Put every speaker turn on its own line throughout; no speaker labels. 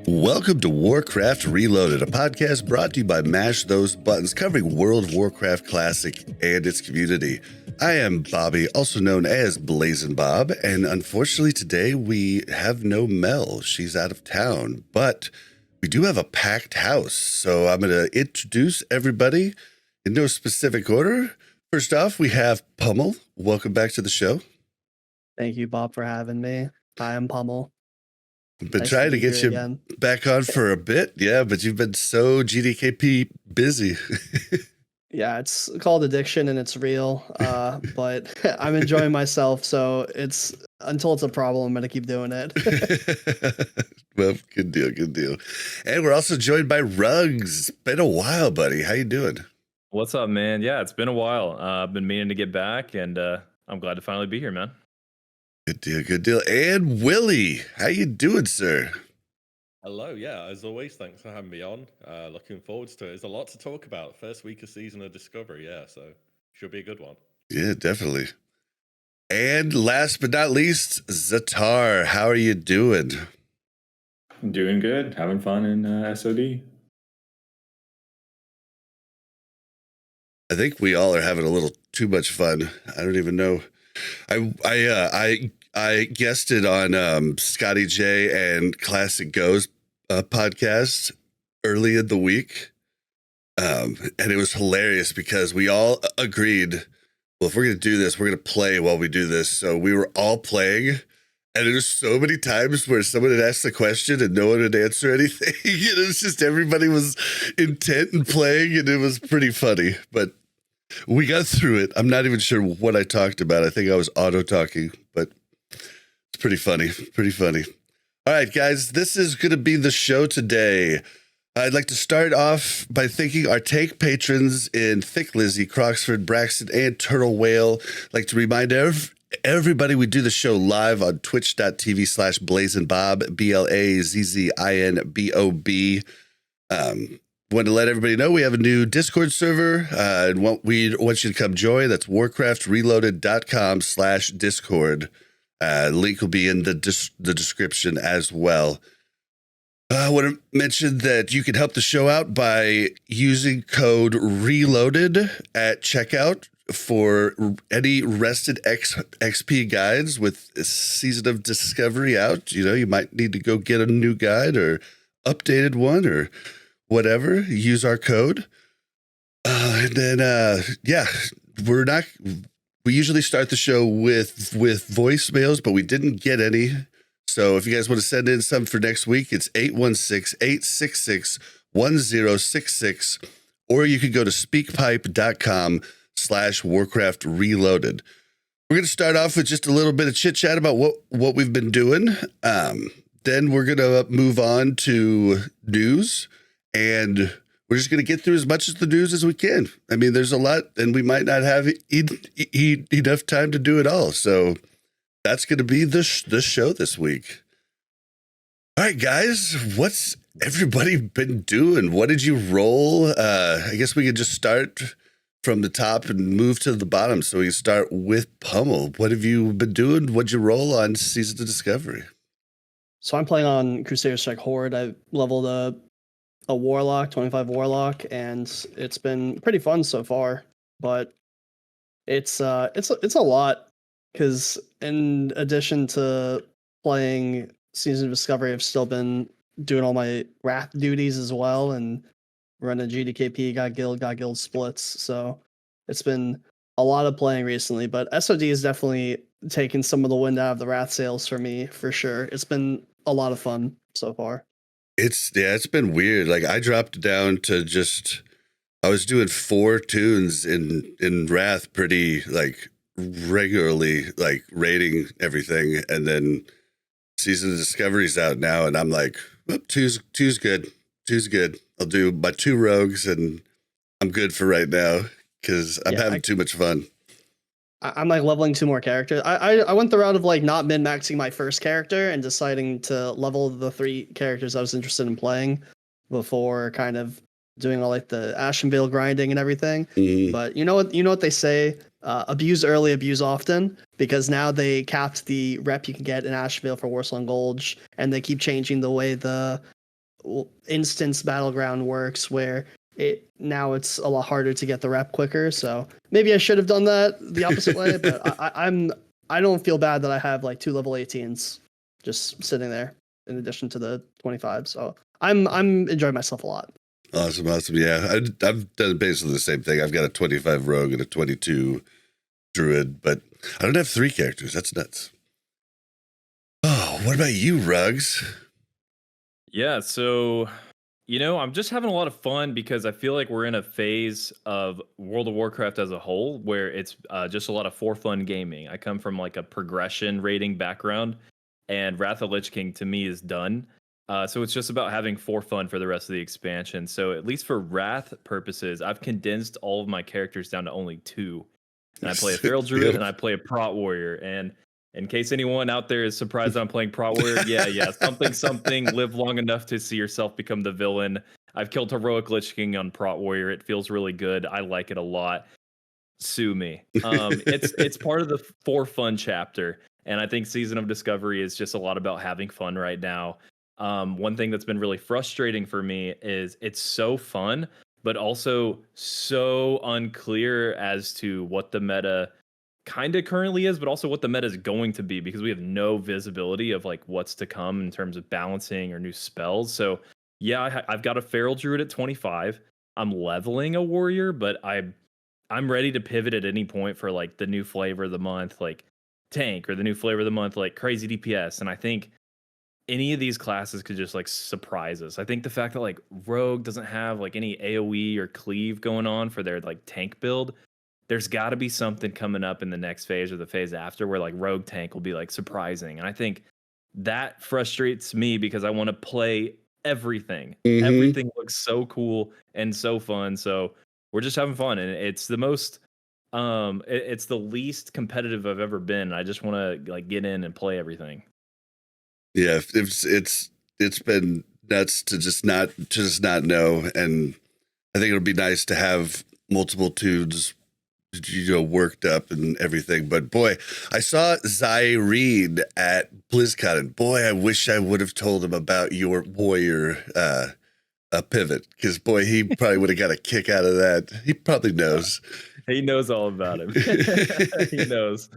Welcome to Warcraft Reloaded, a podcast brought to you by Mash Those Buttons, covering World of Warcraft Classic and its community. I am Bobby, also known as Blazzinbob, and unfortunately today we have no Mel. She's out of town, but we do have a packed house, so I'm going to introduce everybody in no specific order. First off, we have Pummel. Welcome back to the show.
Thank you, Bob, for having me. I am Pummel.
Been nice trying to get you again. Back on for a bit, yeah, but you've been so GDKP busy.
Yeah, it's called addiction and it's real, but I'm enjoying myself, so it's until it's a problem, I'm going to keep doing it.
Well, good deal. And we're also joined by Rugsz. Been a while, buddy. How you doing?
What's up, man? Yeah, it's been a while. I've been meaning to get back, and I'm glad to finally be here, man.
Good deal. And WillE, how you doing, sir?
Hello, yeah, as always, thanks for having me on. Looking forward to it. There's a lot to talk about. First week of Season of Discovery, yeah, so should be a good one.
Yeah, definitely. And last but not least, Zatar, how are you doing?
I'm doing good, having fun in SOD.
I think we all are having a little too much fun. I don't even know. I guested on Scotty J and Classic Go's podcast early in the week, and it was hilarious because we all agreed, well, if we're going to do this, we're going to play while we do this. So we were all playing, and there's so many times where someone had asked a question and no one would answer anything. It was just everybody was intent and playing, and it was pretty funny, but we got through it. I'm not even sure what I talked about. I think I was auto-talking, but it's pretty funny. All right, guys, this is going to be the show today. I'd like to start off by thanking our Take patrons in Thick Lizzy, Croxford, Braxton, and Turtle Whale. I'd like to remind everybody we do the show live on twitch.tv/Blazzinbob, BLAZZINBOB. Want to let everybody know we have a new Discord server, and we want you to come join. That's warcraftreloaded.com/Discord. Link will be in the description as well. I want to mention that you can help the show out by using code RELOADED at checkout for any rested XP guides with Season of Discovery out. You know, you might need to go get a new guide or updated one or whatever. Use our code. And then, we usually start the show with voicemails, but we didn't get any. So if you guys want to send in some for next week, it's 816-866-1066, or you can go to speakpipe.com/Warcraft Reloaded. We're going to start off with just a little bit of chit chat about what we've been doing. Then we're going to move on to news, and we're just going to get through as much of the news as we can. I mean, there's a lot, and we might not have enough time to do it all. So that's going to be the show this week. All right, guys, what's everybody been doing? What did you roll? I guess we could just start from the top and move to the bottom. So we start with Pummel. What have you been doing? What'd you roll on Season of Discovery?
So I'm playing on Crusader Strike Horde. I leveled a Warlock, 25 Warlock, and it's been pretty fun so far. But it's a lot, because in addition to playing Season of Discovery, I've still been doing all my Wrath duties as well, and running GDKP, got guild splits. So it's been a lot of playing recently, but SOD has definitely taken some of the wind out of the Wrath sails for me, for sure. It's been a lot of fun so far.
It's been weird. Like, I dropped down to I was doing 4 tunes in Wrath pretty like regularly, like raiding everything, and then Season of Discovery's out now, and I'm like, oh, two's good. I'll do my 2 rogues, and I'm good for right now because I'm having too much fun.
I'm like leveling 2 more characters. I went the route of like not min-maxing my first character and deciding to level the 3 characters I was interested in playing before kind of doing all like the Ashenvale grinding and everything. But you know what they say, abuse early, abuse often, because now they capped the rep you can get in Ashenvale for Warsong Gulch, and they keep changing the way the instance battleground works, where it's a lot harder to get the rep quicker. So maybe I should have done that the opposite way, but I don't feel bad that I have like 2 level 18s just sitting there in addition to the 25. So I'm enjoying myself a lot.
Awesome. Yeah, I've done basically the same thing. I've got a 25 rogue and a 22 druid, but I don't have 3 characters. That's nuts. Oh, what about you, Rugsz?
Yeah, so I'm just having a lot of fun because I feel like we're in a phase of World of Warcraft as a whole where it's just a lot of for fun gaming. I come from like a progression rating background, and Wrath of Lich King to me is done. So it's just about having for fun for the rest of the expansion. So at least for Wrath purposes, I've condensed all of my characters down to only 2. And I play a Feral Druid and I play a Prot Warrior. And in case anyone out there is surprised that I'm playing Prot Warrior, yeah, something, live long enough to see yourself become the villain. I've killed Heroic Lich King on Prot Warrior. It feels really good. I like it a lot. Sue me. It's part of the for fun chapter. And I think Season of Discovery is just a lot about having fun right now. One thing that's been really frustrating for me is it's so fun, but also so unclear as to what the meta kind of currently is, but also what the meta is going to be, because we have no visibility of like what's to come in terms of balancing or new spells. So yeah, I've got a Feral Druid at 25. I'm leveling a warrior, but I'm ready to pivot at any point for like the new flavor of the month, like tank, or the new flavor of the month, like crazy DPS. And I think any of these classes could just like surprise us. I think the fact that like Rogue doesn't have like any AoE or cleave going on for their like tank build, there's got to be something coming up in the next phase or the phase after where like Rogue tank will be like surprising. And I think that frustrates me because I want to play everything. Everything looks so cool and so fun. So we're just having fun, and it's the most it's the least competitive I've ever been. I just want to like get in and play everything.
Yeah, it's been nuts to just not know, and I think it'll be nice to have multiple tunes, worked up and everything. But boy, I saw Zyrene at BlizzCon, and boy, I wish I would have told him about your warrior pivot, because boy, he probably would have got a kick out of that. He probably knows.
He knows all about him. He knows.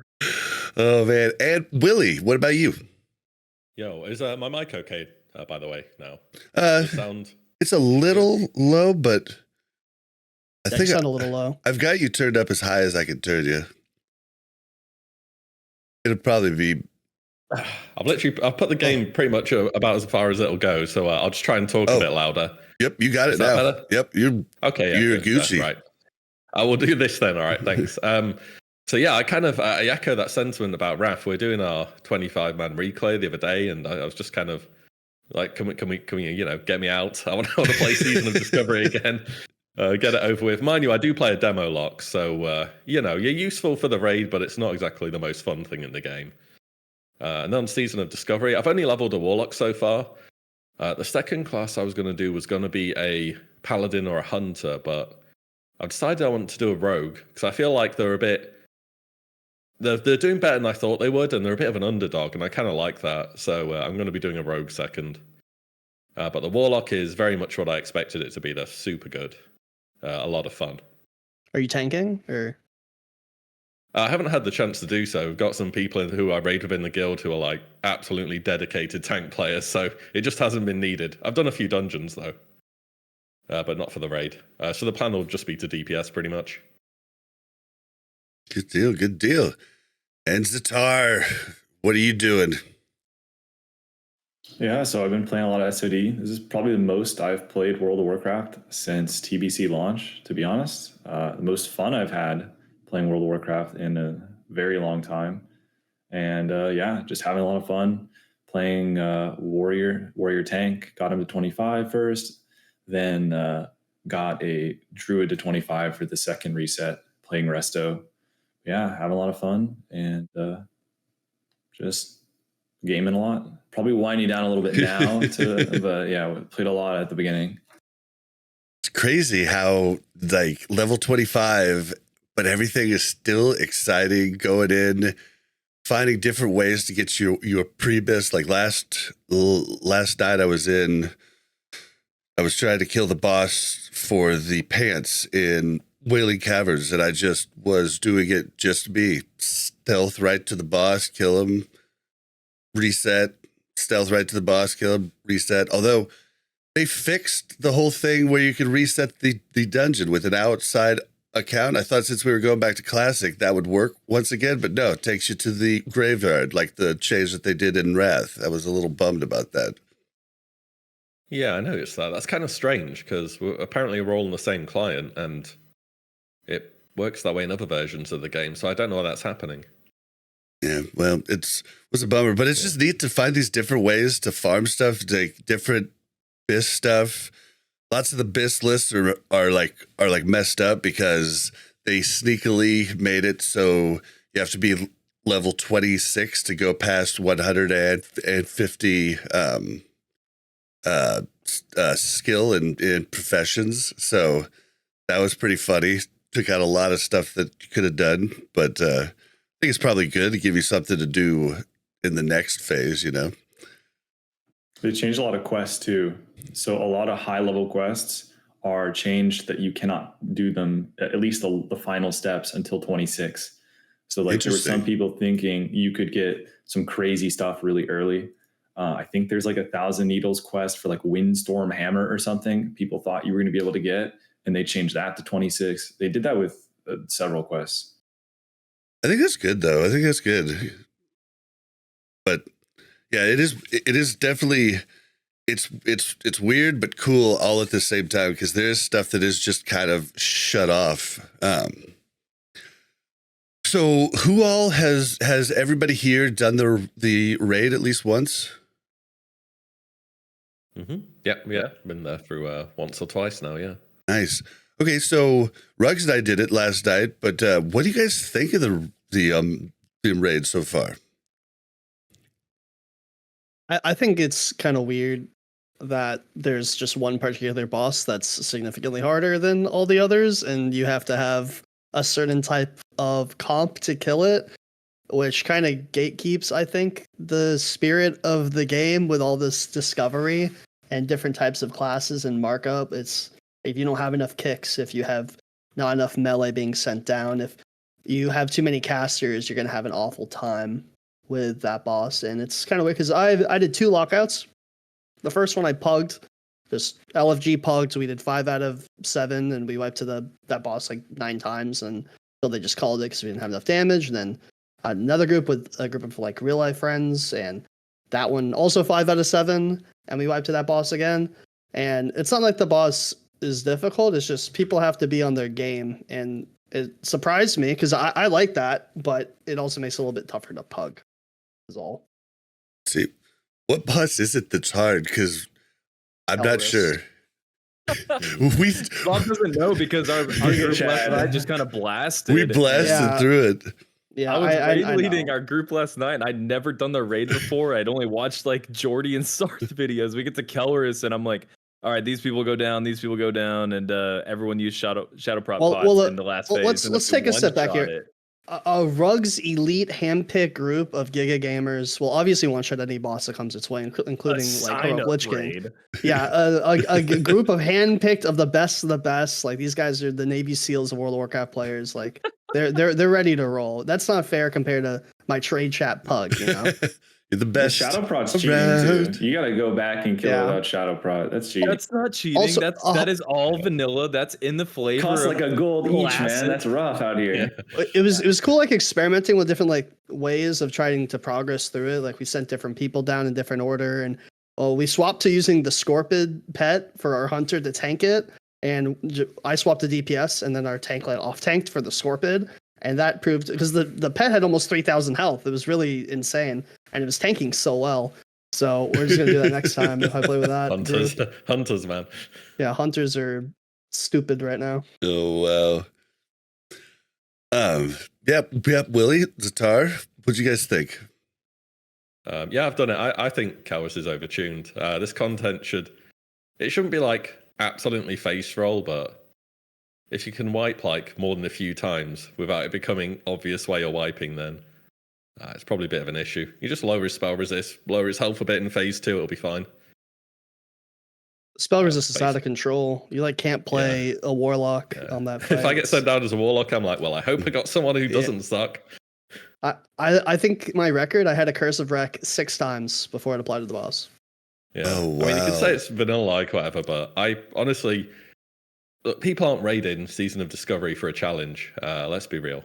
Oh man, and WillE, what about you?
Yo, is my mic okay, by the way, now? Sound...
It's a little low, but I think
sound a little low.
I've got you turned up as high as I can turn you. It'll probably be...
I've put the game pretty much about as far as it'll go, so I'll just try and talk a bit louder.
Yep, you got it now. Better? Yep, you're Gucci.
Right. I will do this then, all right, thanks. So yeah, I kind of I echo that sentiment about Wrath. We're doing our 25-man reclay the other day, and I was just kind of like, can we get me out? I want to play Season of Discovery again. Get it over with. Mind you, I do play a demo lock, so you're useful for the raid, but it's not exactly the most fun thing in the game. And then Season of Discovery, I've only leveled a Warlock so far. The second class I was going to do was going to be a Paladin or a Hunter, but I've decided I want to do a Rogue, because I feel like they're doing better than I thought they would, and they're a bit of an underdog, and I kind of like that. So I'm going to be doing a Rogue second. But the Warlock is very much what I expected it to be. They're super good. A lot of fun.
Are you tanking, or?
I haven't had the chance to do so. We've got some people who I raid within the guild who are like absolutely dedicated tank players, so it just hasn't been needed. I've done a few dungeons though, but not for the raid. So the plan will just be to DPS pretty much.
Good deal. And Zatar, what are you doing?
Yeah, so I've been playing a lot of SOD. This is probably the most I've played World of Warcraft since TBC launch, to be honest. The most fun I've had playing World of Warcraft in a very long time. And just having a lot of fun playing warrior tank. Got him to 25 first, then got a druid to 25 for the second reset, playing Resto. yeah, having a lot of fun and just gaming a lot. Probably winding down a little bit now, but yeah, we played a lot at the beginning.
It's crazy how like level 25, but everything is still exciting. Going in, finding different ways to get your pre-bis. Like last night, I was trying to kill the boss for the pants in Wailing Caverns, and I just was doing it just to be stealth right to the boss, kill him, reset, stealth right to the boss, kill him, reset. Although they fixed the whole thing where you could reset the dungeon with an outside account. I thought since we were going back to Classic, that would work once again, but no, it takes you to the graveyard, like the change that they did in Wrath. I was a little bummed about that.
Yeah, I noticed that. That's kind of strange because apparently we're all on the same client and it works that way in other versions of the game. So I don't know why that's happening.
Yeah, well, it was a bummer, but it's just neat to find these different ways to farm stuff, like different BIS stuff. Lots of the BIS lists are like messed up because they sneakily made it so you have to be level 26 to go past 150 skill in professions. So that was pretty funny. Took out a lot of stuff that you could have done, but I think it's probably good to give you something to do in the next phase, you know?
They changed a lot of quests too. So a lot of high level quests are changed that you cannot do them, at least the final steps, until 26. So like there were some people thinking you could get some crazy stuff really early. I think there's like 1,000 Needles quest for like Windstorm Hammer or something. People thought you were going to be able to get, and they changed that to 26. They did that with several quests.
I think that's good though. I think that's good. But yeah, it is definitely it's weird but cool all at the same time because there's stuff that is just kind of shut off. So who all has everybody here done the raid at least once?
Mm-hmm. Yeah, been there through once or twice now. Yeah,
nice. Okay, so Rugsz and I did it last night, but what do you guys think of the raid so far?
I think it's kind of weird that there's just one particular boss that's significantly harder than all the others, and you have to have a certain type of comp to kill it, which kind of gatekeeps, I think, the spirit of the game with all this discovery and different types of classes and markup. It's if you don't have enough kicks, if you have not enough melee being sent down, if you have too many casters, you're going to have an awful time with that boss. And it's kind of weird because I did 2 lockouts. The first one I pugged, just LFG pugged. So we did 5 out of 7, and we wiped to that boss like 9 times, and so they just called it because we didn't have enough damage. And then another group with a group of like real life friends, and that one also 5 out of 7, and we wiped to that boss again. And it's not like the boss is difficult. It's just people have to be on their game, and it surprised me because I like that, but it also makes it a little bit tougher to pug. Is all.
See, what boss is it that's hard? Because I'm not sure.
Bob doesn't know because our group last night just kind of blasted.
We blasted through it.
Yeah, I was raid leading our group last night, and I'd never done the raid before. I'd only watched like Jordy and Sarth videos. We get to Kellerus, and I'm like, all right, these people go down, and everyone used shadow prop pots in the last phase.
Let's take a step back here. A Rugsz elite handpicked group of Giga gamers will obviously one-shot any boss that comes its way, including like Lich King. Yeah, a group of handpicked of the best. Like these guys are the Navy SEALs of World of Warcraft players. Like they're ready to roll. That's not fair compared to my trade chat pug. You know.
You're the best.
Shadow Prot's cheating too. You got to go back and kill without Shadow Prot. That's cheating.
That's not cheating. Also, that is all vanilla. That's in the flavor.
Costs like a gold each, man. That's rough out here.
Yeah. It was cool, like experimenting with different like ways of trying to progress through it. Like we sent different people down in different order, and we swapped to using the Scorpid pet for our hunter to tank it, and I swapped to DPS, and then our tank like off tanked for the Scorpid. And that proved because the pet had almost 3,000 health. It was really insane, and it was tanking so well. So we're just gonna do that next time if I play with that.
Hunters, man.
Yeah, hunters are stupid right now.
Oh wow. Yep. WillE, Zatar, what'd you guys think?
Yeah, I've done it. I think Kawas is overtuned. This content shouldn't be like absolutely face roll, but if you can wipe like more than a few times without it becoming obvious why you're wiping, then it's probably a bit of an issue. You just lower his spell resist, lower his health a bit in phase 2, it'll be fine.
Spell resist is out of control. You like can't play a warlock on that fight.
If I get sent down as a warlock, I'm like, well, I hope I got someone who doesn't suck.
I think my record, I had a cursive wreck 6 times before it applied to the boss.
Yeah.
Oh, wow.
I mean, you could say it's vanilla-like, whatever, but I honestly, look, people aren't raiding Season of Discovery for a challenge. Let's be real.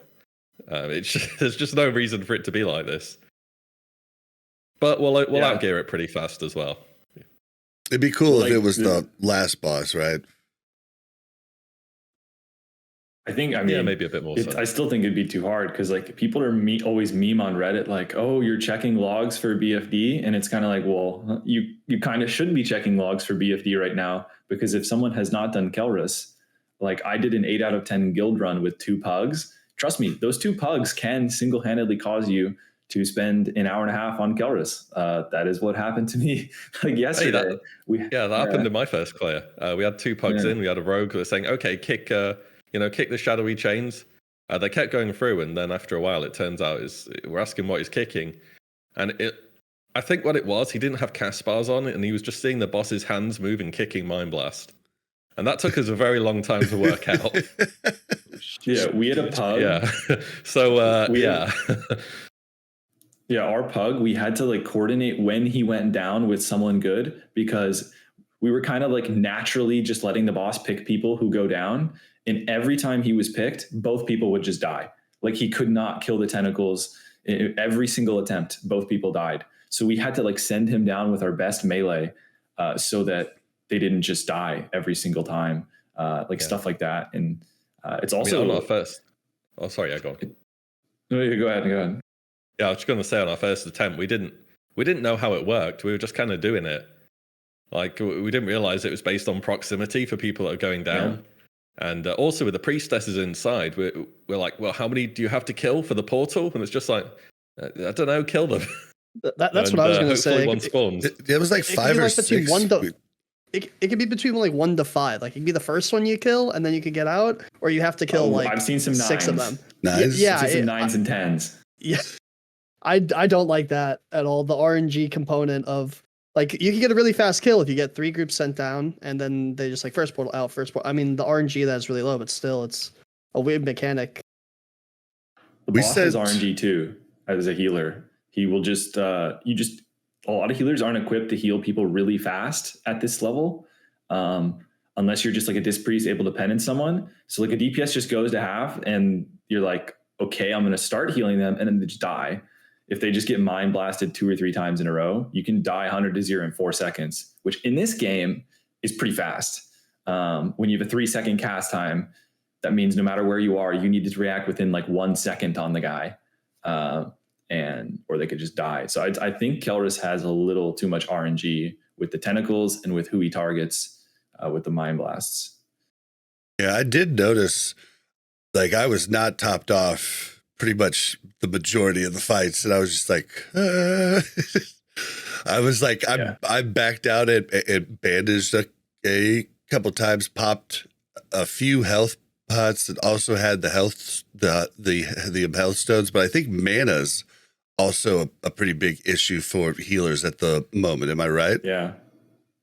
There's just no reason for it to be like this. But we'll outgear it pretty fast as well.
It'd be cool if it was the last boss, right?
I mean,
maybe a bit more.
I still think it'd be too hard because like people are always meme on Reddit like, oh, you're checking logs for BFD, and it's kind of like, well, you kind of shouldn't be checking logs for BFD right now, because if someone has not done Kelrus, like I did an 8 out of 10 guild run with 2 pugs. Trust me, those 2 pugs can single-handedly cause you to spend an hour and a half on Kelrus. That is what happened to me like yesterday.
That happened in my first clear. We had 2 pugs in. We had a rogue who was saying, okay, kick the shadowy chains. They kept going through, and then after a while, it turns out we're asking what he's kicking, and I think what it was, he didn't have cast bars on it, and he was just seeing the boss's hands move and kicking Mind Blast, and that took us a very long time to work out.
Yeah, we had a pug.
Yeah, so
yeah, our pug, we had to like coordinate when he went down with someone good, because we were kind of like naturally just letting the boss pick people who go down. And every time he was picked, both people would just die. Like he could not kill the tentacles. Every single attempt, both people died. So we had to like send him down with our best melee so that they didn't just die every single time, stuff like that. And it's also
on our first. Oh, sorry, go on.
No, go ahead.
Yeah, I was just going to say on our first attempt, we didn't know how it worked. We were just kind of doing it. Like we didn't realize it was based on proximity for people that are going down. Yeah. And also with the priestesses inside, we're like, well, how many do you have to kill for the portal? And it's just like, I don't know, kill them.
That's what I was going to say.
One spawns.
It was like 5 or 6.
It could be between like 1 to 5. Like it could be the first one you kill, and then you could get out, or you have to kill
I've seen some
6 of them.
Nines?
Yeah,
I've seen some 9s and 10s.
Yeah, I don't like that at all. The RNG component of like you can get a really fast kill if you get 3 groups sent down, and then they just like first portal out, first portal. I mean, the RNG that is really low, but still, it's a weird mechanic.
The boss has RNG too as a healer. He will just a lot of healers aren't equipped to heal people really fast at this level, unless you're just like a disc priest able to penance someone. So like a DPS just goes to half, and you're like, okay, I'm going to start healing them, and then they just die. If they just get mind blasted 2 or 3 times in a row, you can die 100 to 0 in 4 seconds, which in this game is pretty fast. When you have a 3-second cast time, that means no matter where you are, you need to react within like 1 second on the guy, or they could just die. So I think Kelrus has a little too much RNG with the tentacles and with who he targets with the mind blasts.
Yeah, I did notice, like I was not topped off pretty much the majority of the fights, and I was just like, I was like, I backed out and bandaged a couple times, popped a few health pots, and also had the health stones. But I think mana's also a pretty big issue for healers at the moment. Am I right?
Yeah,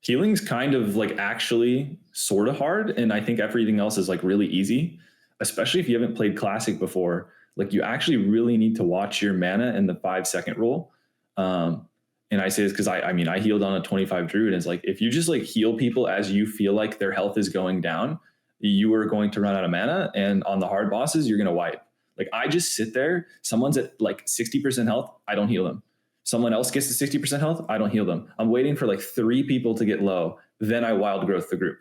healing's kind of like actually sort of hard, and I think everything else is like really easy, especially if you haven't played Classic before. Like you actually really need to watch your mana and the 5-second rule. And I say this because I healed on a 25 druid, and it's like, if you just like heal people as you feel like their health is going down, you are going to run out of mana. And on the hard bosses, you're going to wipe. Like I just sit there. Someone's at like 60% health. I don't heal them. Someone else gets to 60% health. I don't heal them. I'm waiting for like 3 people to get low. Then I wild growth the group.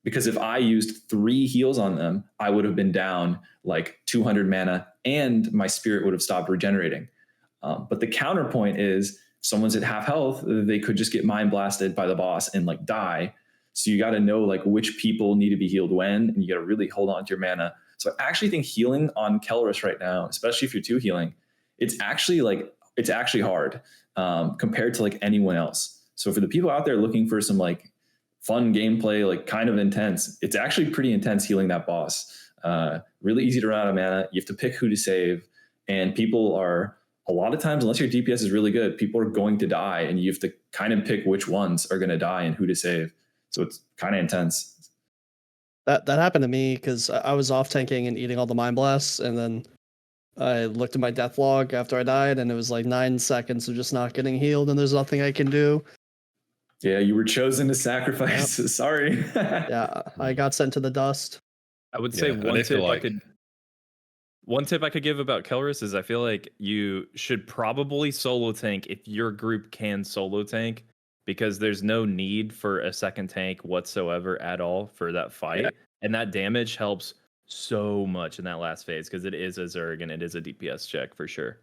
Because if I used 3 heals on them, I would have been down like 200 mana, and my spirit would have stopped regenerating. But the counterpoint is, someone's at half health, they could just get mind blasted by the boss and like die. So you got to know like which people need to be healed when, and you got to really hold on to your mana. So I actually think healing on Kelrus right now, especially if you're 2 healing, it's actually hard compared to like anyone else. So for the people out there looking for some like fun gameplay, like kind of intense, it's actually pretty intense healing that boss. Really easy to run out of mana. You have to pick who to save, and people are, a lot of times, unless your DPS is really good, people are going to die, and you have to kind of pick which ones are going to die and who to save. So it's kind of intense.
That happened to me because I was off tanking and eating all the mind blasts, and then I looked at my death log after I died, and it was like 9 seconds of just not getting healed, and there's nothing I can do.
Yeah, you were chosen to sacrifice. Yep. Sorry.
Yeah, I got sent to the dust.
I would say one tip I could give about Kelrus is I feel like you should probably solo tank if your group can solo tank, because there's no need for a second tank whatsoever at all for that fight. Yeah. And that damage helps so much in that last phase because it is a Zerg and it is a DPS check for sure.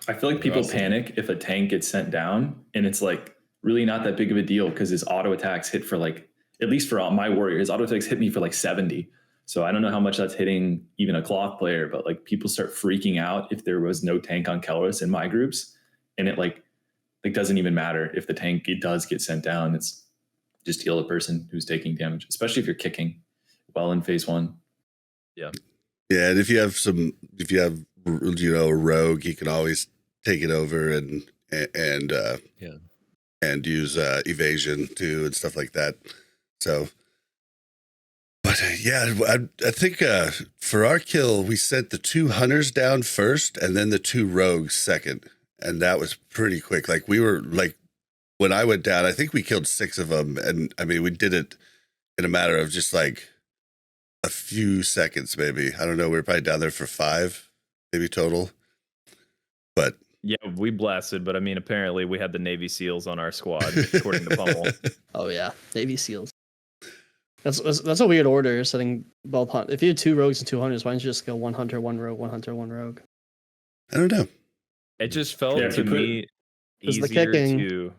I feel like people panic if a tank gets sent down, and it's like really not that big of a deal because his auto attacks hit for like, at least for my warrior, his auto attacks hit me for like 70. So I don't know how much that's hitting even a cloth player, but like people start freaking out if there was no tank on Kelrus in my groups, and it like doesn't even matter if the tank it does get sent down. It's just heal the person who's taking damage, especially if you're kicking well in phase 1.
Yeah.
Yeah, and if you have a rogue, he can always take it over and use evasion too and stuff like that. So, but I think for our kill, we sent the 2 hunters down first and then the 2 rogues second, and that was pretty quick. Like we were like, when I went down, I think we killed 6 of them, and I mean we did it in a matter of just like a few seconds, maybe. I don't know. We were probably down there for 5, maybe total. But
yeah, we blasted. But I mean, apparently we had the Navy SEALs on our squad, according to Pummel.
Oh yeah, Navy SEAls. That's a weird order, setting both hunt. If you had 2 rogues and 2 hunters, why don't you just go 1 hunter, 1 rogue, 1 hunter, 1 rogue?
I don't know.
It just felt to me easier to.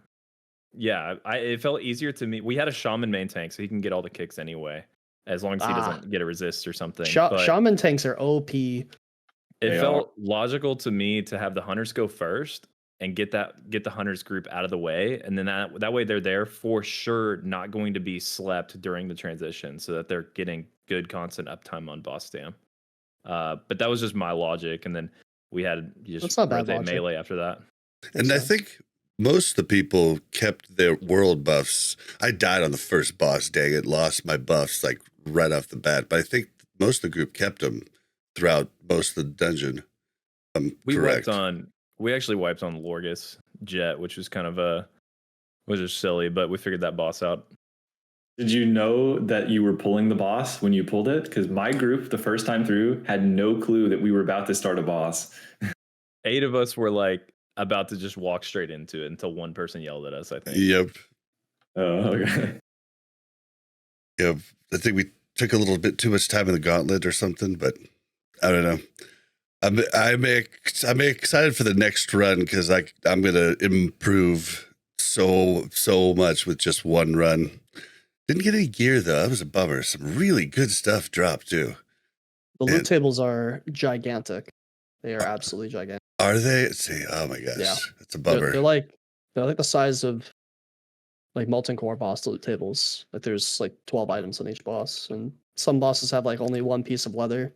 Yeah, it felt easier to me. We had a shaman main tank, so he can get all the kicks anyway, as long as he doesn't get a resist or something.
Shaman tanks are OP.
It felt logical to me to have the hunters go first and get the hunters group out of the way, and then that way they're there for sure, not going to be slept during the transition, so that they're getting good constant uptime on boss stam. But that was just my logic, and then we had just rotate melee after that.
And I think most of the people kept their world buffs. I died on the first boss, dang it, lost my buffs like right off the bat, but I think most of the group kept them throughout most of the dungeon.
We actually wiped on Lorgus Jet, which was kind of was just silly, but we figured that boss out.
Did you know that you were pulling the boss when you pulled it? Because my group, the first time through, had no clue that we were about to start a boss.
8 of us were like about to just walk straight into it until one person yelled at us, I think.
Yep.
Oh, okay.
Yeah, I think we took a little bit too much time in the gauntlet or something, but I don't know. I'm excited for the next run because I'm gonna improve so much with just one run. Didn't get any gear though. That was a bummer. Some really good stuff dropped too.
The loot tables are gigantic. They are absolutely gigantic.
Are they? Let's see. Oh my gosh,
yeah.
That's a bummer.
They're like the size of like Molten Core boss loot tables. Like there's like 12 items on each boss, and some bosses have like only 1 piece of leather.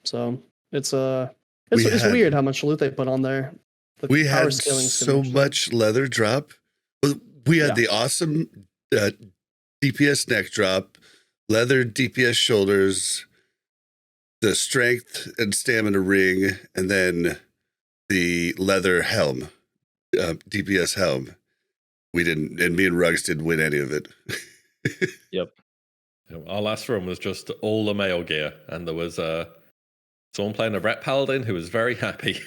So it's weird how much loot they put on there.
We had so much leather drop. We had the awesome DPS neck drop, leather DPS shoulders, the strength and stamina ring, and then the leather helm, DPS helm. We didn't, and me and Rugsz didn't win any of it.
Yep.
Our last run was just all the male gear, and there was someone playing a Ret Paladin who was very happy.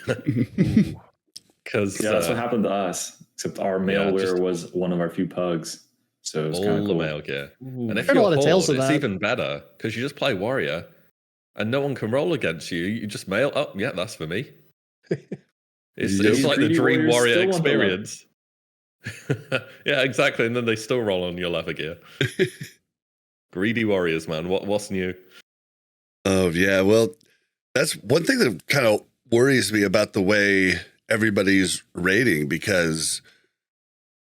Because
that's what happened to us. Except our male wearer was one of our few pugs. So it was all
the male gear.
Ooh.
And if you're Horde, it's even better because you just play warrior, and no one can roll against you. You just mail. Oh, yeah, that's for me. It's like the dream warrior experience. Yeah, exactly. And then they still roll on your leather gear. Greedy warriors, man. What's new?
Oh yeah, well, that's one thing that kind of worries me about the way everybody's rating, because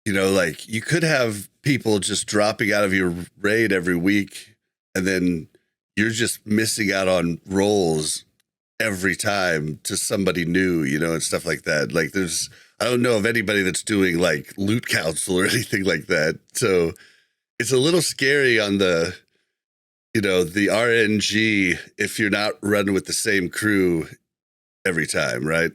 like you could have people just dropping out of your raid every week, and then you're just missing out on rolls every time to somebody new, and stuff like that. Like I don't know of anybody that's doing like loot council or anything like that. So it's a little scary on the RNG if you're not running with the same crew every time, right?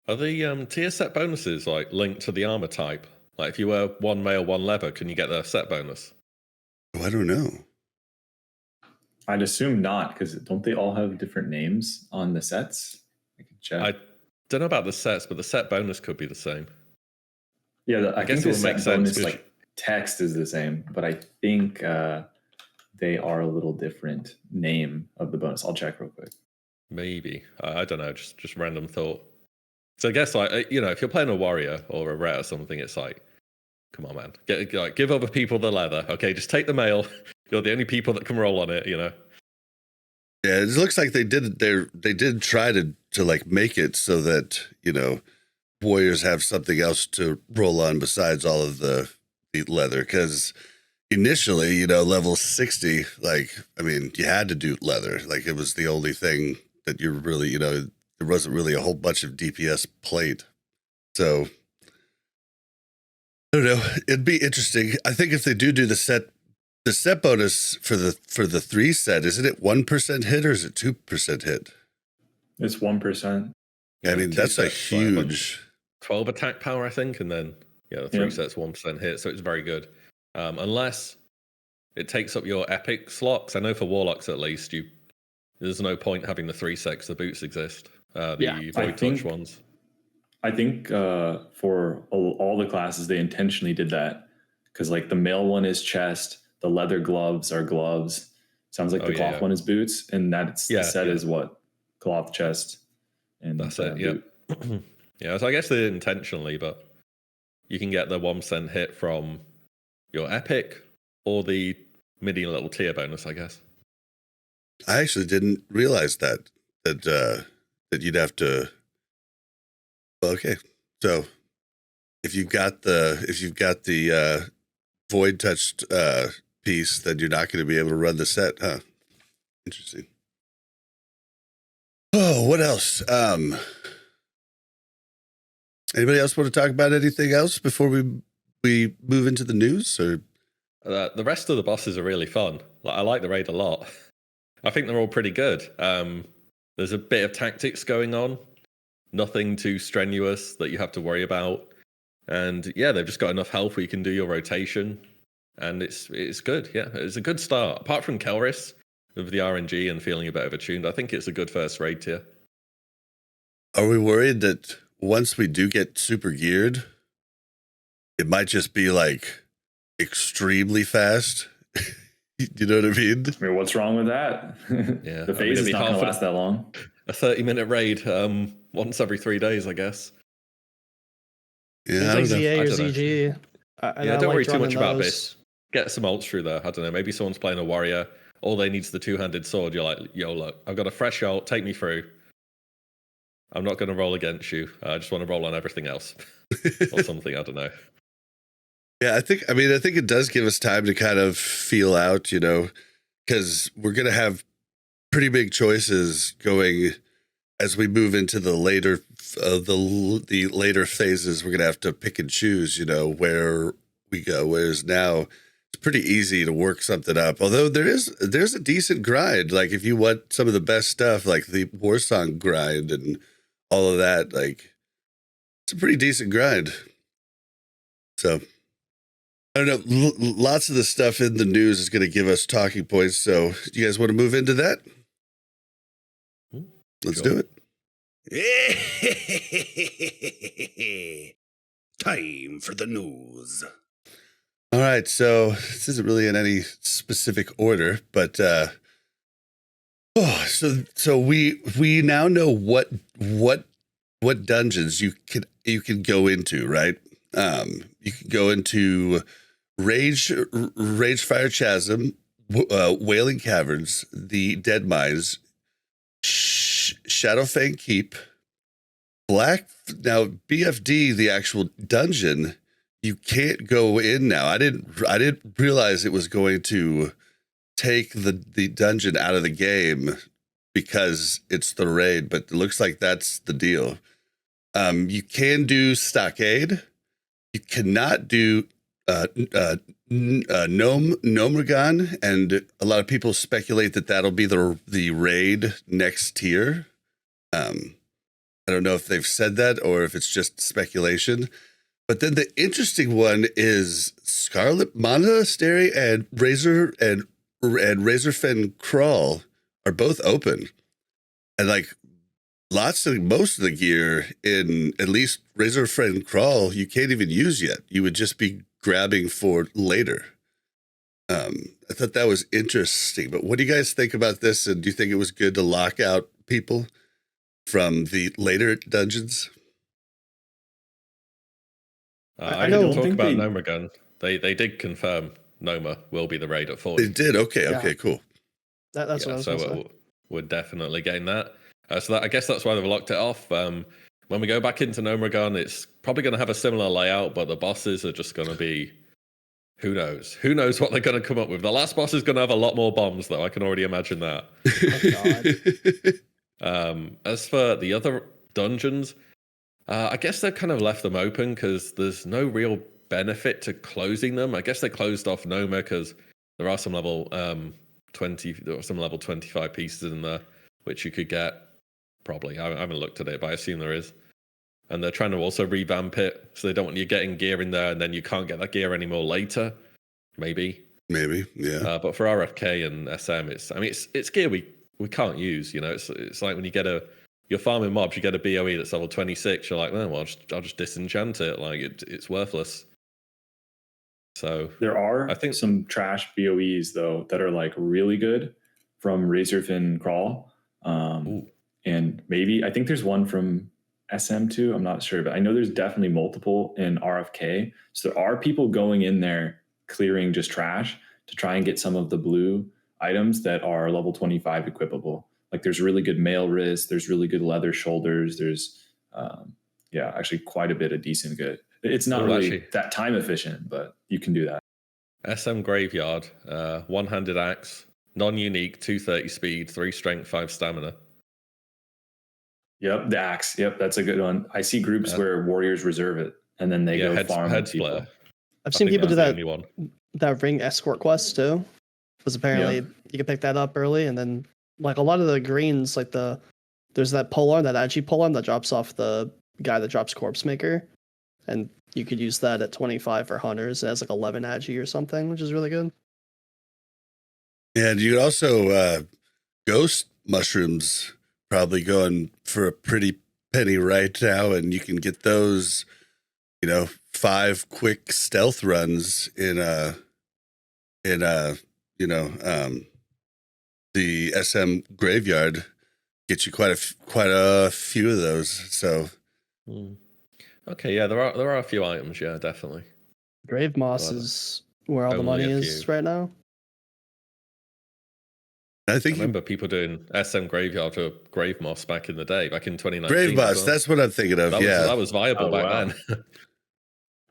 Are the tier set bonuses like linked to the armor type? Like if you were one male, one leather, can you get the set bonus?
Oh, I don't know.
I'd assume not, because don't they all have different names on the sets? I could check.
I don't know about the sets, but the set bonus could be the same.
Yeah, I
guess
think
it
the
would make
set bonus
sense.
like text is the same, but I think they are a little different name of the bonus. I'll check real quick.
Maybe. I don't know, just random thought. So I guess like if you're playing a warrior or a ret or something, it's like, come on, man, give other people the leather. Okay, just take the mail. You're the only people that can roll on it.
Yeah, it looks like they did try to like make it so that warriors have something else to roll on besides all of the leather, because initially level 60, like you had to do leather, like it was the only thing that you're really there wasn't really a whole bunch of DPS plate. So I don't know, it'd be interesting. I think if they do the set bonus for the 3 set, isn't it 1% hit or is it 2% hit?
It's 1%.
I mean, that's a huge
12 attack power, I think, and then the 3 sets 1% hit, so it's very good. Unless it takes up your epic slots. I know for warlocks at least, there's no point having the 3 sets. The boots exist. The void touch ones.
I think for all the classes, they intentionally did that, because like the male one is chest, the leather gloves are gloves. Sounds like the cloth one is boots, and the set is what? Cloth, chest, and
that's it. Yeah. Yeah. So I guess they did it intentionally, but you can get the 1% hit from your epic or the midi little tier bonus, I guess.
I actually didn't realize that you'd have to. Okay, so if you've got the void touched piece, then you're not going to be able to run the set, huh? Interesting. Oh, what else? Anybody else want to talk about anything else before we move into the news? Or
the rest of the bosses are really fun. I like the raid a lot. I think they're all pretty good. There's a bit of tactics going on, nothing too strenuous that you have to worry about. And yeah, they've just got enough health where you can do your rotation, and it's good. Yeah, it's a good start. Apart from Kelris with the RNG and feeling a bit overtuned, I think it's a good first raid tier.
Are we worried that once we do get super geared, it might just be like extremely fast? You know what I mean?
I mean, what's wrong with that?
Yeah,
the phase is not going to last that long.
A 30-minute raid once every 3 days, I guess.
Yeah,
like ZA or ZG.
Don't worry too much about this. Get some ults through there. I don't know. Maybe someone's playing a warrior. All they need is the 2-handed sword. You're like, yo, look, I've got a fresh ult. Take me through. I'm not going to roll against you. I just want to roll on everything else or something. I don't know.
Yeah, I think it does give us time to kind of feel out, because we're going to have pretty big choices going as we move into the later later phases. We're going to have to pick and choose, where we go. Whereas now it's pretty easy to work something up. Although there's a decent grind. Like if you want some of the best stuff, like the Warsong grind and all of that, like it's a pretty decent grind. So I don't know. Lots of the stuff in the news is going to give us talking points. So do you guys want to move into that? Let's do it. Time for the news. All right. So this isn't really in any specific order, but so we now know what dungeons you can go into, right? You can go into Ragefire Chasm, Wailing Caverns, the Dead Mines, Shadowfang Keep, now BFD, the actual dungeon, you can't go in now. I didn't realize it was going to take the dungeon out of the game because it's the raid, but it looks like that's the deal. You can do Stockade. You cannot do Nomergon, and a lot of people speculate that that'll be the raid next tier. I don't know if they've said that or if it's just speculation. But then the interesting one is Scarlet Monastery and Razorfen Kraul are both open, and like most of the gear in at least Razorfen Kraul you can't even use yet. You would just be grabbing for later. I thought that was interesting. But what do you guys think about this? And do you think it was good to lock out people from the later dungeons?
I don't talk about Nomergon. They did confirm Noma will be the raid at 40.
They did. Okay, cool.
That's what I was going to say.
We're definitely getting that. I guess that's why they've locked it off. When we go back into Nomergon, it's probably going to have a similar layout, but the bosses are just going to be, who knows? Who knows what they're going to come up with? The last boss is going to have a lot more bombs, though. I can already imagine that.
Oh, God.
As for the other dungeons, I guess they've kind of left them open because there's no real benefit to closing them. I guess they closed off Noma because there are some level 20, there are some level 25 pieces in there which you could get. Probably, I haven't looked at it, but I assume there is. And they're trying to also revamp it, so they don't want you getting gear in there and then you can't get that gear anymore later. Maybe, yeah. But for RFK and SM, it's gear we can't use. You know, it's like when you get you're farming mobs, you get a BOE that's level 26. You're like, no, well, I'll just disenchant it. Like it's worthless. So
there are, I think, some trash BOEs though that are like really good from Razorfen Kraul. And maybe I think there's one from SM2. I'm not sure, but I know there's definitely multiple in RFK. So there are people going in there clearing just trash to try and get some of the blue items that are level 25 equipable. Like there's really good mail wrists, there's really good leather shoulders, there's actually quite a bit of decent good. It's not really that time efficient, but you can do that.
SM Graveyard, one-handed axe, non-unique, 230 speed, 3 strength, 5 stamina.
Yep, the axe. Yep, that's a good one. I see groups where warriors reserve it and then they go farm people.
I've seen people do that ring escort quest too, because apparently you can pick that up early, and then like a lot of the greens, like there's that polearm, that agi polearm that drops off the guy that drops Corpse Maker, and you could use that at 25 for hunters. It has like 11 agi or something, which is really good.
And you could also ghost mushrooms. Probably going for a pretty penny right now, and you can get those, 5 quick stealth runs in the SM Graveyard. Get you quite a few of those. So,
okay, yeah, there are a few items, yeah, definitely.
Grave Moss is where all the money is right now.
I
remember people doing SM Graveyard for Grave Moss back in the day, back in 2019.
Grave Moss, that's what I'm thinking of.
That was viable back then.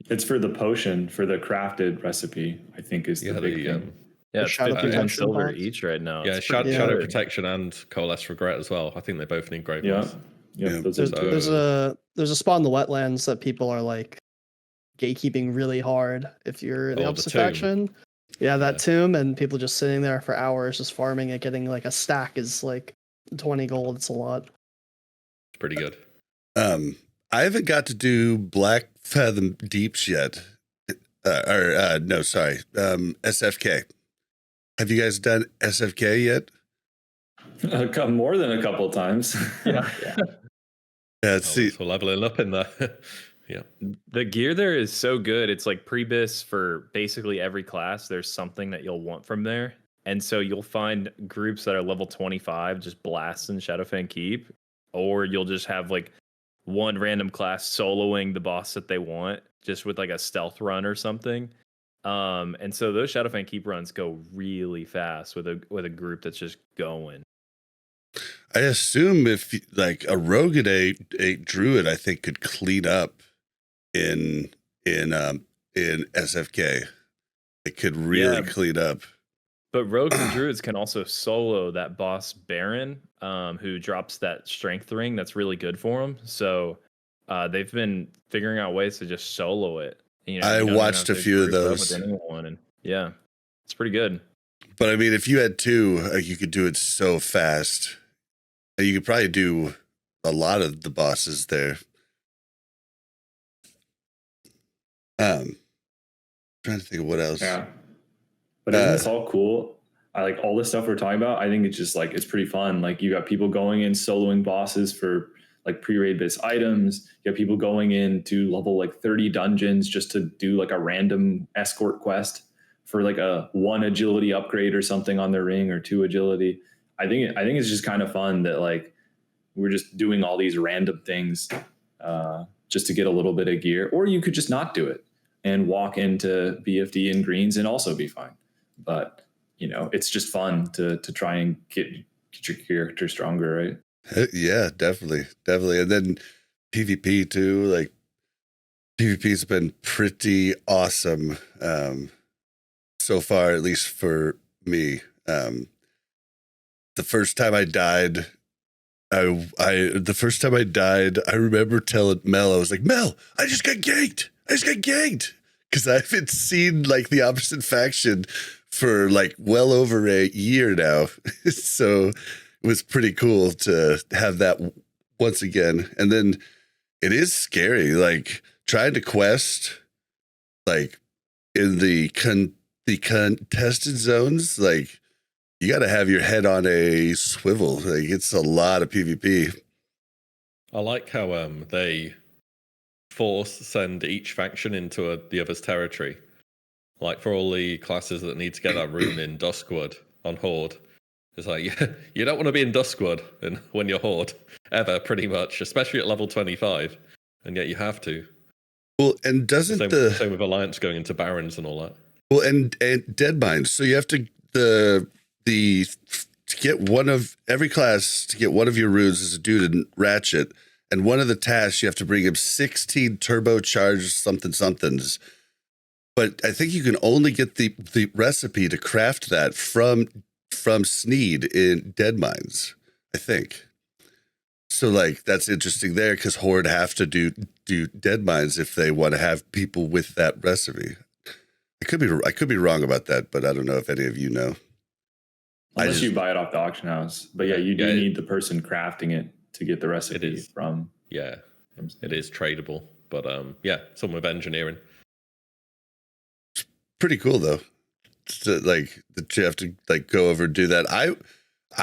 It's for the potion, for the crafted recipe, I think is the big thing.
Yeah,
it's
Shadow
50
silver each right now.
Yeah, Shadow Protection and Coalesce Regret as well. I think they both need Grave Moss.
Yeah.
There's a spot in the wetlands that people are like gatekeeping really hard if you're the opposite faction. Yeah, that tomb, and people just sitting there for hours just farming it, getting like a stack is like 20 gold. It's a lot.
It's pretty good.
I haven't got to do Blackfathom Deeps yet. SFK. Have you guys done SFK yet?
More than a couple of times.
Yeah.
So leveling up in there. Yeah.
The gear there is so good. It's like pre-bis for basically every class. There's something that you'll want from there. And so you'll find groups that are level 25 just blasting Shadowfang Keep, or you'll just have like one random class soloing the boss that they want just with like a stealth run or something. And so those Shadowfang keep runs go really fast with a group that's just going.
I assume if like a rogue and a druid, I think could clean up in SFK. It could really clean up.
But rogues and druids can also solo that boss Baron, who drops that strength ring that's really good for them. So they've been figuring out ways to just solo it. You know,
I watched a few of those.
Yeah, it's pretty good.
But I mean, if you had two, you could do it so fast. You could probably do a lot of the bosses there. Trying to think of what else.
Yeah. But isn't this all cool? I like all this stuff we're talking about. I think it's just like, it's pretty fun. Like you got people going in soloing bosses for like pre-raid based items. You got people going in to level like 30 dungeons just to do like a random escort quest for like a 1 agility upgrade or something on their ring, or 2 agility. I think it's just kind of fun that like we're just doing all these random things just to get a little bit of gear, or you could just not do it and walk into BFD in greens and also be fine. But you know, it's just fun to try and get your character stronger, right?
Yeah, definitely. And then PvP too. Like PvP's been pretty awesome so far, at least for me. The first time I died, I remember telling Mel, I was like, Mel, I just got ganked. Because I haven't seen like the opposite faction for like well over a year now. So it was pretty cool to have that once again. And then it is scary, like trying to quest like in the contested zones, like you got to have your head on a swivel. Like it's a lot of PvP.
I like how they send each faction into the other's territory. Like for all the classes that need to get that rune in Duskwood on Horde, it's like you don't want to be in Duskwood when you're Horde ever, pretty much, especially at level 25, and yet you have to.
Well, and doesn't
same with Alliance going into Barons and all that.
Well, and Deadmines, so you have to to get one of every class, to get one of your runes as a dude in Ratchet, and one of the tasks you have to bring him 16 turbocharged somethings. But I think you can only get the recipe to craft that from Sneed in Deadmines, I think. So like that's interesting there, because Horde have to do Deadmines if they want to have people with that recipe. I could be wrong about that, but I don't know if any of you know.
Unless you buy it off the auction house. But yeah, you do need the person crafting it to get the recipe from.
Yeah, it is tradable. But some with engineering.
It's pretty cool though. Like that you have to like go over and do that. I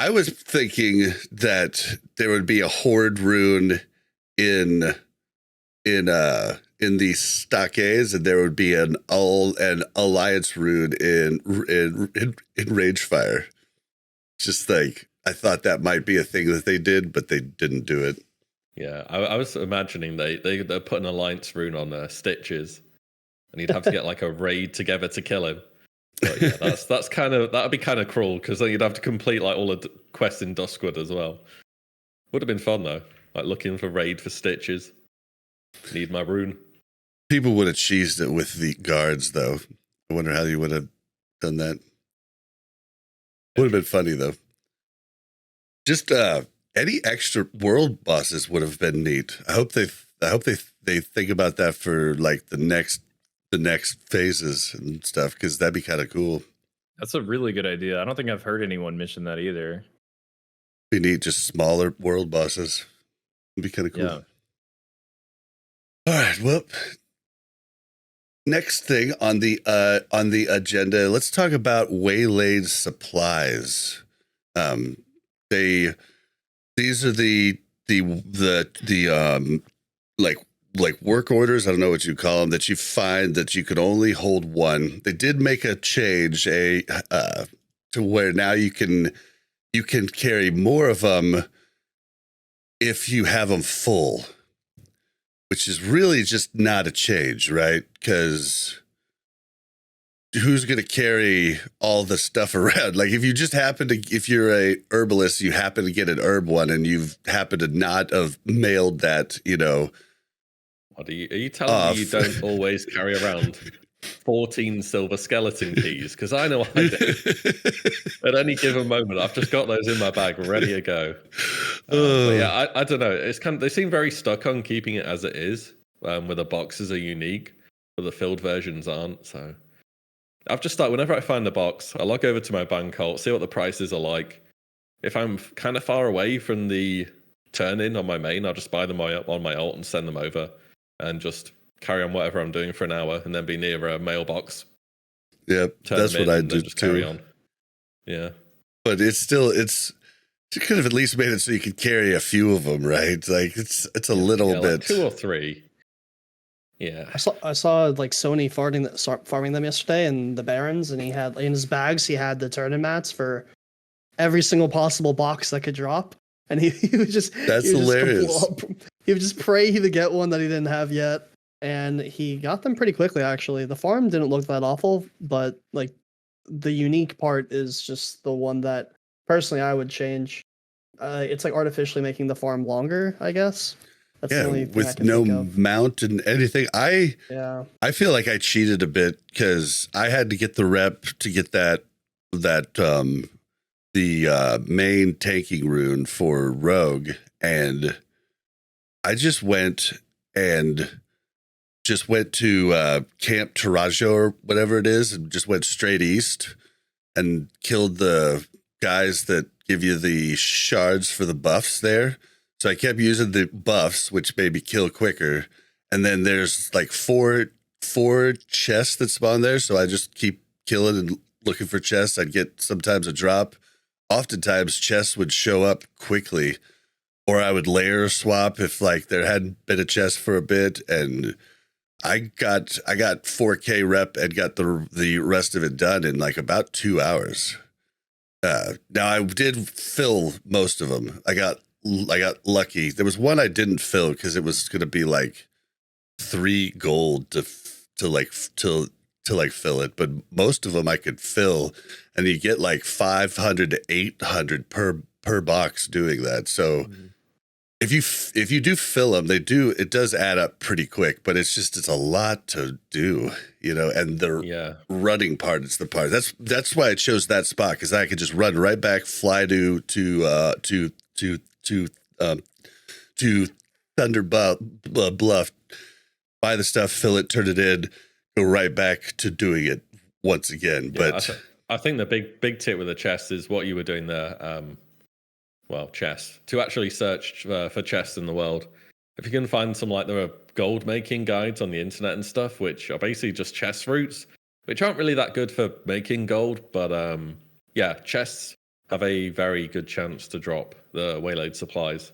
was thinking that there would be a Horde rune in the stockades, and there would be an Alliance rune in Ragefire. Just like I thought that might be a thing that they did, but they didn't do it.
Yeah, I was imagining they put an Alliance rune on Stitches, and you'd have to get like a raid together to kill him. But yeah, that'd be kind of cruel, because then you'd have to complete like all the quests in Duskwood as well. Would have been fun though, like looking for raid for Stitches. Need my rune.
People would have cheesed it with the guards though. I wonder how you would have done that. Would have been funny though. Just any extra world bosses would have been neat. I hope they think about that for like the next phases and stuff, because that'd be kind of cool.
That's a really good idea. I don't think I've heard anyone mention that either.
We need just smaller world bosses. It'd be kind of cool.
Yeah.
All right. Well, next thing on the agenda, let's talk about Waylaid Supplies. These are the like work orders, I don't know what you call them, that you find that you could only hold one. They did make a change to where now you can carry more of them if you have them full, which is really just not a change, right? Because who's going to carry all the stuff around? Like, if you just happen to, if you're a herbalist, you happen to get an herb one, and you've happened to not have mailed that,
What are you telling me you don't always carry around 14 silver skeleton keys? Because I know I do. At any given moment, I've just got those in my bag, ready to go. But yeah, I don't know. It's they seem very stuck on keeping it as it is, where the boxes are unique, but the filled versions aren't. So I've just started, whenever I find the box, I log over to my bank alt, see what the prices are like. If I'm kind of far away from the turn-in on my main, I'll just buy them on my alt and send them over, and just carry on whatever I'm doing for an hour, and then be near a mailbox.
Yep, that's what I do
just
too.
carry on. Yeah,
but you could have at least made it so you could carry a few of them, right? Like it's a little bit,
like 2 or 3. Yeah,
I saw like Sony farming them yesterday in the Barrens, and he had in his bags he had the tournament mats for every single possible box that could drop, and he was just
hilarious.
He would just pray he would get one that he didn't have yet, and he got them pretty quickly. Actually, the farm didn't look that awful, but like the unique part is just the one that personally I would change. It's like artificially making the farm longer, I guess. That's the only thing
with no mount and anything. I feel like I cheated a bit because I had to get the rep to get the main tanking rune for Rogue, and I just went to Camp Tarajo or whatever it is, and just went straight east and killed the guys that give you the shards for the buffs there. So I kept using the buffs, which made me kill quicker. And then there's like four chests that spawn there. So I just keep killing and looking for chests. I'd get sometimes a drop. Oftentimes chests would show up quickly, or I would layer swap if like there hadn't been a chest for a bit. And I got 4K rep and got the rest of it done in like about 2 hours. Now I did fill most of them. I got lucky. There was one I didn't fill because it was going to be like 3 gold to fill it, but most of them I could fill, and you get like 500 to 800 per box doing that. So if you do fill them, it does add up pretty quick, but it's a lot to do, and the running part is the part. That's why I chose that spot, because I could just run right back, fly to Thunder Bluff, buy the stuff, fill it, turn it in, go right back to doing it once again.
Yeah,
but
I think the big tip with the chest is what you were doing there. Chests, to actually search for chests in the world. If you can find some, like, there are gold making guides on the internet and stuff, which are basically just chest routes, which aren't really that good for making gold, but chests have a very good chance to drop the Waylaid supplies.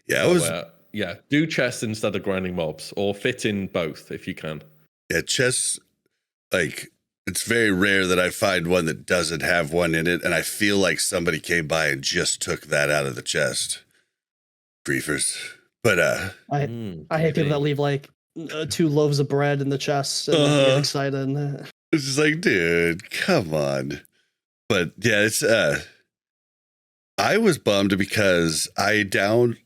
Do chests instead of grinding mobs, or fit in both if you can.
Yeah, chests, like, it's very rare that I find one that doesn't have one in it, and I feel like somebody came by and just took that out of the chest. Griefers. But
I hate people that leave like 2 loaves of bread in the chest and get excited.
It's just like, dude, come on. But yeah, it's I was bummed because I downloaded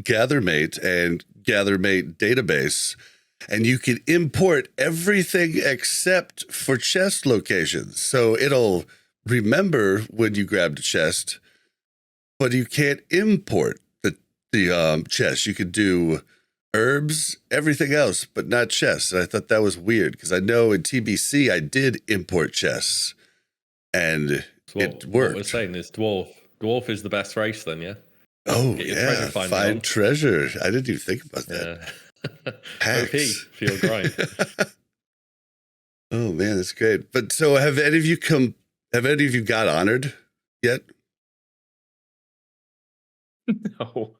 GatherMate and GatherMate database, and you can import everything except for chest locations. So it'll remember when you grabbed a chest, but you can't import the chest. You could do herbs, everything else, but not chests. And I thought that was weird, because I know in TBC I did import chests, and it worked.
What we're saying is dwarf is the best race then, yeah?
Oh, yeah, find treasure. I didn't even think about that.
Hacks. For your grind.
Oh man, that's great. But so have any of you got honored yet?
No.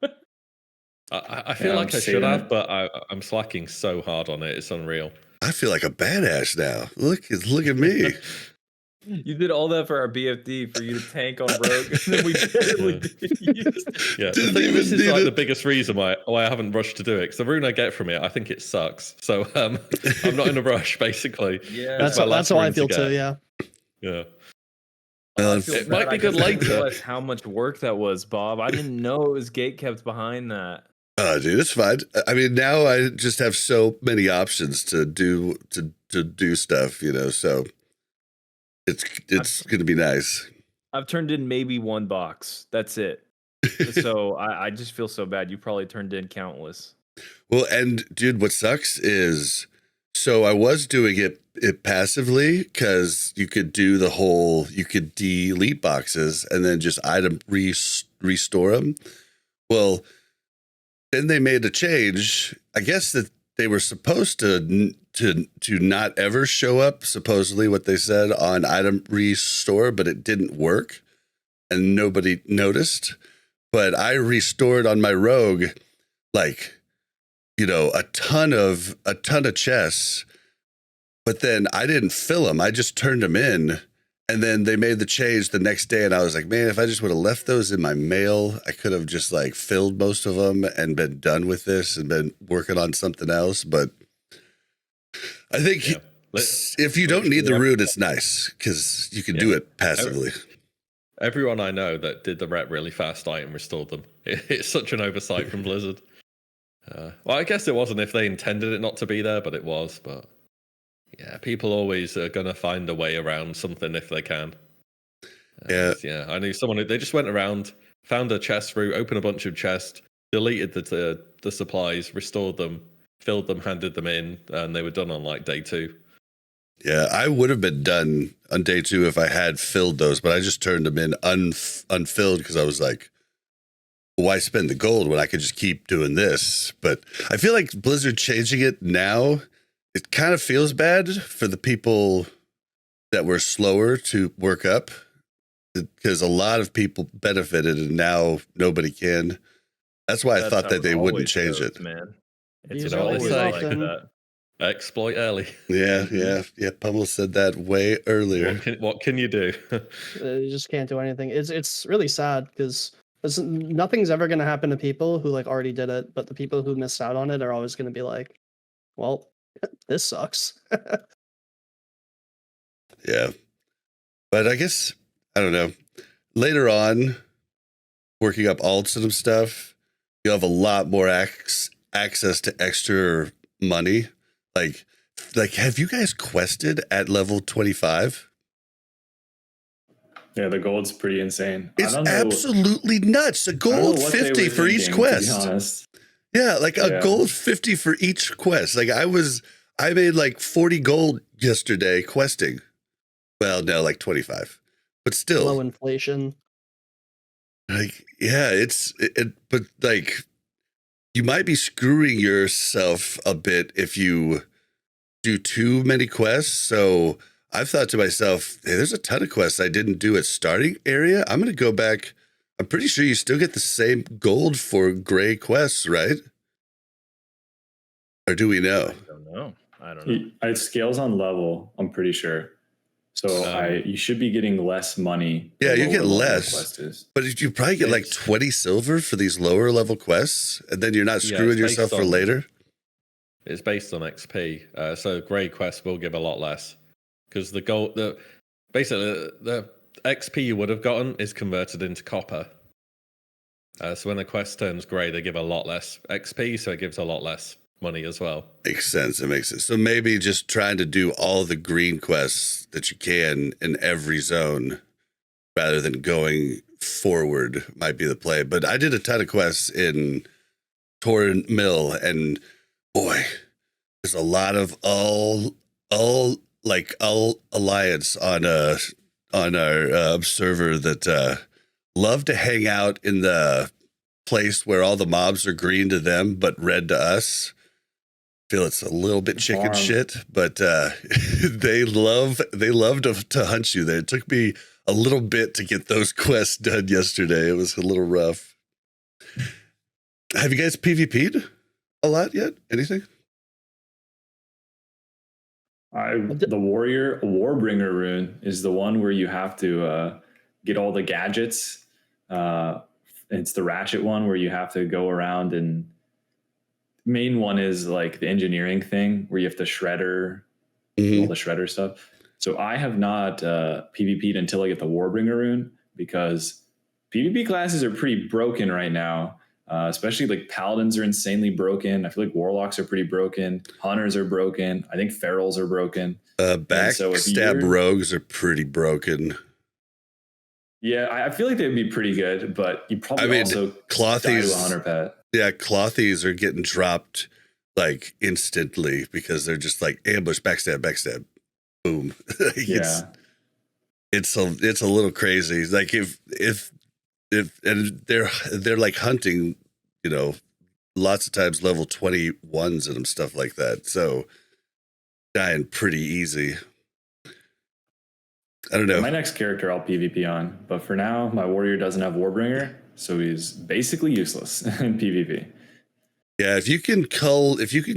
I feel like I should have, but I'm slacking so hard on it. It's unreal.
I feel like a badass now. Look at me.
You did all that for our BFD for you to tank on Rogue, and then we barely did use it.
Yeah, I
Didn't
think this
even
is
need
like
it.
the biggest reason why I haven't rushed to do it. Because the rune I get from it, I think it sucks. So I'm not in a rush. Basically,
Yeah,
That's
my last
how I
rune to
feel
get.
too. Yeah.
Yeah.
I
Well,
feel
it
bad.
might be
I
good
didn't
later.
realize how much work that was, Bob. I didn't know it was gate kept behind that.
Oh, dude, it's fine. I mean, now I just have so many options to do stuff, so it's going to be nice.
I've turned in maybe one box. That's it. So I just feel so bad. You probably turned in countless.
Well, and dude, what sucks is, so I was doing it passively because you could do you could delete boxes and then just item restore them. Well, then they made a change. I guess that they were supposed to not ever show up, supposedly what they said on item restore, but it didn't work and nobody noticed. But I restored on my rogue, like, a ton of chests, but then I didn't fill them. I just turned them in. And then they made the change the next day, and I was like, man, if I just would have left those in my mail, I could have just like filled most of them and been done with this and been working on something else. But I think if you don't need the rune, it's nice because you can do it passively.
Everyone I know that did the rep really fast item restored them. It's such an oversight from Blizzard. Well, I guess it wasn't if they intended it not to be there, but it was. But yeah, people always are going to find a way around something if they can. Yeah. I knew someone they just went around, found a chest route, opened a bunch of chests, deleted the supplies, restored them, filled them, handed them in, and they were done on like day 2.
Yeah, I would have been done on day 2 if I had filled those, but I just turned them in unfilled because I was like, why spend the gold when I could just keep doing this? But I feel like Blizzard changing it now, it kind of feels bad for the people that were slower to work up because a lot of people benefited and now nobody can. That's why I thought that they wouldn't change it.
Man.
It's
always
like
that.
Exploit early.
Yeah. Pummel said that way earlier.
What can you do?
You just can't do anything. It's really sad because nothing's ever going to happen to people who like already did it, but the people who missed out on it are always going to be like, well, this sucks.
Yeah. But I guess, I don't know. Later on, working up alts and stuff, you have a lot more access to extra money. Like, have you guys quested at level 25?
Yeah, the gold's pretty insane.
It's absolutely nuts. A gold 50 for each quest. Yeah, like a gold 50 for each quest. Like I made like 40 gold yesterday questing. Well, no, like 25. But still.
Low inflation.
Like, yeah, but like you might be screwing yourself a bit if you do too many quests. So I've thought to myself, hey, there's a ton of quests I didn't do at starting area. I'm going to go back. I'm pretty sure you still get the same gold for gray quests, right? Or do we know?
I don't know.
It scales on level, I'm pretty sure. So you should be getting less money.
Yeah, you get less. But you probably get like 20 silver for these lower level quests, and then you're not screwing yourself for later.
It's based on XP. So gray quests will give a lot less. Because the gold, basically the XP you would have gotten is converted into copper. So when the quest turns grey, they give a lot less XP, so it gives a lot less money as well.
Makes sense. It makes sense. So maybe just trying to do all the green quests that you can in every zone rather than going forward might be the play. But I did a ton of quests in Torn Mill, and boy, there's a lot of all alliance on our server that love to hang out in the place where all the mobs are green to them but red to us. Feel it's a little bit chicken shit, but they love to hunt you there. It took me a little bit to get those quests done yesterday. It was a little rough. Have you guys PvP'd a lot yet? Anything?
The warrior warbringer rune is the one where you have to get all the gadgets. It's the ratchet one where you have to go around, and main one is like the engineering thing where you have to shredder all the shredder stuff. So I have not PvP'd until I get the warbringer rune, because PvP classes are pretty broken right now. Especially like paladins are insanely broken. I feel like warlocks are pretty broken. Hunters are broken. I think ferals are broken.
Backstab rogues are pretty broken.
Yeah, I feel like they'd be pretty good, but you probably also die to a hunter pet.
Yeah, clothies are getting dropped like instantly because they're just like ambush, backstab, boom. It's a little crazy. Like if and they're like hunting, you know, lots of times level 21s and stuff like that. So dying pretty easy. I don't know.
My next character I'll PvP on, but for now my warrior doesn't have warbringer, so he's basically useless in PvP.
Yeah, if you can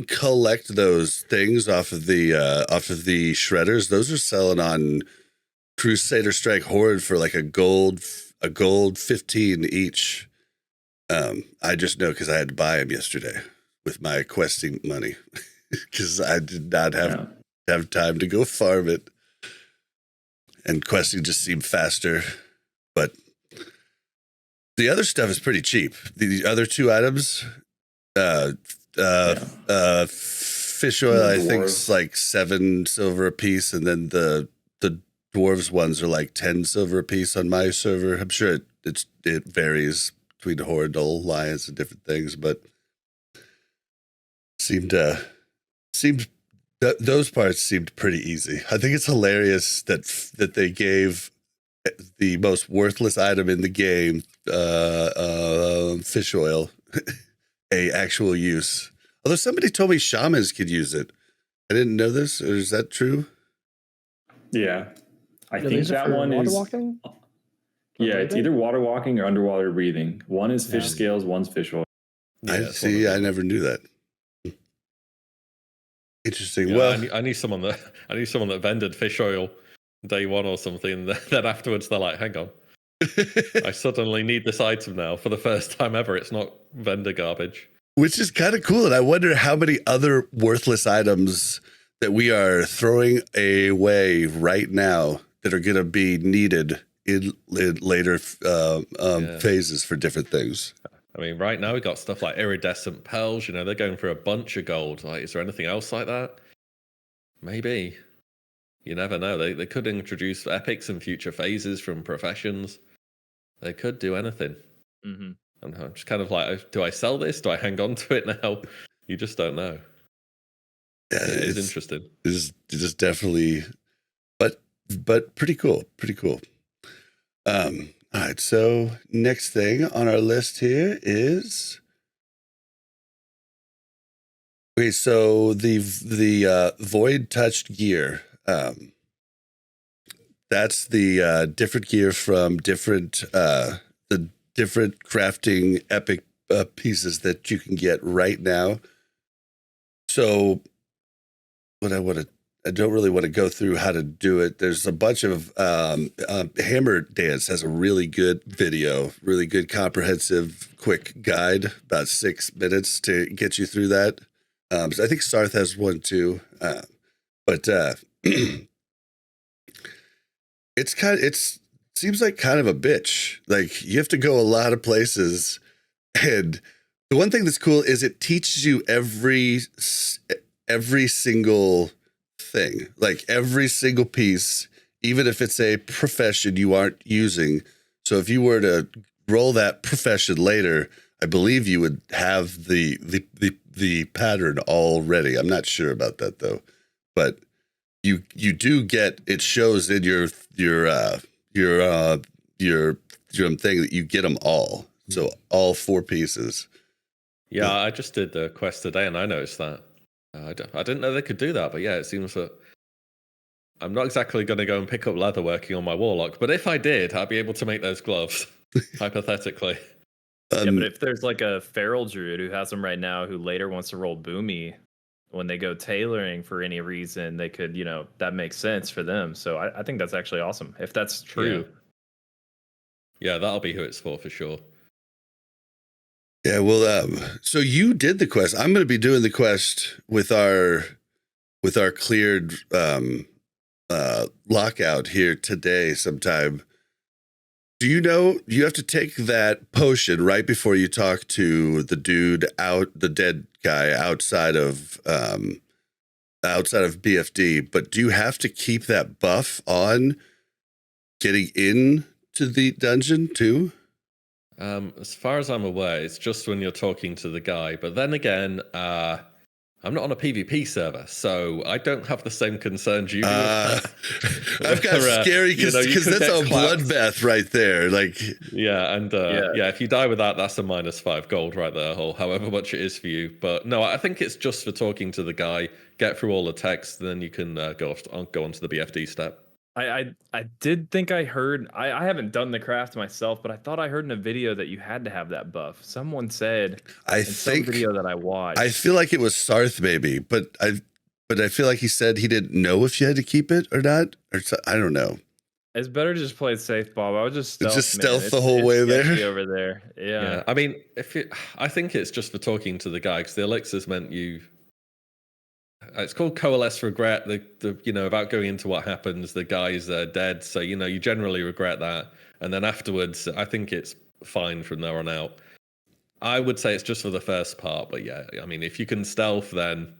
collect those things off of the shredders, those are selling on Crusader Strike Horde for like a gold 15 each. I just know because I had to buy them yesterday with my questing money because I did not have time to go farm it, and questing just seemed faster. But the other stuff is pretty cheap. The other two items, fish oil, I think is like 7 silver a piece, and then the dwarves ones are like 10 silver a piece on my server. I'm sure it varies between Horde, Alliance, and different things, but those parts seemed pretty easy. I think it's hilarious that they gave the most worthless item in the game, fish oil, a actual use. Although somebody told me shamans could use it. I didn't know this. Or is that true?
Yeah. I think that one is
walking?
Yeah, it's either water walking or underwater breathing. One is fish scales, one's fish oil.
Yeah, I never knew that. Interesting.
Yeah,
well,
I need someone that vended fish oil day one or something, and then afterwards they're like, hang on. I suddenly need this item now for the first time ever. It's not vendor garbage.
Which is kind of cool. And I wonder how many other worthless items that we are throwing away right now that are going to be needed in later phases for different things.
I mean, right now we got stuff like iridescent pearls. You know, they're going for a bunch of gold. Like, is there anything else like that? Maybe. You never know. They could introduce epics in future phases from professions. They could do anything.
Mm-hmm.
And I'm just kind of like, do I sell this? Do I hang on to it now? You just don't know.
Yeah,
it's interesting.
It's definitely, but pretty cool. Pretty cool. All right. So next thing on our list here is, okay. So the void touched gear. That's the different gear from different the different crafting epic pieces that you can get right now. So I don't really want to go through how to do it. There's a bunch of Hammer Dance has a really good video, really good comprehensive quick guide, about 6 minutes to get you through that. So I think Sarth has one too, but it seems like kind of a bitch. Like you have to go a lot of places, and the one thing that's cool is it teaches you every single thing, like every single piece, even if it's a profession you aren't using. So if you were to roll that profession later, I believe you would have the pattern already. I'm not sure about that though, but you do get, it shows in your thing that you get them all. So all 4 pieces.
Yeah, I just did the quest today and I noticed that. I didn't know they could do that, but yeah, it seems that I'm not exactly going to go and pick up leather working on my Warlock, but if I did, I'd be able to make those gloves, hypothetically.
Yeah, but if there's like a feral druid who has them right now who later wants to roll Boomy, when they go tailoring for any reason, they could, that makes sense for them. So I think that's actually awesome if that's true.
Yeah, that'll be who it's for sure.
Yeah, well, so you did the quest. I'm going to be doing the quest with our cleared lockout here today sometime. Do you know you have to take that potion right before you talk to the dude the dead guy outside of BFD, but do you have to keep that buff on getting into the dungeon too?
As far as I'm aware, it's just when you're talking to the guy. But then again, I'm not on a PvP server, so I don't have the same concerns you do.
I've got scary because that's a bloodbath right there. Like,
if you die with that, that's a -5 gold right there, or however much it is for you. But no, I think it's just for talking to the guy, get through all the text, then you can go on to the BFD step.
I did think I heard, I haven't done the craft myself, but I thought I heard in a video that you had to have that buff. Someone said some video that I watched.
I feel like it was Sarth maybe, but I feel like he said he didn't know if you had to keep it or not, or I don't know.
It's better to just play it safe, Bob. I would just
stealth the whole way there
over there. Yeah.
I mean, I think it's just for talking to the guy, because the elixirs meant you. It's called Coalesce Regret. The about going into what happens, the guy's dead, so you generally regret that, and then afterwards, I think it's fine from there on out. I would say it's just for the first part, but yeah, I mean, if you can stealth, then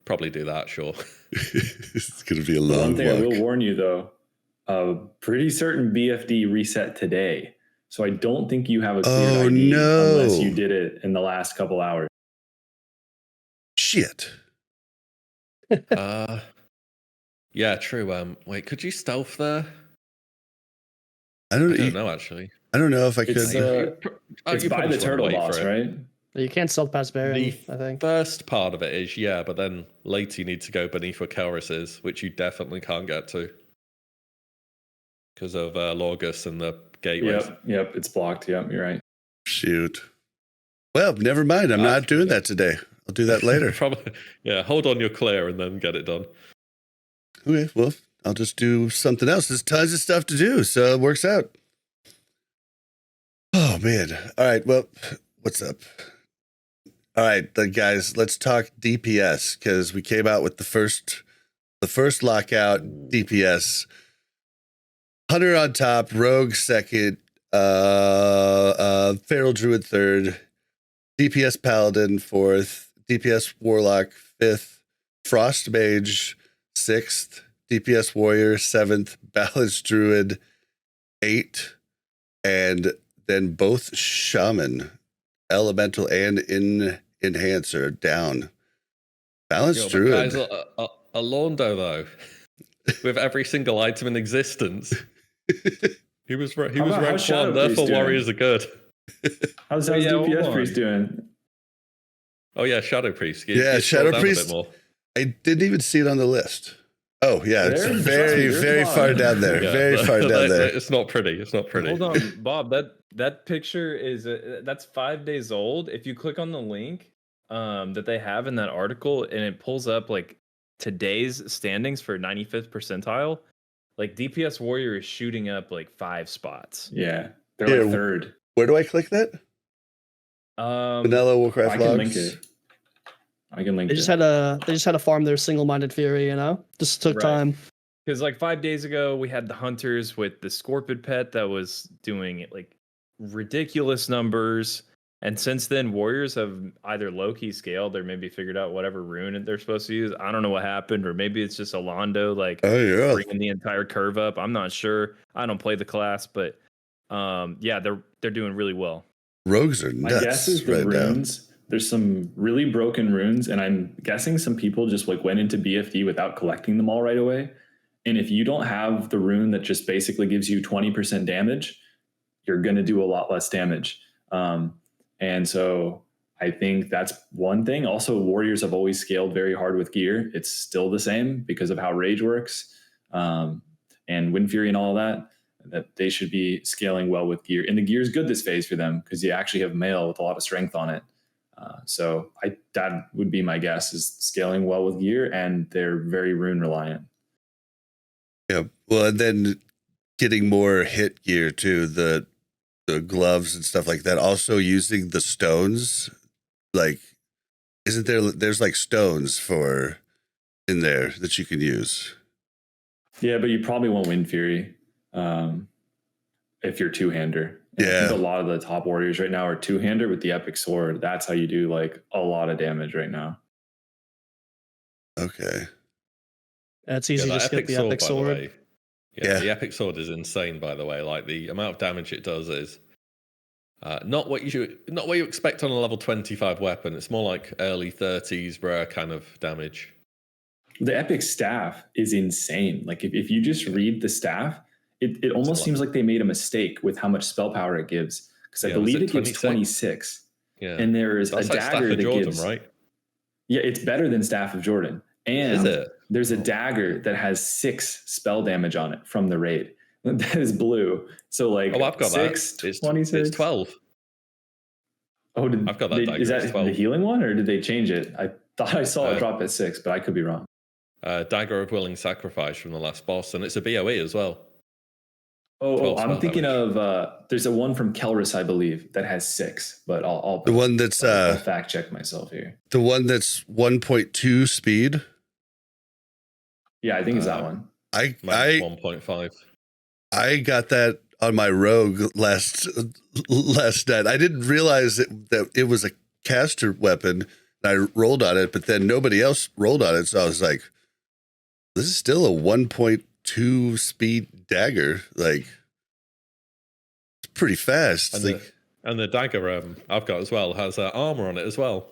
probably do that. Sure.
It's gonna be a long
One thing
walk.
I will warn you though, pretty certain BFD reset today, so I don't think you have a clear ID unless you did it in the last couple hours.
Shit.
Yeah, true. Wait, could you stealth there?
I don't
know actually.
I don't know if I could.
It's by the turtle boss, right?
You can't stealth past Baron, I think.
First part of it is, but then later you need to go beneath where Kelris is, which you definitely can't get to because of Lorgus and the gateways.
Yep, it's blocked. Yep, you're right.
Shoot. Well, never mind. I'm not doing that today. I'll do that later.
Probably. Yeah, hold on your clear and then get it done.
Okay, well, I'll just do something else. There's tons of stuff to do, so it works out. Oh, man. All right, well, what's up? All right, then, guys, let's talk DPS, because we came out with the first lockout DPS. Hunter on top, Rogue second, Feral Druid third, DPS Paladin fourth, DPS Warlock fifth, Frost Mage sixth, DPS Warrior seventh, Balance Druid 8, and then both Shaman, Elemental and Enhancer down. Balance Druid.
Guys, a Londo though, with every single item in existence. He was ranked 1, therefore warriors are good.
How's DPS Priest doing?
Oh yeah, Shadow Priest.
Shadow Priest. I didn't even see it on the list. Oh yeah, it's very far down there. Very far down there.
It's not pretty.
Hold on, Bob. That picture is that's 5 days old. If you click on the link that they have in that article, and it pulls up like today's standings for 95th percentile, like DPS Warrior is shooting up like 5 spots.
Yeah, they're like third.
Where do I click that? Vanilla Warcraft logs.
I can link
it. They just had to farm their single-minded fury, Just took time.
Because like 5 days ago, we had the hunters with the Scorpid pet that was doing like ridiculous numbers. And since then, warriors have either low-key scaled or maybe figured out whatever rune they're supposed to use. I don't know what happened, or maybe it's just Alondo bringing the entire curve up. I'm not sure. I don't play the class, but they're doing really well.
Rogues are nuts.
My guess is the runes. There's some really broken runes, and I'm guessing some people just like went into BFD without collecting them all right away. And if you don't have the rune that just basically gives you 20% damage, you're going to do a lot less damage. And so I think that's one thing. Also, warriors have always scaled very hard with gear. It's still the same because of how rage works, and Wind Fury and all that they should be scaling well with gear. And the gear is good this phase for them because you actually have mail with a lot of strength on it. So that would be my guess, is scaling well with gear, and they're very rune reliant.
Yeah. Well, and then getting more hit gear too, the gloves and stuff like that. Also using the stones, like, isn't there's like stones for in there that you can use.
Yeah, but you probably won't win Fury if you're two-hander. And I think a lot of the top warriors right now are two-hander with the epic sword. That's how you do like a lot of damage right now.
Okay.
It's easy to skip the epic sword.
The epic sword is insane, by the way. Like, the amount of damage it does is not what you expect on a level 25 weapon. It's more like early 30s rare kind of damage.
The epic staff is insane. Like, if you just read the staff, it almost seems like they made a mistake with how much spell power it gives. Because I believe it gives 26. Yeah. And there's a dagger that gives, right? Yeah, it's better than Staff of Jordan. And there's a dagger that has 6 spell damage on it from the raid. That is blue. So like,
I've got
6,
that. It's
26.
It's 12.
Oh,
I've got that dagger.
Is that the healing one, or did they change it? I thought I saw it drop at 6, but I could be wrong.
Dagger of Willing Sacrifice from the last boss, and it's a BOE as well.
Oh, I'm thinking of there's a one from Kelris, I believe, that has 6, but I'll
the one that's
I'll fact check myself here.
The one that's 1.2 speed.
Yeah, I think it's that one.
I
1.5.
I got that on my rogue last night. I didn't realize that it was a caster weapon. I rolled on it, but then nobody else rolled on it, so I was like, "This is still a 1.2 speed dagger. Like, it's pretty fast."
And the dagger I've got as well has armor on it as well.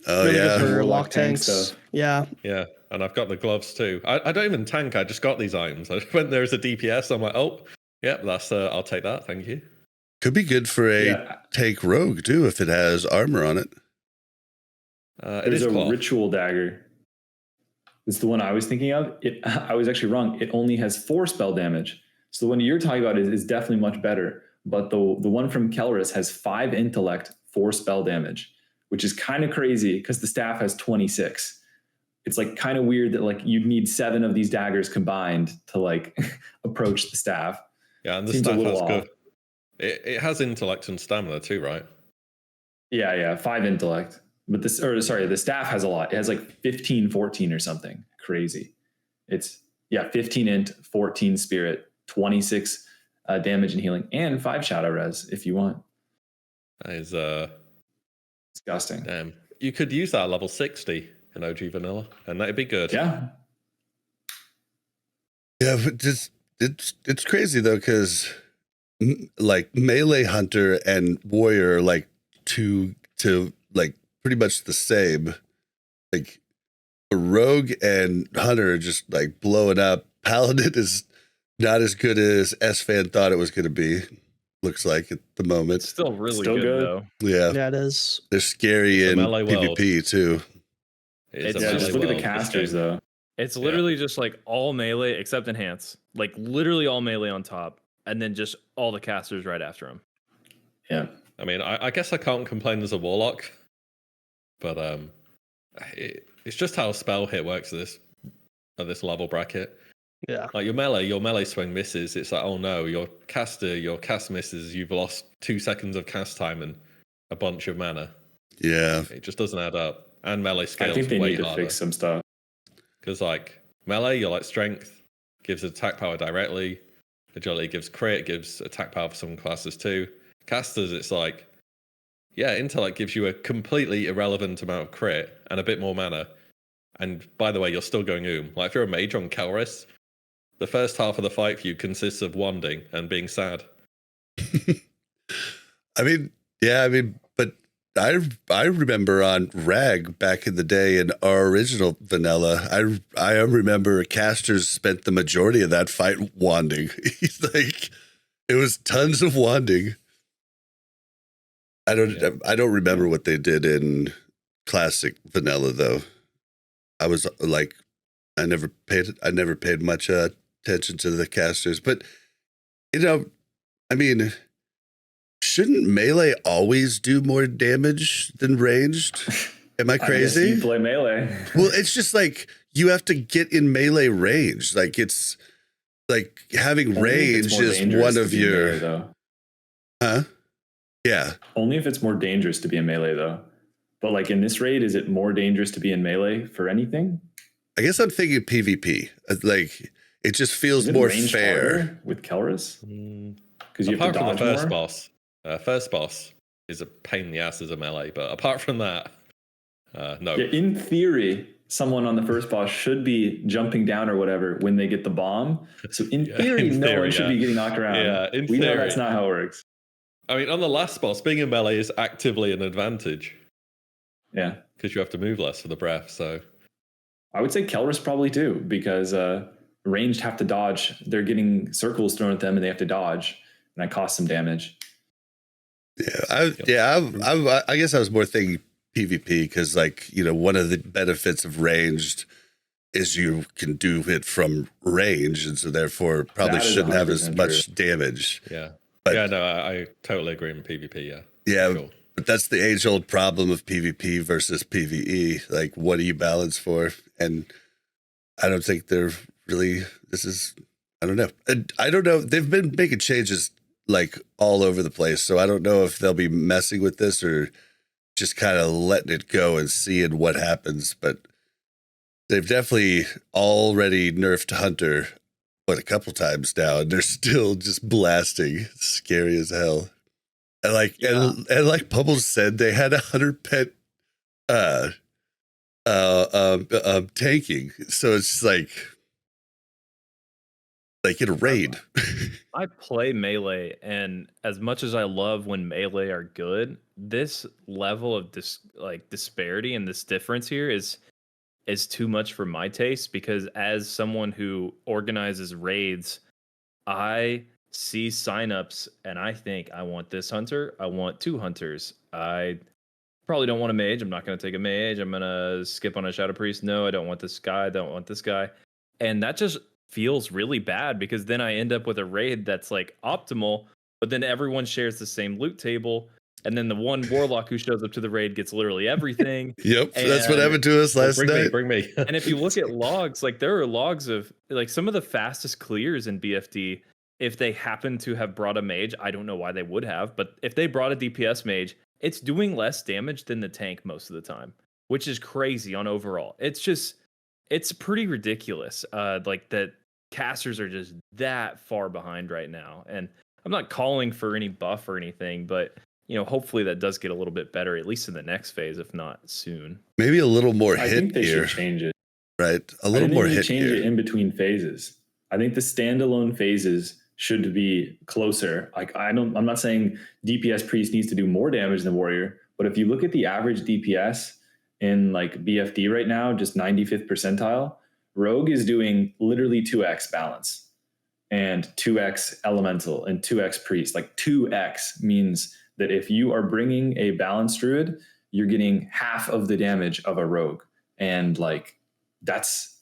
Oh,
really
yeah.
good for lock tanks. Stuff. Yeah.
Yeah. And I've got the gloves too. I don't even tank. I just got these items. When there's a DPS, I'm like, oh, yeah, that's I'll take that. Thank you.
Could be good for a tank rogue too if it has armor on it.
There's a ritual dagger. It's the one I was thinking of. I was actually wrong. It only has 4 spell damage. So the one you're talking about is definitely much better. But the one from Kelris has 5 intellect, 4 spell damage, which is kind of crazy because the staff has 26. It's like kind of weird that like you'd need 7 of these daggers combined to like approach the staff.
Yeah, and the staff has good. It has intellect and stamina too, right?
Yeah, 5 intellect. But the staff has a lot. It has like 15, 14 or something crazy. It's 15 int, 14 spirit, 26 damage and healing, and 5 shadow res if you want.
That is
disgusting.
Damn, you could use that at level 60 in OG vanilla, and that'd be good.
Yeah,
but just it's crazy though, because like melee hunter and warrior are like to like pretty much the same. Like a rogue and hunter are just like blowing up. Paladin is not as good as S-Fan thought it was going to be. Looks like at the moment.
It's still really good though.
Yeah,
it is.
They're scary in PvP too.
Just look at the casters though.
It's literally just like all melee except enhance. Like literally all melee on top, and then just all the casters right after them.
Yeah.
I mean, I guess I can't complain as a warlock, but it's just how spell hit works at this level bracket.
Yeah.
Like your melee swing misses. It's like, oh no, your cast misses. You've lost 2 seconds of cast time and a bunch of mana.
Yeah.
It just doesn't add up. And melee scales
I think they
way
need to
harder.
fix some stuff.
Because like melee, you're like strength gives attack power directly. Agility gives crit, gives attack power for some classes too. Casters, it's like, intellect gives you a completely irrelevant amount of crit and a bit more mana. And by the way, you're still going Like if you're a mage on Kelris, the first half of the fight for you consists of wanding and being sad.
But I remember on Rag back in the day in our original vanilla, I remember casters spent the majority of that fight wanding. Like it was tons of wanding. I don't remember what they did in classic vanilla though. I was like, I never paid much attention to the casters, but shouldn't melee always do more damage than ranged? Am I
I guess
crazy?
you play melee.
Well, it's just like you have to get in melee range. Like it's like having
Only if
range
it's more
is
dangerous
one
to
of
be in
your
melee, though.
huh? Yeah.
Only if it's more dangerous to be in melee, though. But like in this raid, is it more dangerous to be in melee for anything?
I guess I'm thinking PvP. Like it just feels
Is it
more
ranged
fair.
harder with Kelris? Because you have
Apart
to
from the
dodge
first
more.
first boss is a pain in the ass as a melee. But apart from that, no.
Yeah, in theory, someone on the first boss should be jumping down or whatever when they get the bomb. So in
Yeah,
theory,
in
no
theory,
one should be getting knocked around.
Yeah, in
we know
theory.
that's not how it works.
I mean, on the last boss, being in melee is actively an advantage
Yeah.
because you have to move less for the breath. So
I would say Kelris probably too, because ranged have to dodge. They're getting circles thrown at them and they have to dodge. And that costs some damage.
I guess I was more thinking PvP because, like, you know, one of the benefits of ranged is you can do it from range, and so therefore probably
That is
shouldn't have as
100%
much damage.
yeah,
But-
yeah, no, I totally agree in PvP. Yeah,
Yeah,
Cool.
but that's the age-old problem of PvP versus PvE. Like, what do you balance for? And I don't think they're really. I don't know. And I don't know. They've been making changes like all over the place, so I don't know if they'll be messing with this or just kind of letting it go and seeing what happens. But they've definitely already nerfed Hunter, a couple times now, and they're still just blasting. It's scary as hell. And like, and like Bubbles said, they had 100 pet tanking. So it's just like in a raid.
I play melee, and as much as I love when melee are good, this level of disparity and this difference here is too much for my taste, because as someone who organizes raids, I see signups and I think I want this hunter, I want 2 hunters. I probably don't want a mage. I'm not going to take a mage. I'm going to skip on a shadow priest. No, I don't want this guy. I don't want this guy. And that just feels really bad, because then I end up with a raid that's like optimal, but then everyone shares the same loot table. And then the one warlock who shows up to the raid gets literally everything.
Yep, that's what happened to us last night.
Bring me.
And if you look at logs, like there are logs of like some of the fastest clears in BFD. If they happen to have brought a mage, I don't know why they would have, but if they brought a DPS mage, it's doing less damage than the tank most of the time, which is crazy on overall. It's pretty ridiculous. Like that casters are just that far behind right now. And I'm not calling for any buff or anything, but you know, hopefully that does get a little bit better, at least in the next phase, if not soon.
Maybe a little more
I
hit
think they
here,
should change it.
right? A little more hit
change
here.
it in between phases. I think the standalone phases should be closer. Like I'm not saying DPS priest needs to do more damage than warrior, but if you look at the average DPS in like BFD right now, just 95th percentile, rogue is doing literally 2x balance and 2x elemental and 2x priest. Like 2x means that if you are bringing a balanced druid, you're getting half of the damage of a rogue. And like, that's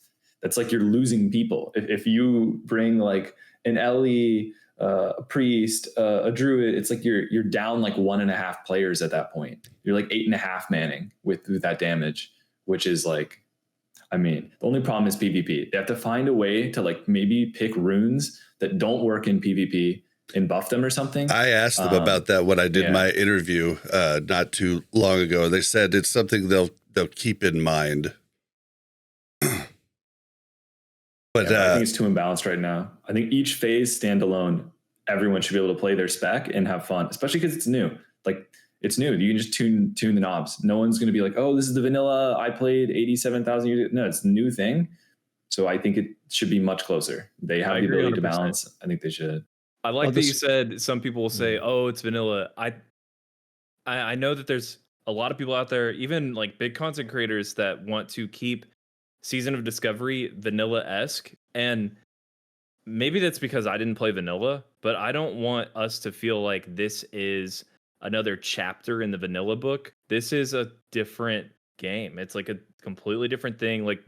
like you're losing people. If you bring like an LE, a priest, a druid, it's like you're down like 1.5 players at that point. You're like 8.5 manning with that damage, which is like, I mean, the only problem is PvP. They have to find a way to like maybe pick runes that don't work in PvP and buff them or something.
I asked them about that when I did my interview not too long ago. They said it's something they'll keep in mind. But
I think it's too imbalanced right now. I think each phase standalone, everyone should be able to play their spec and have fun, especially because it's new. Like it's new. You can just tune the knobs. No one's going to be like, oh, this is the vanilla I played 87,000 years. No, it's a new thing. So I think it should be much closer. They have the ability
100%.
to balance. I think they should.
I like that you said some people will say, oh, it's vanilla. I know that there's a lot of people out there, even like big content creators, that want to keep Season of Discovery vanilla-esque. And maybe that's because I didn't play vanilla, but I don't want us to feel like this is another chapter in the vanilla book. This is a different game. It's like a completely different thing. Like,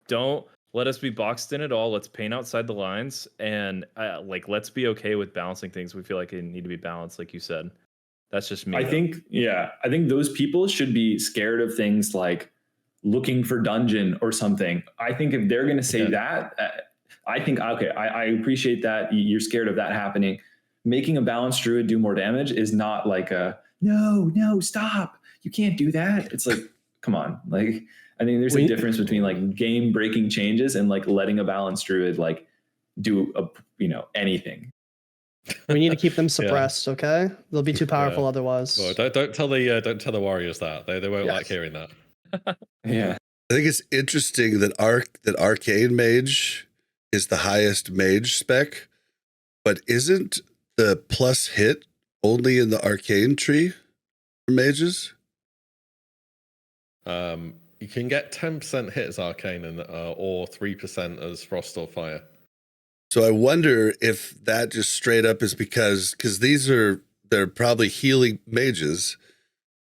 don't let us be boxed in at all. Let's paint outside the lines, and like let's be okay with balancing things. We feel like they need to be balanced, like you said. That's just me.
I think those people should be scared of things like looking for dungeon or something. I think if they're going to say that, I think, okay, I appreciate that you're scared of that happening. Making a balanced druid do more damage is not like no, stop. You can't do that. It's like, come on. Like, I think there's a difference between like game breaking changes and like letting a balanced druid like do anything.
We need to keep them suppressed, okay? They'll be too powerful otherwise.
Well, don't tell the warriors that. They won't like hearing that.
Yeah.
I think it's interesting that Arcane Mage is the highest mage spec, but isn't the plus hit only in the arcane tree for mages?
You can get 10% hit as arcane or 3% as frost or fire.
So I wonder if that just straight up is because they're probably healing mages,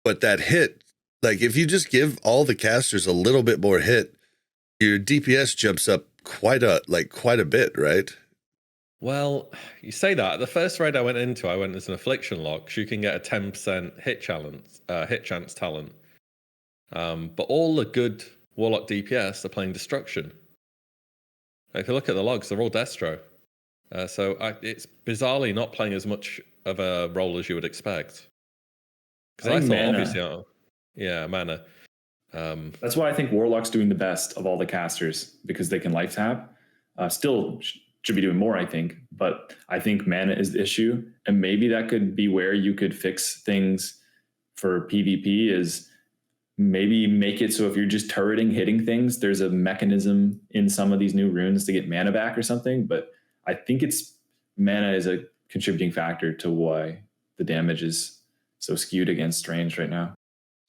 but that hit, like if you just give all the casters a little bit more hit, your DPS jumps up quite a bit, right?
Well, you say that. The first raid I went as an affliction lock. You can get a 10% hit chance talent. But all the good Warlock DPS are playing destruction. If you look at the logs, they're all Destro. So it's bizarrely not playing as much of a role as you would expect. Because I thought,
mana.
Obviously, mana.
That's why I think Warlock's doing the best of all the casters, because they can life tap. Still should be doing more, I think. But I think mana is the issue. And maybe that could be where you could fix things for PvP is maybe make it so if you're just turreting, hitting things, there's a mechanism in some of these new runes to get mana back or something. But I think mana is a contributing factor to why the damage is so skewed against strange right now.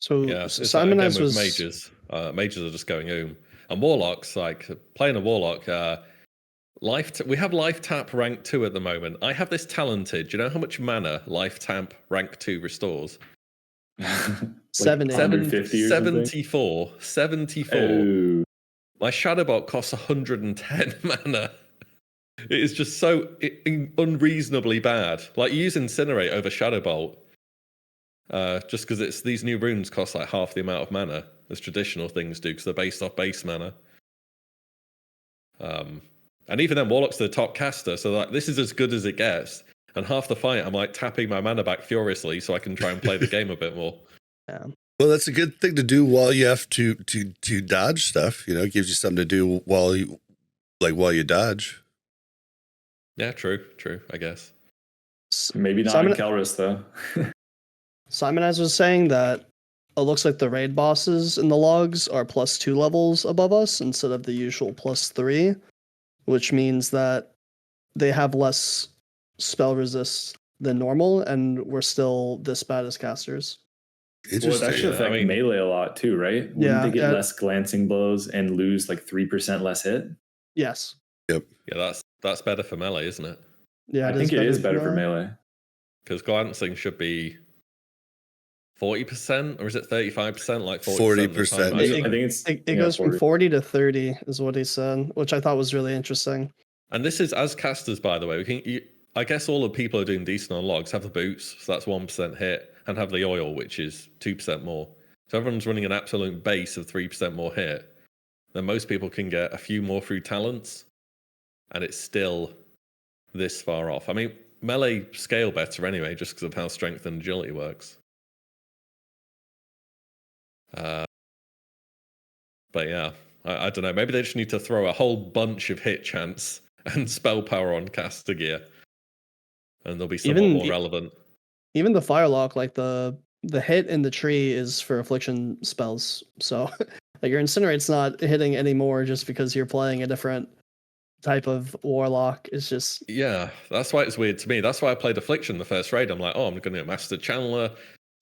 So Simon
as was mages. Mages are just going and warlocks, like playing a warlock. We have life tap rank 2 at the moment. I have this talented. Do you know how much mana life tap rank 2 restores? 74. Oh. My Shadowbolt costs 110 mana. It is just so unreasonably bad. Like, you use Incinerate over Shadowbolt just because these new runes cost like half the amount of mana as traditional things do, because they're based off base mana. And even then, Warlock's the top caster, so like this is as good as it gets. And half the fight, I'm like tapping my mana back furiously so I can try and play the game a bit more.
Yeah.
Well, that's a good thing to do while you have to dodge stuff. You know, it gives you something to do while you dodge.
Yeah, true. I guess.
Maybe not in Kelris though.
Simon as was saying that it looks like the raid bosses in the logs are +2 levels above us instead of the usual +3, which means that they have less spell resist than normal, and we're still this bad as casters.
Well, it actually affects melee a lot too, right? Wouldn't they get less glancing blows and lose like 3% less hit?
Yes.
Yep.
Yeah, that's better for melee, isn't it?
Yeah,
I think it is better for melee.
Because glancing should be 40%, or is it 35%? Like 40%.
I think
it goes from 40 to 30 is what he said, which I thought was really interesting.
And this is as casters, by the way. I guess all the people who are doing decent on logs have the boots, so that's 1% hit, and have the oil, which is 2% more. So everyone's running an absolute base of 3% more hit. Then most people can get a few more through talents, and it's still this far off. I mean, melee scale better anyway, just because of how strength and agility works. But yeah, I don't know. Maybe they just need to throw a whole bunch of hit chance and spell power on caster gear, and they'll be somewhat more relevant.
Even the Firelock, like the hit in the tree is for affliction spells. So like your Incinerate's not hitting anymore just because you're playing a different type of Warlock. It's just...
Yeah, that's why it's weird to me. That's why I played Affliction the first raid. I'm like, I'm going to Master Channeler,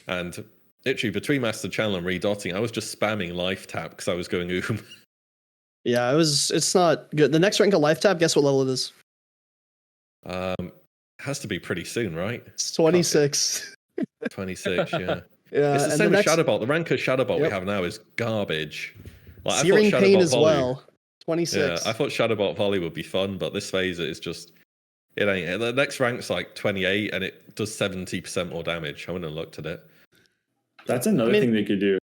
and literally between Master Channeler and redotting, I was just spamming life tap because I was going
Yeah, it's not good. The next rank of life tap, guess what level it is?
Has to be pretty soon, right?
It's 26.
26, yeah.
Yeah,
it's the same with Shadowbolt. The rank of Shadowbolt we have now is garbage.
Like, Searing Pain as well. 26.
Yeah, I thought Shadowbolt Volley would be fun, but this phase is just It ain't. The next rank's like 28, and it does 70% more damage. I wouldn't have looked at it.
That's another thing they could do.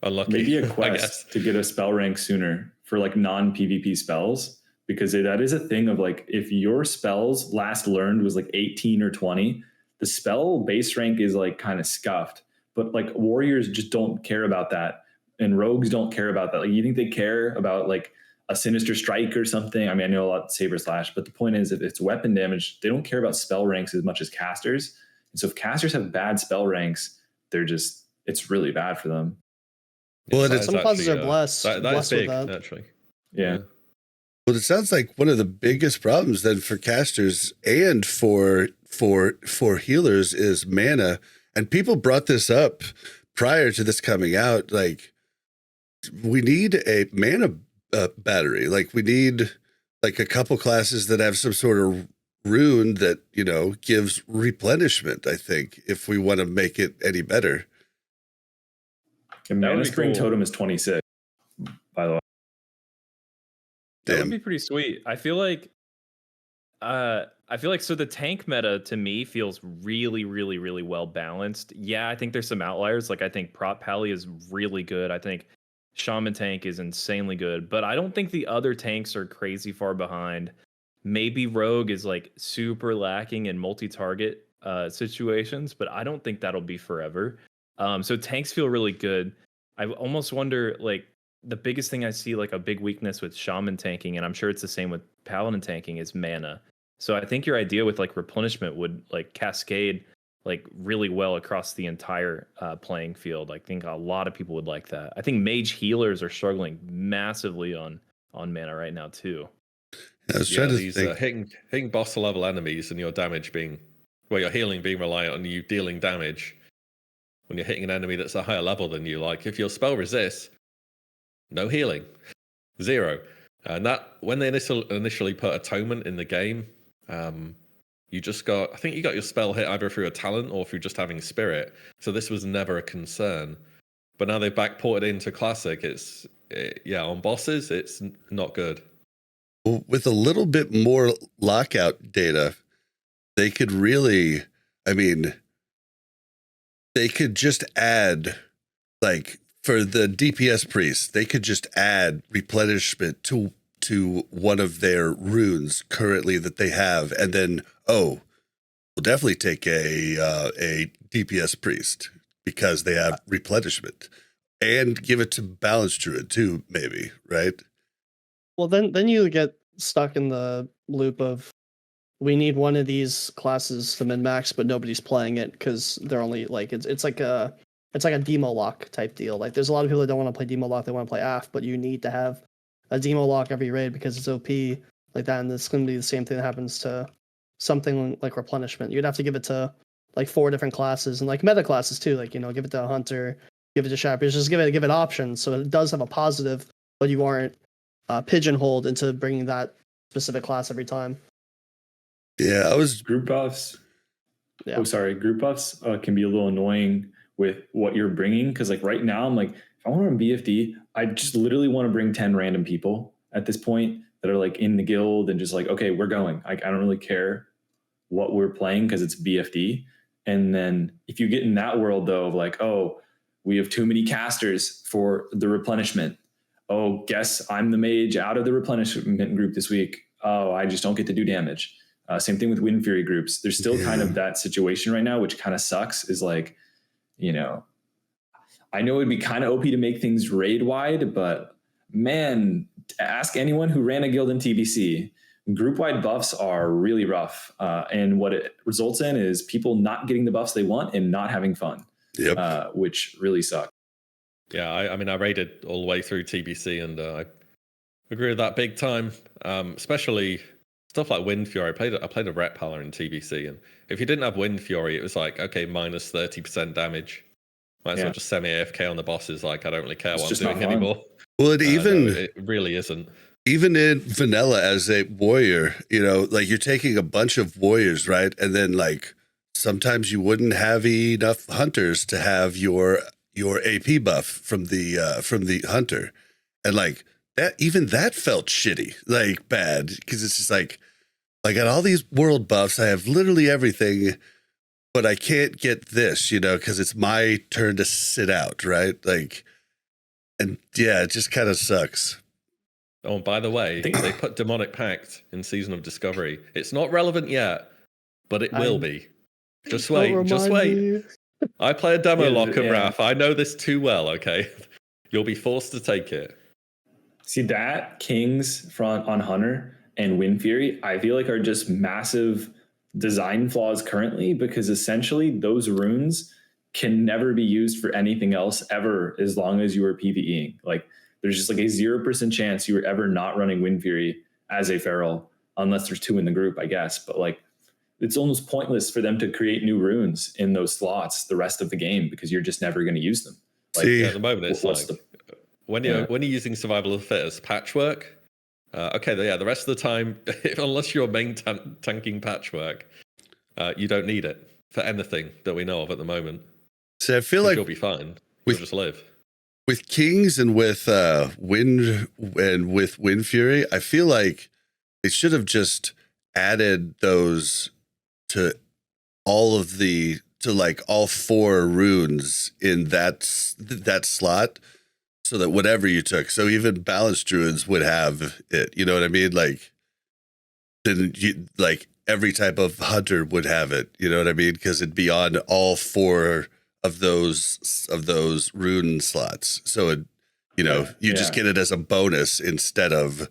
Unlucky.
Maybe a quest to get a spell rank sooner for like non-PvP spells, because that is a thing of like, if your spells last learned was like 18 or 20, the spell base rank is like kind of scuffed. But like warriors just don't care about that, and rogues don't care about that. Like, you think they care about like a sinister strike or something? I mean, I know a lot of saber slash, but the point is, if it's weapon damage, they don't care about spell ranks as much as casters. And so if casters have bad spell ranks, it's really bad for them.
Well,
some classes are blessed.
That's big,
with that.
actually.
Yeah.
Well, it sounds like one of the biggest problems then for casters and for healers is mana. And people brought this up prior to this coming out. Like, we need a mana battery. Like, we need like a couple classes that have some sort of rune that, gives replenishment, I think, if we want to make it any better.
And Mana Spring Totem is 26, by the way.
That would be pretty sweet. I feel like so the tank meta to me feels really, really, really well balanced. Yeah, I think there's some outliers. Like, I think Prot Pally is really good. I think Shaman Tank is insanely good, but I don't think the other tanks are crazy far behind. Maybe Rogue is like super lacking in multi-target situations, but I don't think that'll be forever. So tanks feel really good. I almost wonder, like, the biggest thing I see, like a big weakness with Shaman tanking, and I'm sure it's the same with Paladin tanking, is mana. So I think your idea with like replenishment would like cascade like really well across the entire playing field. I think a lot of people would like that. I think mage healers are struggling massively on mana right now too.
I was trying to think.
Hitting boss level enemies and your damage your healing being reliant on you dealing damage when you're hitting an enemy that's a higher level than you. Like, if your spell resists, no healing, 0. And that, when they initially put atonement in the game, you think you got your spell hit either through a talent or through just having spirit. So this was never a concern. But now they've backported into classic. On bosses, it's not good.
Well, with a little bit more lockout data, they could really, they could just add, like, for the DPS priests, they could just add replenishment to one of their runes currently that they have, and then we'll definitely take a DPS priest because they have replenishment, and give it to Balance Druid too, maybe, right?
Well, then you get stuck in the loop of, we need one of these classes to min max, but nobody's playing it because they're only like it's like a demo lock type deal. Like, there's a lot of people that don't want to play demo lock; they want to play AF, but you need to have a demo lock every raid because it's OP like that. And it's going to be the same thing that happens to something like replenishment. You'd have to give it to like 4 different classes and like meta classes too. Like, give it to a hunter, give it to Shapiers, just give it options so it does have a positive, but you aren't pigeonholed into bringing that specific class every time.
Yeah,
group buffs.
Yeah.
Group buffs can be a little annoying with what you're bringing, because like right now I'm like, if I want to run BFD, I just literally want to bring 10 random people at this point that are like in the guild and just like, okay, we're going. I don't really care what we're playing because it's BFD. And then if you get in that world though of like, oh, we have too many casters for the replenishment. Oh, guess I'm the mage out of the replenishment group this week. Oh, I just don't get to do damage. Same thing with Wind Fury groups. There's still kind of that situation right now, which kind of sucks, is like, I know it'd be kind of OP to make things raid wide, but man, ask anyone who ran a guild in TBC. Group wide buffs are really rough. And what it results in is people not getting the buffs they want and not having fun, which really sucks.
Yeah, I raided all the way through TBC, and I agree with that big time. Especially stuff like Wind Fury. I played a Ret Pala in TBC, and if you didn't have Wind Fury, it was like, okay, minus 30% damage. Might as well just semi-AFK on the bosses. Like, I don't really care what I'm doing anymore.
Well,
it really isn't.
Even in vanilla as a warrior, like, you're taking a bunch of warriors, right? And then like sometimes you wouldn't have enough hunters to have your AP buff from the hunter, and like that, even that felt shitty, like bad, because it's just like, I got all these world buffs. I have literally everything, but I can't get this, because it's my turn to sit out, right? Like, and yeah, it just kind of sucks.
Oh, and by the way, they put Demonic Pact in Season of Discovery. It's not relevant yet, but it will be. Just wait, just wait. I play a demo lock of Raph. I know this too well, okay? You'll be forced to take it.
See, that King's front on Hunter and Wind Fury, I feel like are just massive design flaws currently, because essentially those runes can never be used for anything else ever as long as you are PvEing. Like, there's just like a 0% chance you were ever not running Wind Fury as a feral, unless there's 2 in the group, I guess. But like, it's almost pointless for them to create new runes in those slots the rest of the game, because you're just never going to use them. Like,
at the moment, it's like when you're using Survival of the Fittest Patchwork. The rest of the time, unless you're main tanking Patchwork, you don't need it for anything that we know of at the moment.
So I feel like
you'll be fine. You'll just live.
With Kings and with Wind Fury, I feel like they should have just added those to all 4 runes in that slot, so that whatever you took, so even balanced druids would have it. You know what I mean? Like, then every type of hunter would have it. You know what I mean? Because it'd be on all 4 of those rune slots. So it, you just get it as a bonus instead of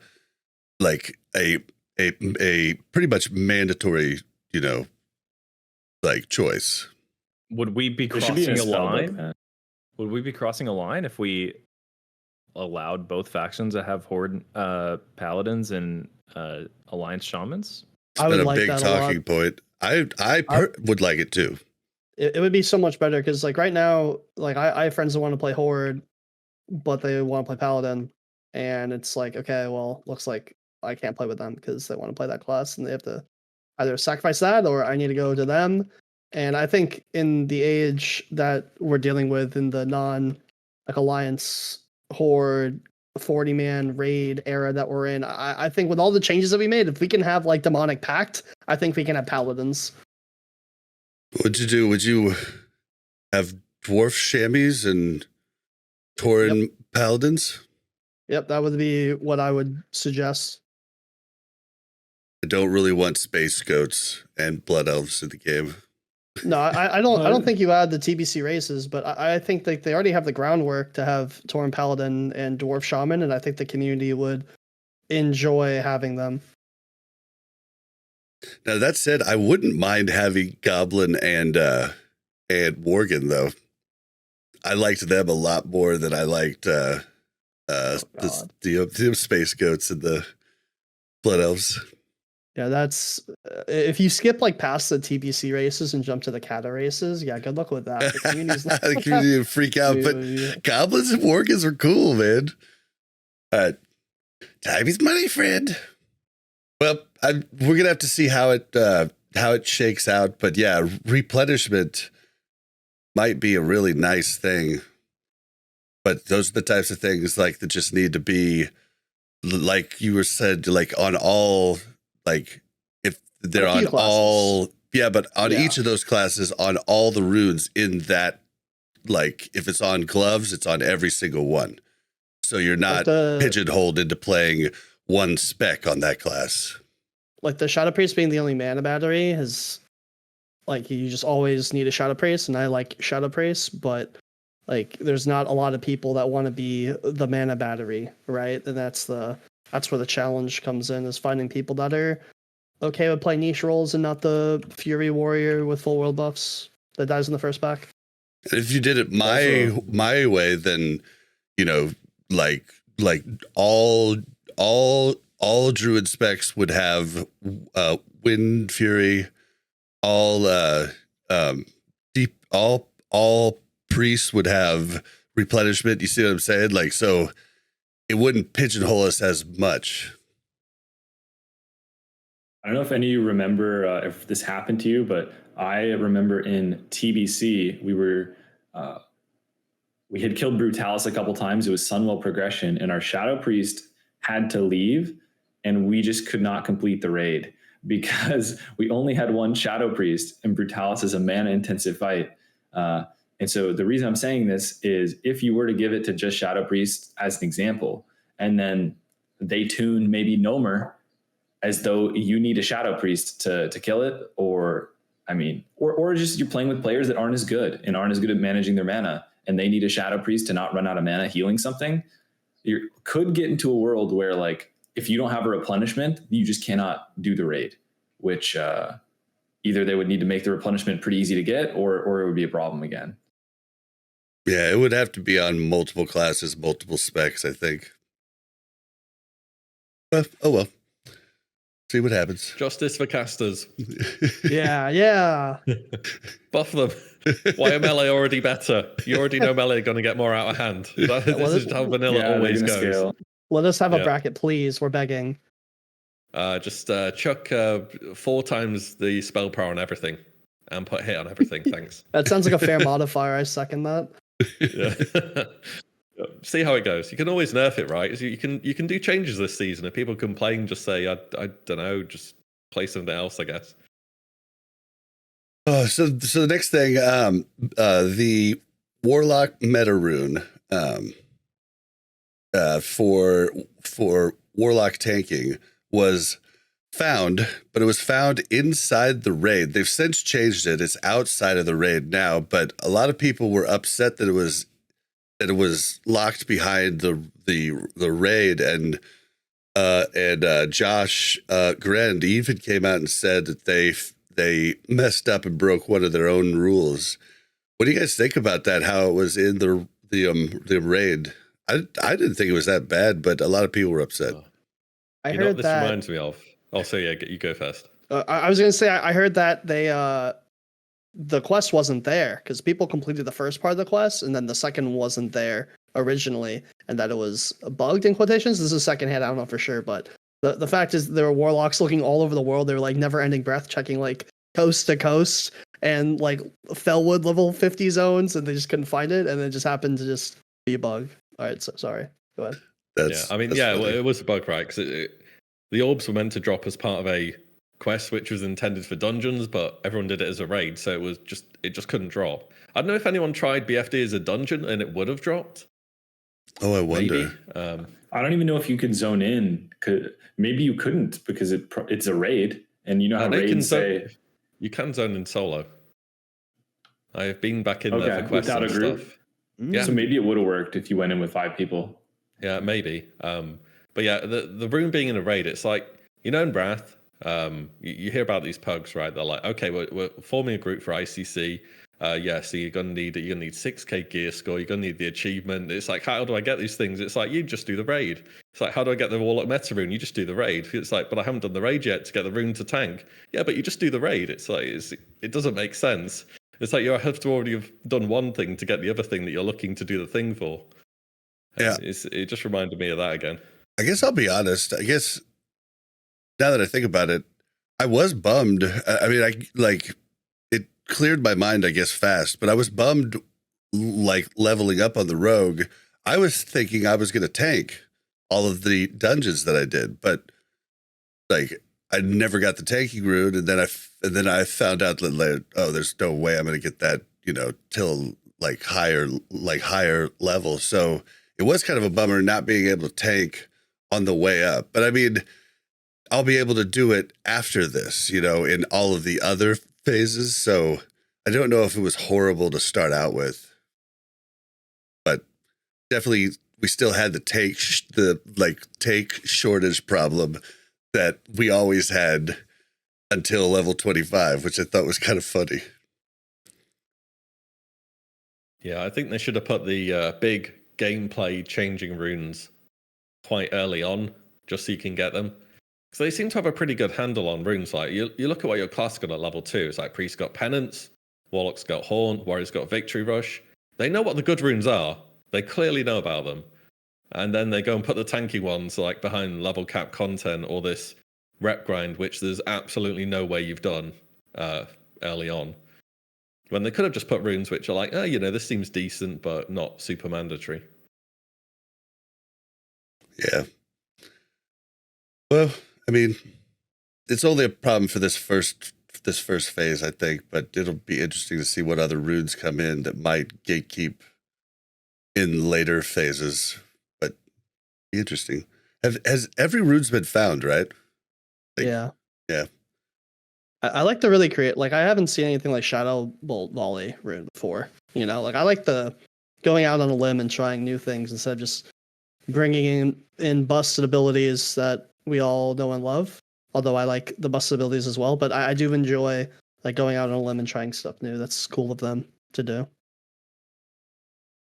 like a pretty much mandatory, like choice.
Would we be crossing a line? Would we be crossing a line if we allowed both factions to have horde paladins and alliance shamans?
It's been a big talking point. I would like it too.
It would be so much better, because like right now, like I have friends that want to play horde, but they want to play paladin, and it's like, okay, well, looks like I can't play with them because they want to play that class, and they have to either sacrifice that or I need to go to them. And I think in the age that we're dealing with, in the alliance horde 40-man raid era that we're in, I think with all the changes that we made, if we can have like Demonic Pact, I think we can have paladins.
What'd you do? Would you have dwarf chamois and Tauren paladins?
Yep, that would be what I would suggest.
I don't really want space goats and blood elves in the game.
No, I don't think you add the TBC races, but I think that they already have the groundwork to have Tauren Paladin and Dwarf Shaman, and I think the community would enjoy having them.
Now, that said, I wouldn't mind having Goblin and Worgen, though. I liked them a lot more than I liked the space goats and the blood elves.
Yeah, that's if you skip like past the TBC races and jump to the Kata races. Yeah, good luck with that. The community's not
the community would freak out, but Goblins and Worgens are cool, man. Time is money, friend. Well, we're gonna have to see how it shakes out, but yeah, replenishment might be a really nice thing. But those are the types of things like that just need to be, like you were said, like on all, like if they're on all, but on each of those classes, on all the runes in that, like if it's on gloves, it's on every single one. So you're not pigeonholed into playing one spec on that class.
Like the Shadow Priest being the only mana battery is like you just always need a Shadow Priest, and I like Shadow Priest, but like there's not a lot of people that want to be the mana battery, right? And that's where the challenge comes in, is finding people that are okay with playing niche roles and not the Fury Warrior with full world buffs that dies in the first pack.
If you did it my way, then like all druid specs would have Wind Fury, all priests would have replenishment. You see what I'm saying? Like, so it wouldn't pigeonhole us as much.
I don't know if any of you remember if this happened to you, but I remember in TBC we had killed Brutalis a couple times. It was Sunwell progression, and our Shadow Priest had to leave, and we just could not complete the raid. because we only had one Shadow Priest, and Brutalis is a mana-intensive fight. And so the reason I'm saying this is if you were to give it to just Shadow Priest as an example, and then they tune maybe Nomer as though you need a Shadow Priest to kill it, or just you're playing with players that aren't as good at managing their mana, and they need a Shadow Priest to not run out of mana healing something, you could get into a world where, like, if you don't have a replenishment, you just cannot do the raid, which either they would need to make the replenishment pretty easy to get, or it would be a problem again.
Yeah, it would have to be on multiple classes, multiple specs, I think. Oh well. See what happens.
Justice for casters.
Yeah.
Buff them. Why are melee already better? You already know melee are going to get more out of hand. This is how vanilla always goes.
Scale.
Let us have a bracket, please. We're begging.
Just chuck 4 times the spell power on everything and put hit on everything. Thanks.
That sounds like a fair modifier. I second that.
Yeah. See how it goes. You can always nerf it, right? So you can do changes this season. If people complain, just say I don't know, just play something else, I guess.
Oh, so the next thing, the Warlock meta rune for Warlock tanking was found, but it was found inside the raid. They've since changed it. It's outside of the raid now, but a lot of people were upset that it was locked behind the raid, and Josh Grend even came out and said that they messed up and broke one of their own rules. What do you guys think about that? How it was in the raid? I didn't think it was that bad, but a lot of people were upset.
I heard
this
that.
reminds me of. Oh, so yeah, you go first.
I was gonna say I heard that they the quest wasn't there because people completed the first part of the quest and then the second wasn't there originally, and that it was bugged in quotations. This is secondhand. I don't know for sure, but the fact is there were warlocks looking all over the world. They were like never ending breath checking like coast to coast and like Fellwood level 50 zones, and they just couldn't find it, and it just happened to just be a bug. All right, so sorry. Go ahead.
Well, it was a bug, right? Because the orbs were meant to drop as part of a quest which was intended for dungeons, but everyone did it as a raid, so it just couldn't drop. I don't know if anyone tried BFD as a dungeon and it would have dropped.
Oh, I wonder.
I don't even know if you could zone in. Maybe you couldn't because it's a raid, and you know how raids say
you can zone in solo. I have been back in there for quests
without
and
a group.
stuff.
Yeah, so maybe it would have worked if you went in with 5 people.
Yeah, maybe. But yeah, the rune being in a raid, it's like, you know, in Wrath, you hear about these pugs, right? They're like, okay, we're forming a group for ICC. So you're gonna need 6k gear score. You're gonna need the achievement. It's like, how do I get these things? It's like, you just do the raid. It's like, how do I get the Warlock meta rune? You just do the raid. It's like, but I haven't done the raid yet to get the rune to tank. Yeah, but you just do the raid. It's like, it doesn't make sense. It's like you have to already have done one thing to get the other thing that you're looking to do the thing for.
Yeah,
it just reminded me of that again.
I guess I'll be honest. I guess now that I think about it, I was bummed. I mean, it cleared my mind, I guess, fast, but I was bummed like leveling up on the rogue. I was thinking I was going to tank all of the dungeons that I did, but like I never got the tanking rune, and then I found out that later, oh, there's no way I'm going to get that, till like higher level. So it was kind of a bummer not being able to tank on the way up. But I mean, I'll be able to do it after this, in all of the other phases. So I don't know if it was horrible to start out with, but definitely we still had the take shortage problem that we always had until level 25, which I thought was kind of funny.
Yeah, I think they should have put the big gameplay changing runes quite early on, just so you can get them. Because they seem to have a pretty good handle on runes. Like you look at what your class got at level 2. It's like Priest got Penance, Warlock's got Haunt, Warrior's got Victory Rush. They know what the good runes are. They clearly know about them. And then they go and put the tanky ones like behind level cap content or this rep grind, which there's absolutely no way you've done early on. When they could have just put runes which are like, this seems decent, but not super mandatory.
Yeah. Well, I mean, it's only a problem for this first phase, I think, but it'll be interesting to see what other runes come in that might gatekeep in later phases. But interesting. Has every rune's been found, right? Like,
yeah.
Yeah.
I like to really create, like, I haven't seen anything like Shadow Bolt Volley rune before. You know, like, I like the going out on a limb and trying new things instead of just bringing in busted abilities that we all know and love. Although I like the busted abilities as well, but I do enjoy like going out on a limb and trying stuff new. That's cool of them to do.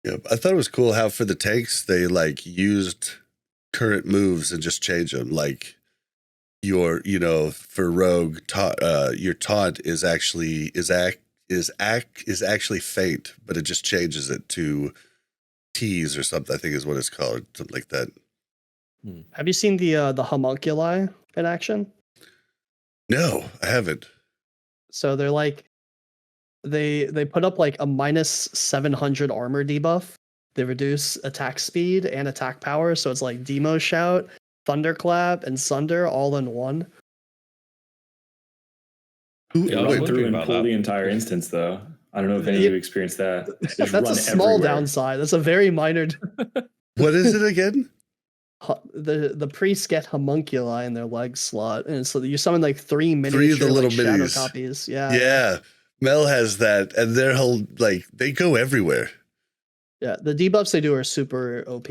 Yeah, I thought it was cool how for the tanks they like used current moves and just change them. Like your, for rogue, your taunt is actually faint, but it just changes it to tease or something. I think is what it's called, something like that.
Have you seen the homunculi in action?
No, I haven't.
So they're like they put up like a minus 700 armor debuff. They reduce attack speed and attack power, so it's like Demo Shout, Thunderclap, and Sunder all in one.
Yeah, run through and pull the entire instance, though. I don't know if any of you experienced that.
That's a small downside. That's a very minor.
What is it again?
The priests get homunculi in their leg slot, and so you summon like three of the
little
shadow
minis.
copies.
Yeah. Mel has that, and their whole they go everywhere.
Yeah, the debuffs they do are super OP.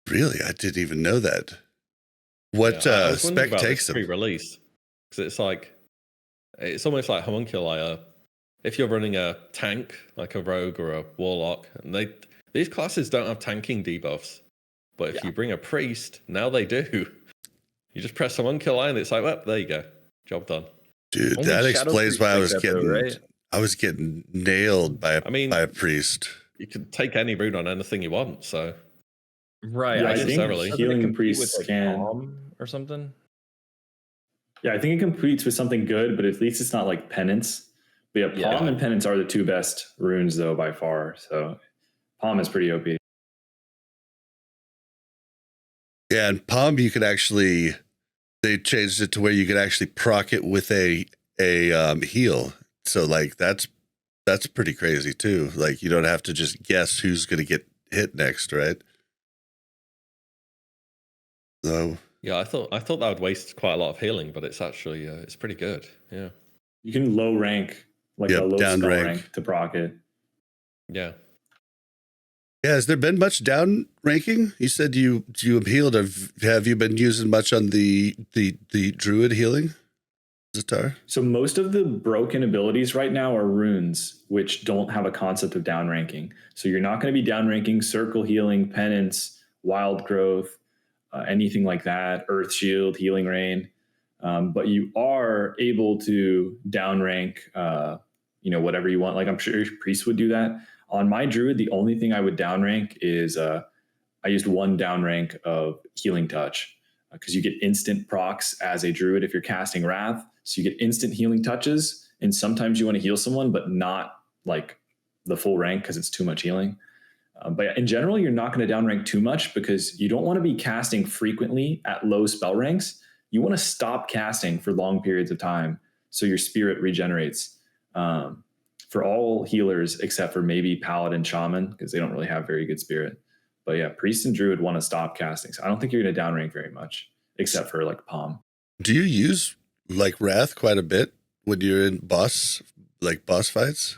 Really, I didn't even know that. What spec takes them?
Pre-release, because it's almost like homunculi. If you're running a tank like a rogue or a warlock, and these classes don't have tanking debuffs. But if you bring a priest, now they do. You just press homunculi and it's like, well, there you go. Job done.
Dude,
Only
that
Shadow
explains
Priest
why I was getting nailed by a priest.
You can take any rune on anything you want, so
right.
Yeah,
I
I think healing priests can
or something.
Yeah, I think it competes with something good, but at least it's not like penance. But yeah, Palm and penance are the two best runes though by far. So Palm is pretty OP.
Yeah, and Palm they changed it to where you could actually proc it with a heal. So like that's pretty crazy too. Like you don't have to just guess who's going to get hit next, right? So
yeah, I thought that would waste quite a lot of healing, but it's actually it's pretty good. Yeah,
you can low rank a low
down
spell
rank
to proc it.
Yeah.
Yeah, has there been much down ranking? You said you have healed. Have you been using much on the druid healing, Zatar?
So most of the broken abilities right now are runes, which don't have a concept of down ranking. So you're not going to be down ranking circle healing, penance, wild growth, anything like that, earth shield, healing rain. But you are able to down rank, whatever you want. Like I'm sure priests would do that. On my druid, the only thing I would downrank is I used one downrank of healing touch because you get instant procs as a druid if you're casting wrath. So you get instant healing touches, and sometimes you want to heal someone, but not like the full rank because it's too much healing. But in general, you're not going to downrank too much because you don't want to be casting frequently at low spell ranks. You want to stop casting for long periods of time so your spirit regenerates. For all healers except for maybe paladin shaman because they don't really have very good spirit. But yeah, priest and druid want to stop casting. So I don't think you're going to downrank very much except for like Palm.
Do you use like wrath quite a bit when you're in boss fights?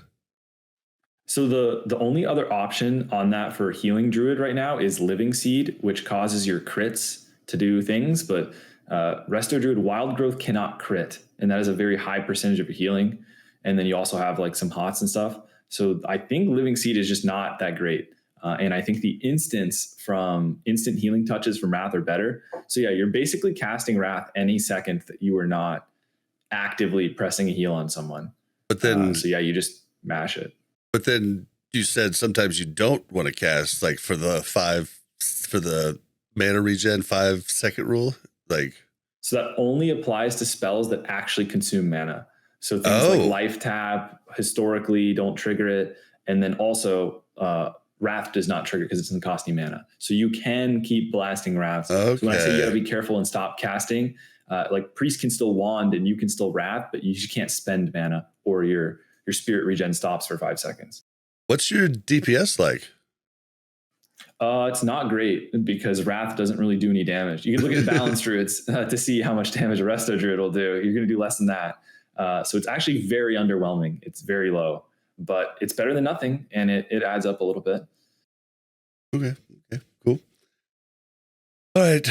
So the only other option on that for healing druid right now is living seed, which causes your crits to do things. But resto druid wild growth cannot crit. And that is a very high percentage of your healing. And then you also have like some hots and stuff. So I think living seed is just not that great. And I think the instants from instant healing touches from wrath are better. So yeah, you're basically casting wrath any second that you are not actively pressing a heal on someone.
But then,
you just mash it.
But then you said sometimes you don't want to cast like for the mana regen 5 second rule.
So that only applies to spells that actually consume mana. So things like Life Tap historically don't trigger it. And then also Wrath does not trigger because it doesn't cost any mana. So you can keep blasting Wraths.
Okay.
So when I say you got to be careful and stop casting, Like priest can still wand and you can still wrath, but you just can't spend mana, or your spirit regen stops for 5 seconds.
What's your DPS like?
It's not great because Wrath doesn't really do any damage. You can look at Balance Druids to see how much damage a Resto Druid will do. You're going to do less than that. So it's actually very underwhelming. It's very low, but it's better than nothing, and it adds up a little bit.
Okay, cool. All right,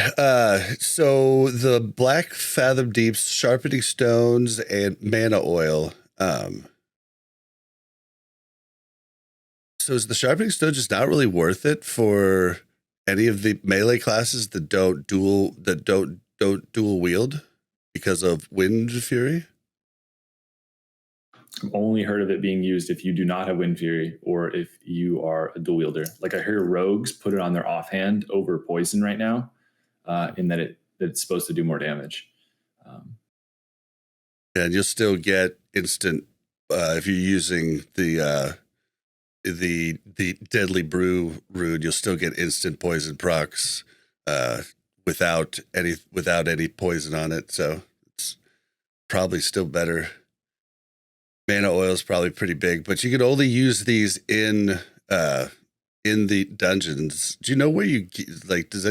so the Blackfathom Deeps, Sharpening Stones, and Mana Oil. So is the Sharpening Stone just not really worth it for any of the melee classes that don't dual wield because of Wind Fury?
I've only heard of it being used if you do not have Wind Fury or if you are a dual wielder. Like I hear rogues put it on their offhand over poison right now, in that it's supposed to do more damage.
And you'll still get instant if you're using the Deadly Brew rune. You'll still get instant poison procs without any poison on it. So it's probably still better. Mana Oil is probably pretty big, but you can only use these in the dungeons. Do you know where you like? Has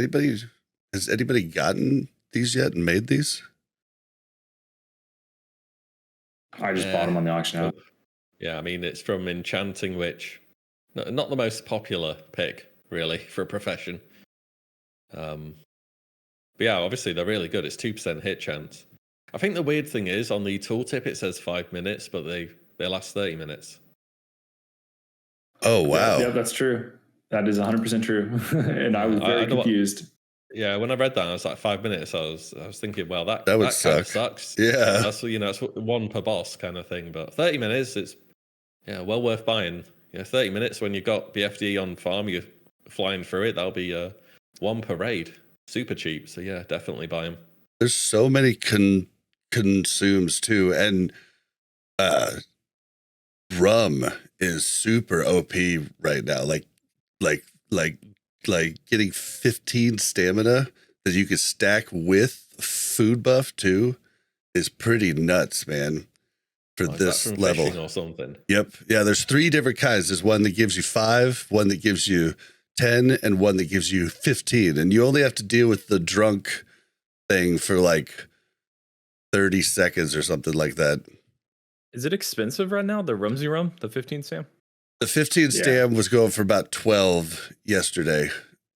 anybody gotten these yet and made these?
I just bought them on the auction house.
Yeah, I mean, it's from Enchanting Witch. Not the most popular pick, really, for a profession. But yeah, obviously they're really good. It's 2% hit chance. I think the weird thing is on the tooltip it says 5 minutes, but they last 30 minutes.
Oh wow!
Yeah, that's true. That is 100% true, and I was very confused.
Yeah, when I read that, I was like 5 minutes. I was thinking, well, that
would suck.
Kind of sucks.
Yeah,
that's it's one per boss kind of thing. But 30 minutes, it's well worth buying. 30 minutes when you've got BFD on farm, you're flying through it. That'll be one per raid, super cheap. So yeah, definitely buy them.
There's so many consumes too, and rum is super OP right now. Like getting 15 stamina that you could stack with food buff too is pretty nuts, man. For this level
or something.
Yep. Yeah, there's 3 different kinds. There's one that gives you 5, one that gives you 10, and one that gives you 15. And you only have to deal with the drunk thing for like 30 seconds or something like that.
Is it expensive right now? The Rumsey Rum, the 15 stam?
The 15 stam was going for about 12 yesterday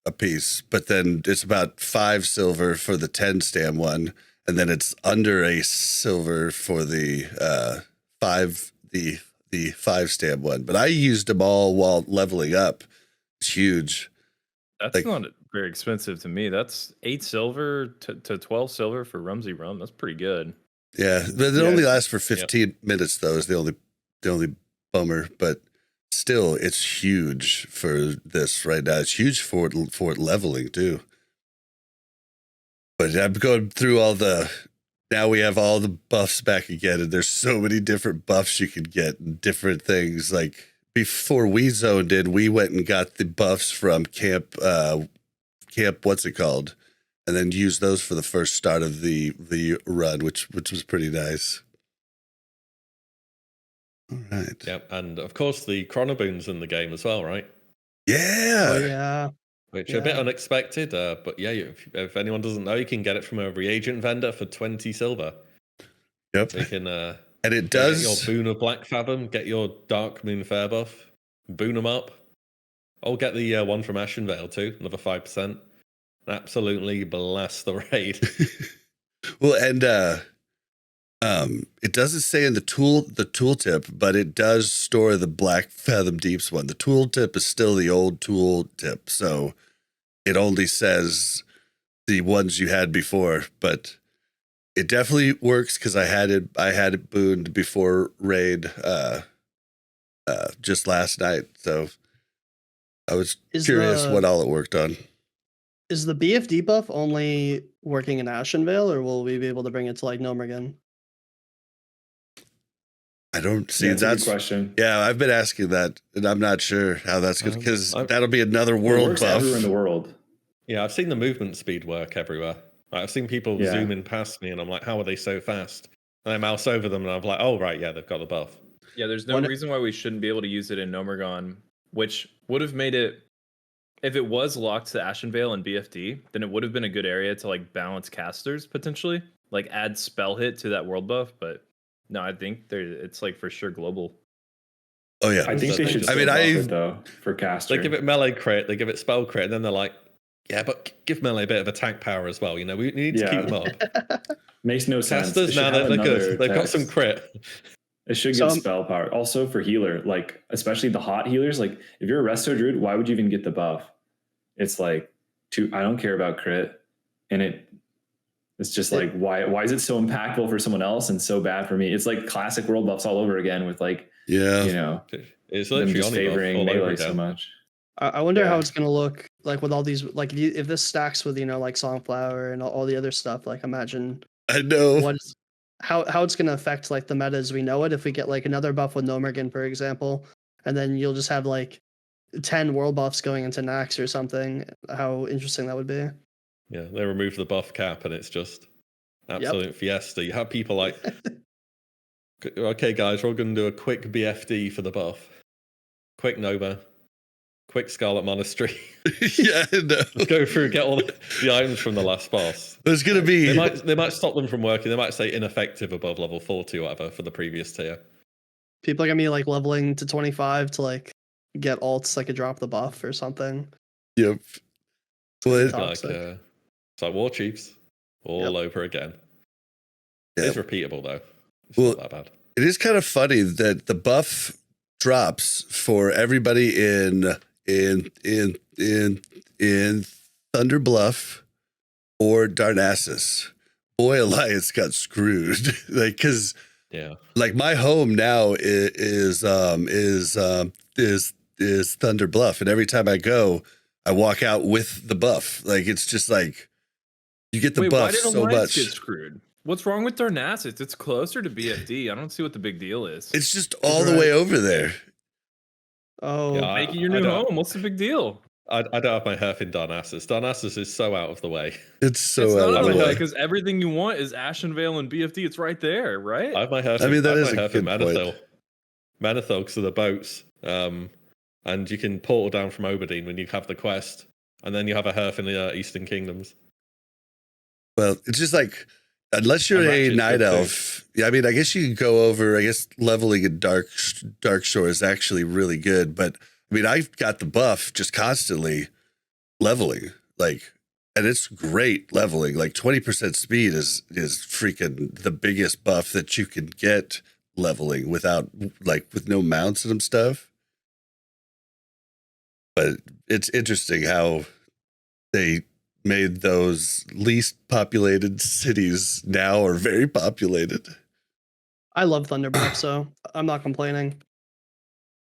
a piece, but then it's about 5 silver for the 10 stam one, and then it's under a silver for the 5 stam one. But I used them all while leveling up. It's huge.
That's not very expensive to me. That's 8 silver to 12 silver for Rumsey Rum. That's pretty good.
Yeah, but it only lasts for 15 minutes though. Is the only bummer, but still, it's huge for this right now. It's huge for it leveling too. But I'm going through now we have all the buffs back again, and there's so many different buffs you can get and different things. Like before we zoned in, we went and got the buffs from camp, what's it called? And then used those for the first start of the run, which was pretty nice. All right.
Yep, and of course the Chronoboon's in the game as well, right?
Yeah.
Oh, yeah.
Which are a bit unexpected, but yeah, if anyone doesn't know, you can get it from a reagent vendor for 20 silver.
Yep.
So you can
and it does
get your Boon of Blackfathom, get your Dark Moon Fair buff, boon them up. I'll get the one from Ashenvale too, another 5%. Absolutely blast the raid.
Well, and it doesn't say in the tooltip, but it does store the Blackfathom Deeps one. The tooltip is still the old tooltip, so it only says the ones you had before, but it definitely works because I had it booned before raid just last night, so I was curious what all it worked on.
Is the BFD buff only working in Ashenvale, or will we be able to bring it to like Gnomergan?
I don't see
that's a good question.
Yeah, I've been asking that, and I'm not sure how that's good because that'll be another world buff.
Everywhere in the world.
Yeah, I've seen the movement speed work everywhere. Like, I've seen people
Yeah.
zooming past me, and I'm like, how are they so fast? And I mouse over them, and I'm like, oh right, yeah, they've got the buff.
Yeah, there's no reason why we shouldn't be able to use it in Nomergon, which would have made it, if it was locked to Ashenvale and BFD, then it would have been a good area to like balance casters potentially, like add spell hit to that world buff. But no, I think it's like for sure global.
Oh yeah,
I think they should. Still buff it, though, for caster.
They give it melee crit, they give it spell crit, and then they're like, yeah, but give melee a bit of attack power as well. You know, we need to keep them up.
Makes no sense.
Casters now they're good. They've got some crit.
It should get spell power. Also for healer, like especially the hot healers. Like if you're a resto druid, why would you even get the buff? It's like I don't care about crit, and it's just like why is it so impactful for someone else and so bad for me? It's like classic world buffs all over again with like
it's literally
just favoring melee so much.
I wonder how it's gonna look like with all these, like if this stacks with like Songflower and all the other stuff. Like imagine
I know
how it's gonna affect like the meta as we know it. If we get like another buff with Nomergan, for example, and then you'll just have like 10 world buffs going into Nax or something. How interesting that would be.
Yeah, they remove the buff cap and it's just absolute fiesta. You have people like, okay, guys, we're all going to do a quick BFD for the buff. Quick Nova. Quick Scarlet Monastery.
Yeah, I know.
Let's go through, get all the items from the last boss.
There's going to be...
They might stop them from working. They might say ineffective above level 40 or whatever for the previous tier.
People are going to be like leveling to 25 to like get alts like a drop the buff or something.
Yep.
Well, it's like War Chiefs all over again. It's repeatable though. It's not that bad.
It is kind of funny that the buff drops for everybody in Thunder Bluff or Darnassus. Boy, Alliance got screwed. Like, cause like my home now is Thunder Bluff, and every time I go, I walk out with the buff. Like it's just like you get the buff so much.
Get screwed? What's wrong with Darnassus? It's closer to BFD. I don't see what the big deal is.
It's just all the way over there.
Oh,
make it your new home. What's the big deal?
I don't have my herf in Darnassus. Darnassus is so out of the way.
It's out of the way
because everything you want is Ashenvale and BFD. It's right there, right?
I have my herf.
I mean, that is
a good
point.
Manathogs are the boats, and you can portal down from Oberdeen when you have the quest, and then you have a herf in the Eastern Kingdoms.
Well, it's just like unless you're a night elf. Yeah, I mean, I guess you can go over. I guess leveling in Dark Shore is actually really good, but. I mean, I've got the buff just constantly leveling, like, and it's great leveling. Like 20% speed is freaking the biggest buff that you can get leveling without, like, with no mounts and stuff. But it's interesting how they made those least populated cities now are very populated.
I love Thunderbird, so I'm not complaining.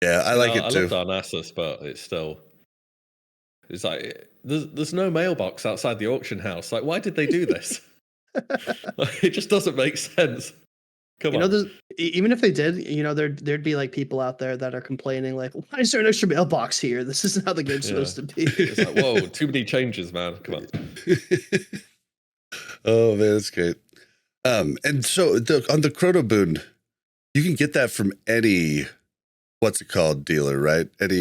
Yeah, I like it too.
I love Darnassus, but it's like there's no mailbox outside the auction house. Like, why did they do this? It just doesn't make sense. Come on.
Even if they did, there'd be like people out there that are complaining, like, why is there an extra mailbox here? This isn't how the game's supposed to be.
It's like, whoa, too many changes, man. Come on.
Oh man, that's great. And so on the Chrono Boon, you can get that from any. What's it called? Dealer, right? What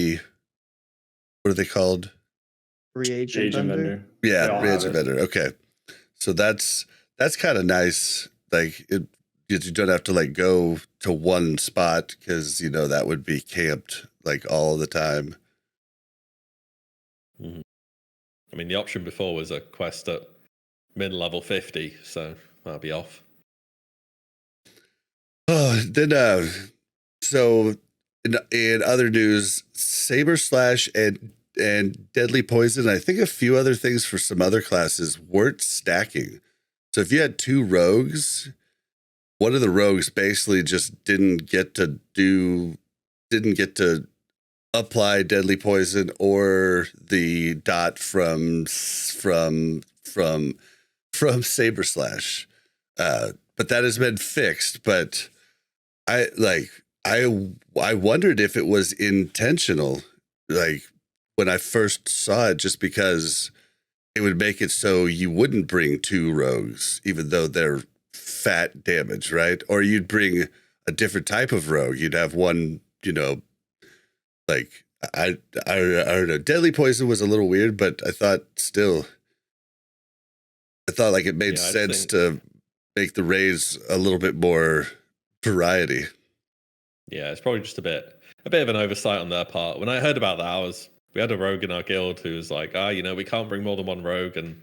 are they called?
Reagent vendor.
Yeah, reagent vendor. Okay. So that's kind of nice. Like you don't have to like go to one spot because that would be camped like all the time.
Mm-hmm. I mean, the option before was a quest at mid-level 50, so that'll be off.
Oh, then so. In other news, Saber Slash and Deadly Poison, I think a few other things for some other classes weren't stacking. So if you had two rogues, one of the rogues basically just didn't get to apply Deadly Poison or the dot from Saber Slash. But that has been fixed. But I wondered if it was intentional, like when I first saw it, just because it would make it so you wouldn't bring 2 rogues, even though they're fat damage, right? Or you'd bring a different type of rogue. You'd have one, like I don't know. Deadly poison was a little weird, but I thought like it made sense to make the raids a little bit more variety.
Yeah, it's probably just a bit of an oversight on their part. When I heard about that, we had a rogue in our guild who was like, we can't bring more than 1 rogue, and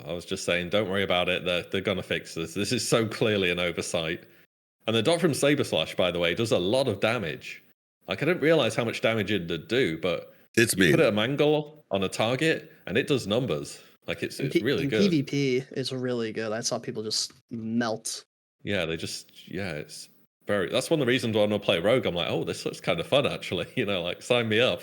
I was just saying, don't worry about it. They're gonna fix this. This is so clearly an oversight. And the dot from Saber Slash, by the way, does a lot of damage. Like, I didn't realize how much damage it did do, but
It's me.
put it a mangle on a target, and it does numbers. Like, it's really good.
PvP is really good. I saw people just melt.
Yeah, it's very. That's one of the reasons why when I play Rogue, I'm like, oh, this looks kind of fun, actually. Like, sign me up.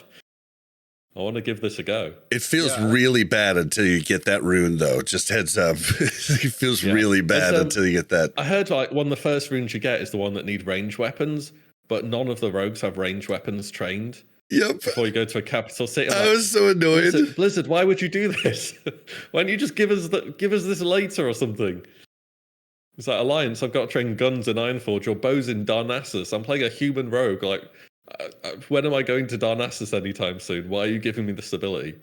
I want to give this a go.
It feels really bad until you get that rune, though. Just heads up. It feels really bad until you get that.
I heard like one of the first runes you get is the one that need ranged weapons, but none of the rogues have ranged weapons trained.
Yep.
Before you go to a capital city,
I was so annoyed.
Blizzard, why would you do this? Why don't you just give us this later or something? It's like, Alliance, I've got to train guns in Ironforge or bows in Darnassus. I'm playing a human rogue. Like, when am I going to Darnassus anytime soon? Why are you giving me this ability?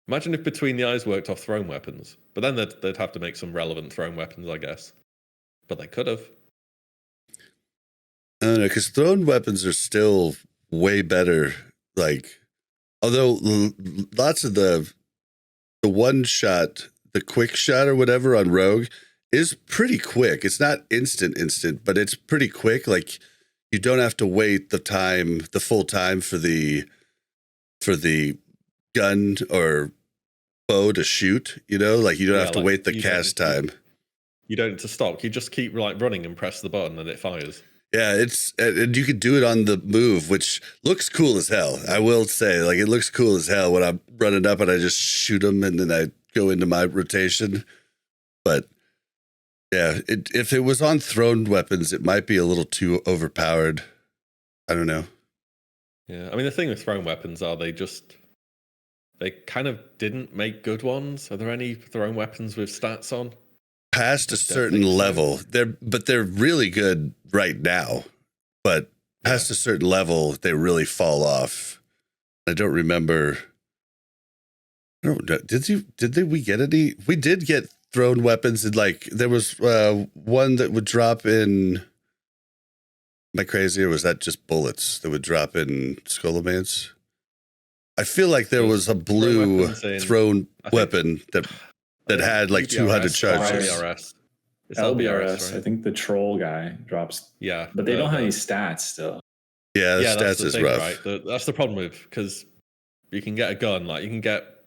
Imagine if Between the Eyes worked off thrown weapons. But then they'd have to make some relevant thrown weapons, I guess. But they could have.
I don't know, because thrown weapons are still way better. Like, although lots of the one shot, the quick shot or whatever on Rogue is pretty quick. It's not instant, but it's pretty quick. Like, you don't have to wait the full time for the gun or bow to shoot, like you don't have to wait the cast time.
You don't need to stop. You just keep like running and press the button and it fires.
Yeah, and you can do it on the move, which looks cool as hell. I will say, like, it looks cool as hell when I'm running up and I just shoot them and then I go into my rotation. But yeah, if it was on thrown weapons, it might be a little too overpowered. I don't know.
Yeah, I mean, the thing with thrown weapons are they kind of didn't make good ones. Are there any thrown weapons with stats on?
Past a certain level, they're really good right now. But past a certain level, they really fall off. I don't remember. I don't know. Did we get any? We did get thrown weapons, and like there was one that would drop in. Am I crazy, or was that just bullets that would drop in Skolomance? I feel like there was a blue thrown weapon that had like 200 charges.
It's
LBRS.
right?
I think the troll guy drops.
Yeah,
but they don't have any stats still.
Yeah, the stats is rough.
Right? That's the problem with, because you can get a gun, like you can get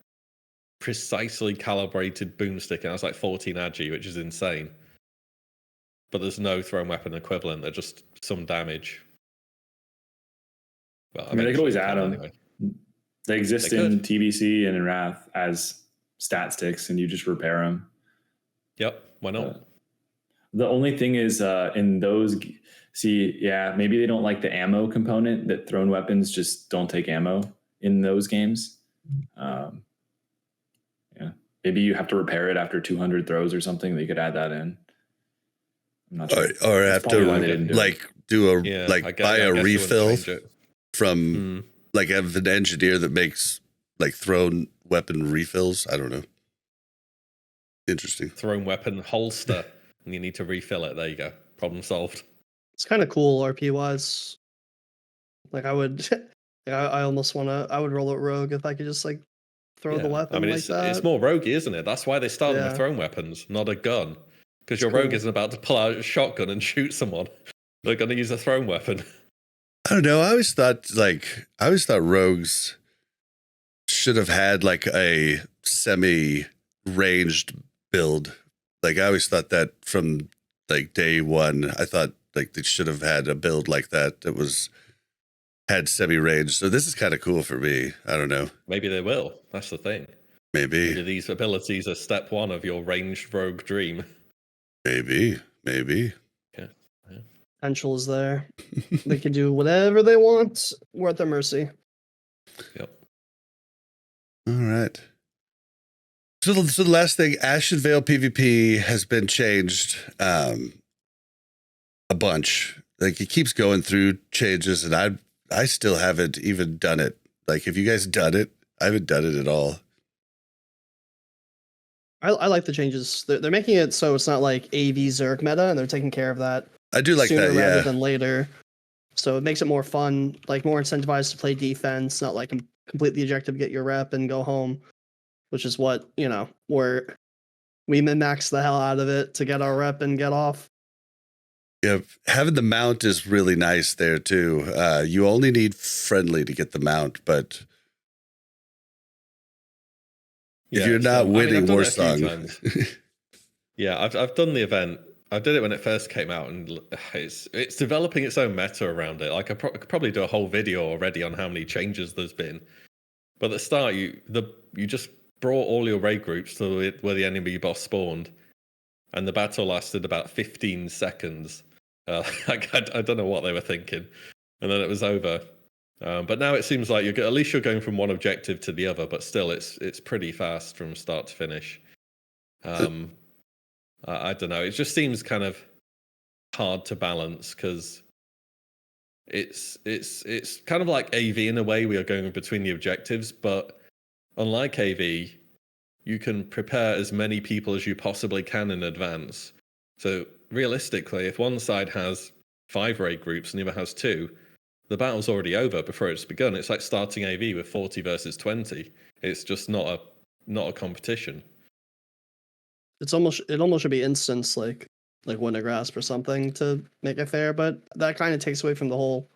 precisely calibrated boomstick, and that's like 14 agi, which is insane. But there's no thrown weapon equivalent. They're just some damage. Well,
I mean, they could always add them.
Anyway.
They exist in TBC and in Wrath as stat sticks, and you just repair them.
Yep. Why not?
The only thing is in those, maybe they don't like the ammo component, that thrown weapons just don't take ammo in those games. Maybe you have to repair it after 200 throws or something. They could add that in. I'm not sure.
Or have to buy a refill from like have an engineer that makes like thrown weapon refills. I don't know. Interesting.
Thrown weapon holster, and you need to refill it. There you go. Problem solved.
It's kind of cool RP wise. Like I would, I almost want to. I would roll it rogue if I could just like throw the weapon. I mean,
it's more roguey, isn't it? That's why they started with thrown weapons, not a gun. Because your rogue isn't about to pull out a shotgun and shoot someone. They're going to use a thrown weapon.
I don't know. I always thought rogues should have had like a semi-ranged build. Like I always thought that from like day one. I thought like they should have had a build like that had semi-range. So this is kind of cool for me. I don't know.
Maybe they will. That's the thing.
Maybe
these abilities are step one of your ranged rogue dream.
Maybe.
Yeah.
Potential is there. They can do whatever they want. We're at their mercy.
Yep.
All right. So the last thing, Ashenvale PvP has been changed a bunch. Like it keeps going through changes, and I still haven't even done it. Like, have you guys done it? I haven't done it at all.
I like the changes. They're making it so it's not like AV Zerg meta, and they're taking care of that.
I do like
sooner
that,
rather
yeah.
than later. So it makes it more fun, like more incentivized to play defense, not like complete the objective, get your rep, and go home, which is what, we min-max the hell out of it to get our rep and get off.
Yeah, having the mount is really nice there too. You only need friendly to get the mount, but if you're not winning Warsong.
Yeah, I've done the event. I did it when it first came out, and it's developing its own meta around it. Like I could probably do a whole video already on how many changes there's been. But at the start, you just brought all your raid groups to where the enemy boss spawned, and the battle lasted about 15 seconds. I don't know what they were thinking, and then it was over. But now it seems like at least you're going from one objective to the other, but still it's pretty fast from start to finish. I don't know. It just seems kind of hard to balance because it's kind of like AV in a way. We are going between the objectives, but unlike AV, you can prepare as many people as you possibly can in advance. So realistically, if one side has 5 raid groups and the other has 2, the battle's already over before it's begun. It's like starting AV with 40 versus 20. It's just not a competition.
It almost should be instance like Winter Grasp or something to make it fair, but that kind of takes away from the whole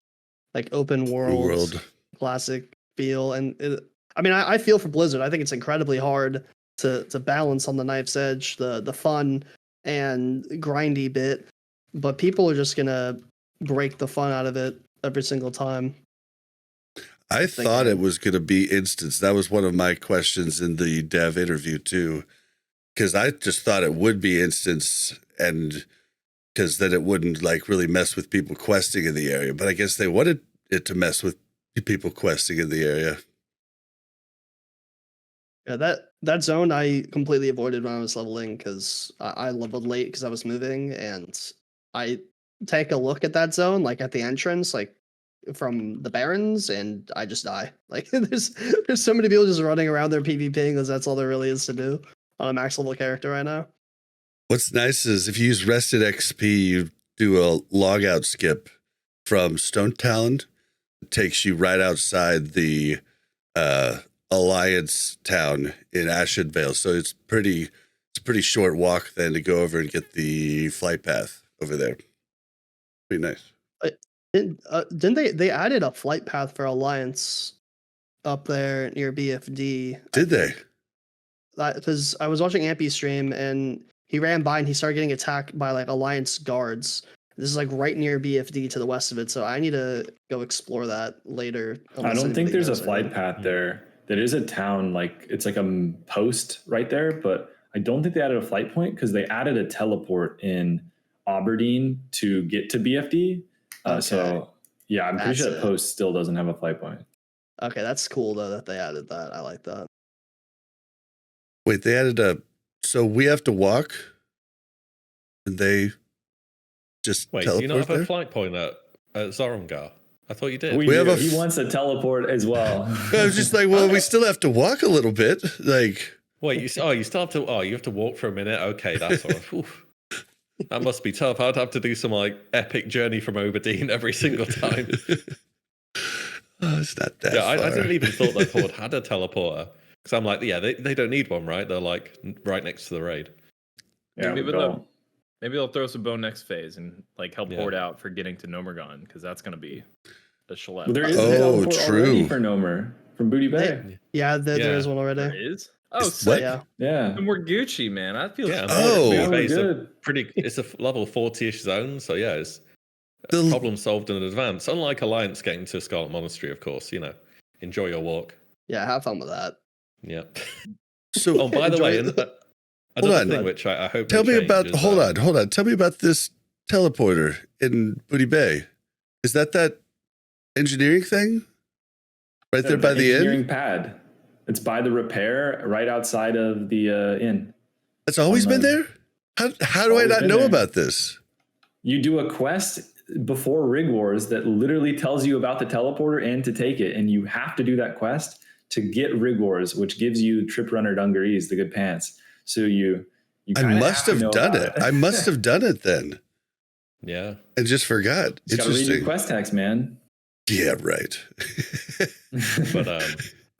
like open world classic feel. And I feel for Blizzard. I think it's incredibly hard to balance on the knife's edge the fun and grindy bit, but people are just gonna break the fun out of it every single time.
I thought it was going to be instance. That was one of my questions in the dev interview too, because I just thought it would be instance, and because then it wouldn't like really mess with people questing in the area. But I guess they wanted it to mess with people questing in the area.
Yeah, that zone I completely avoided when I was leveling because I leveled late because I was moving, and I take a look at that zone like at the entrance, like from the Barrens, and I just die. Like there's so many people just running around there PvPing because that's all there really is to do on a max level character right now.
What's nice is if you use rested XP, you do a logout skip from Stone Talon. It takes you right outside the Alliance town in Ashenvale. So it's a pretty short walk then to go over and get the flight path over there. Pretty nice.
Didn't they added a flight path for Alliance up there near BFD?
Did they?
Because I was watching Ampy's stream and he ran by and he started getting attacked by like Alliance guards. This is like right near BFD to the west of it, so I need to go explore that later.
I don't think there's a flight path there. There is a town, like it's like a post right there, but I don't think they added a flight point because they added a teleport in Aberdeen to get to BFD.
Okay.
So yeah, I'm pretty sure that post still doesn't have a flight point.
Okay, that's cool though that they added that. I like that.
Wait, they added so we have to walk, and they just
wait.
teleport
Do you not have
there?
a flight point at Zorangar? I thought you did.
We have
he wants a teleport as well.
I was just like, well, we still have to walk a little bit. Like,
wait, you still have to. Oh, you have to walk for a minute. Okay, that's all right. Oof. That must be tough. I'd have to do some like epic journey from Aberdeen every single time.
it's not that.
Yeah,
far.
I didn't even thought that Horde had a teleporter because I'm like, yeah, they don't need one, right? They're like right next to the raid.
Yeah,
maybe they'll throw some bone next phase and like help Horde out for getting to Nomergon because that's gonna be a schlep.
Well, there is a teleport
true
already for Nomer from Booty Bay.
Yeah, there is one already.
There is? Oh,
what?
Yeah.
And we're Gucci, man. I feel
It's
good.
it's a level 40-ish zone, so yeah, it's problem solved in advance. Unlike Alliance getting to Scarlet Monastery, of course, enjoy your walk.
Yeah, have fun with that.
Yeah.
So,
by the way, another thing which I hope.
Tell me about.
is,
Hold on. Tell me about this teleporter in Booty Bay. Is that engineering thing? Right there by the
engineering
end?
pad. It's by the repair right outside of the inn.
It's always been there? How do I not know about this?
You do a quest before Rig Wars that literally tells you about the teleporter and to take it, and you have to do that quest to get Rig Wars, which gives you Trip Runner Dungarees, the good pants. So you
I must have done it. I must have done it then.
Yeah.
And just forgot.
You gotta read your quest text, man.
Yeah, right.
But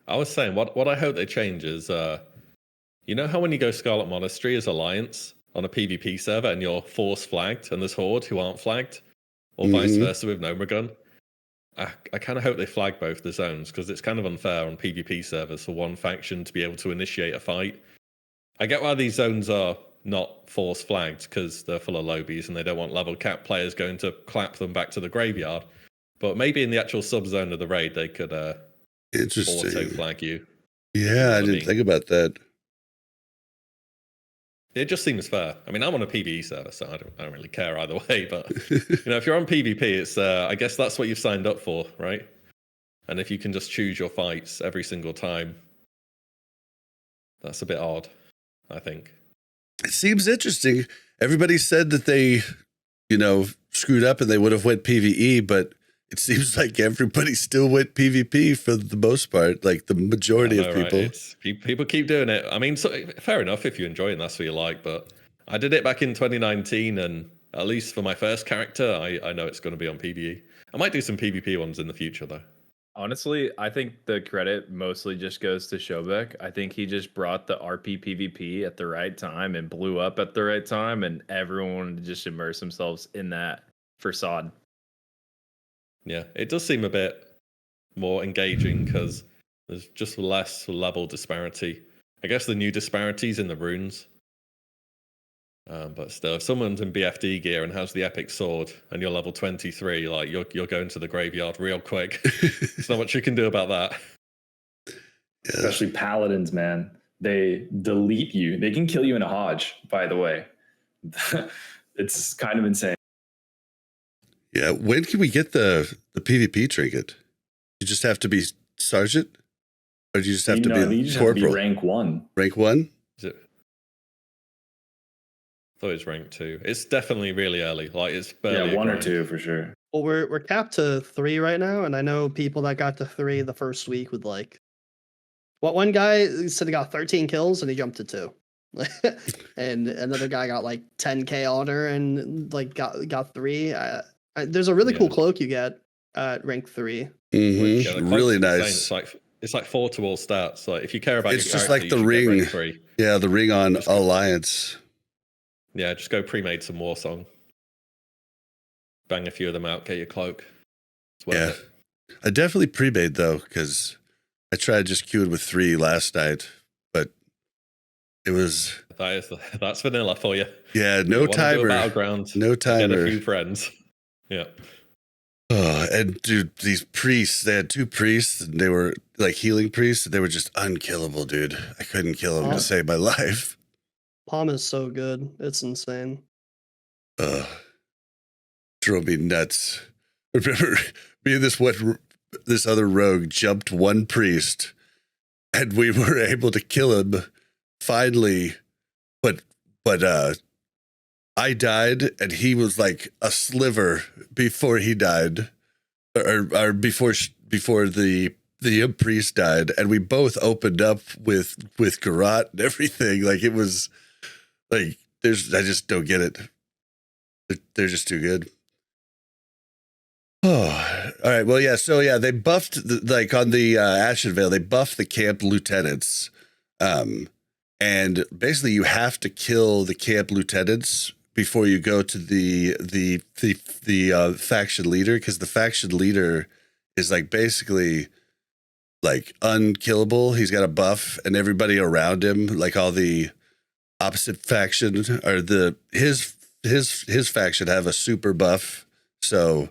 I was saying, what I hope they change is, you know how when you go Scarlet Monastery as Alliance on a PvP server and you're force flagged and there's Horde who aren't flagged, or vice versa with Nomagun? I kind of hope they flag both the zones, because it's kind of unfair on PvP servers for one faction to be able to initiate a fight. I get why these zones are not force flagged, because they're full of lobies and they don't want level cap players going to clap them back to the graveyard. But maybe in the actual sub-zone of the raid, they could auto-flag you.
Yeah, I didn't think about that.
It just seems fair. I mean, I'm on a PvE server, so I don't really care either way. But if you're on PvP, it's I guess that's what you've signed up for, right? And if you can just choose your fights every single time, that's a bit odd, I think.
It seems interesting. Everybody said that they, screwed up and they would have went PvE, but it seems like everybody still went PvP for the most part, like the majority of people.
Right? People keep doing it. I mean, so, fair enough if you enjoy it and that's what you like, but I did it back in 2019, and at least for my first character, I know it's going to be on PvE. I might do some PvP ones in the future, though.
Honestly, I think the credit mostly just goes to Shobek. I think he just brought the RP PvP at the right time and blew up at the right time, and everyone wanted to just immerse themselves in that for SOD.
Yeah, it does seem a bit more engaging because there's just less level disparity. I guess the new disparities in the runes. But still, if someone's in BFD gear and has the epic sword and you're level 23, like you're going to the graveyard real quick. There's not much you can do about that.
Yeah.
Especially paladins, man. They delete you. They can kill you in a Hodge, by the way. It's kind of insane.
Yeah, when can we get the PvP trinket? You just have to be sergeant, or do you just have to be
you just
corporal?
have to be rank 1.
Rank 1?
Is it? I thought it was rank 2. It's definitely really early. Like it's barely
1 or 2 for sure.
Well, we're capped to 3 right now, and I know people that got to 3 the first week with one guy said he got 13 kills and he jumped to 2. And another guy got 10k honor and got 3. There's a really cool cloak you get at rank 3.
Mm-hmm. Really nice.
It's like 4 to all stats. Like if you care about,
it's just like the ring. Yeah, the ring on Alliance.
Yeah, just go pre-made some war song. Bang a few of them out. Get your cloak.
Yeah, I definitely pre-made though, because I tried just queuing with 3 last night, but it was
that's vanilla for you.
Yeah, no timer.
Battleground.
No timer.
Get a few friends. Yeah.
Oh, and dude, these priests, they had 2 priests, and they were like healing priests, and they were just unkillable, dude. I couldn't kill them to save my life.
Palm is so good. It's insane.
Drove me nuts. I remember me and this other rogue jumped one priest, and we were able to kill him finally, but I died, and he was like a sliver before he died, or before the priest died, and we both opened up with Garrote and everything. Like it was like I just don't get it. They're just too good. Oh, all right. Well, yeah. So yeah, they buffed on the Ashenvale. They buffed the camp lieutenants, and basically you have to kill the camp lieutenants before you go to the faction leader, because the faction leader is basically unkillable. He's got a buff, and everybody around him, like all the opposite faction or his faction, have a super buff. So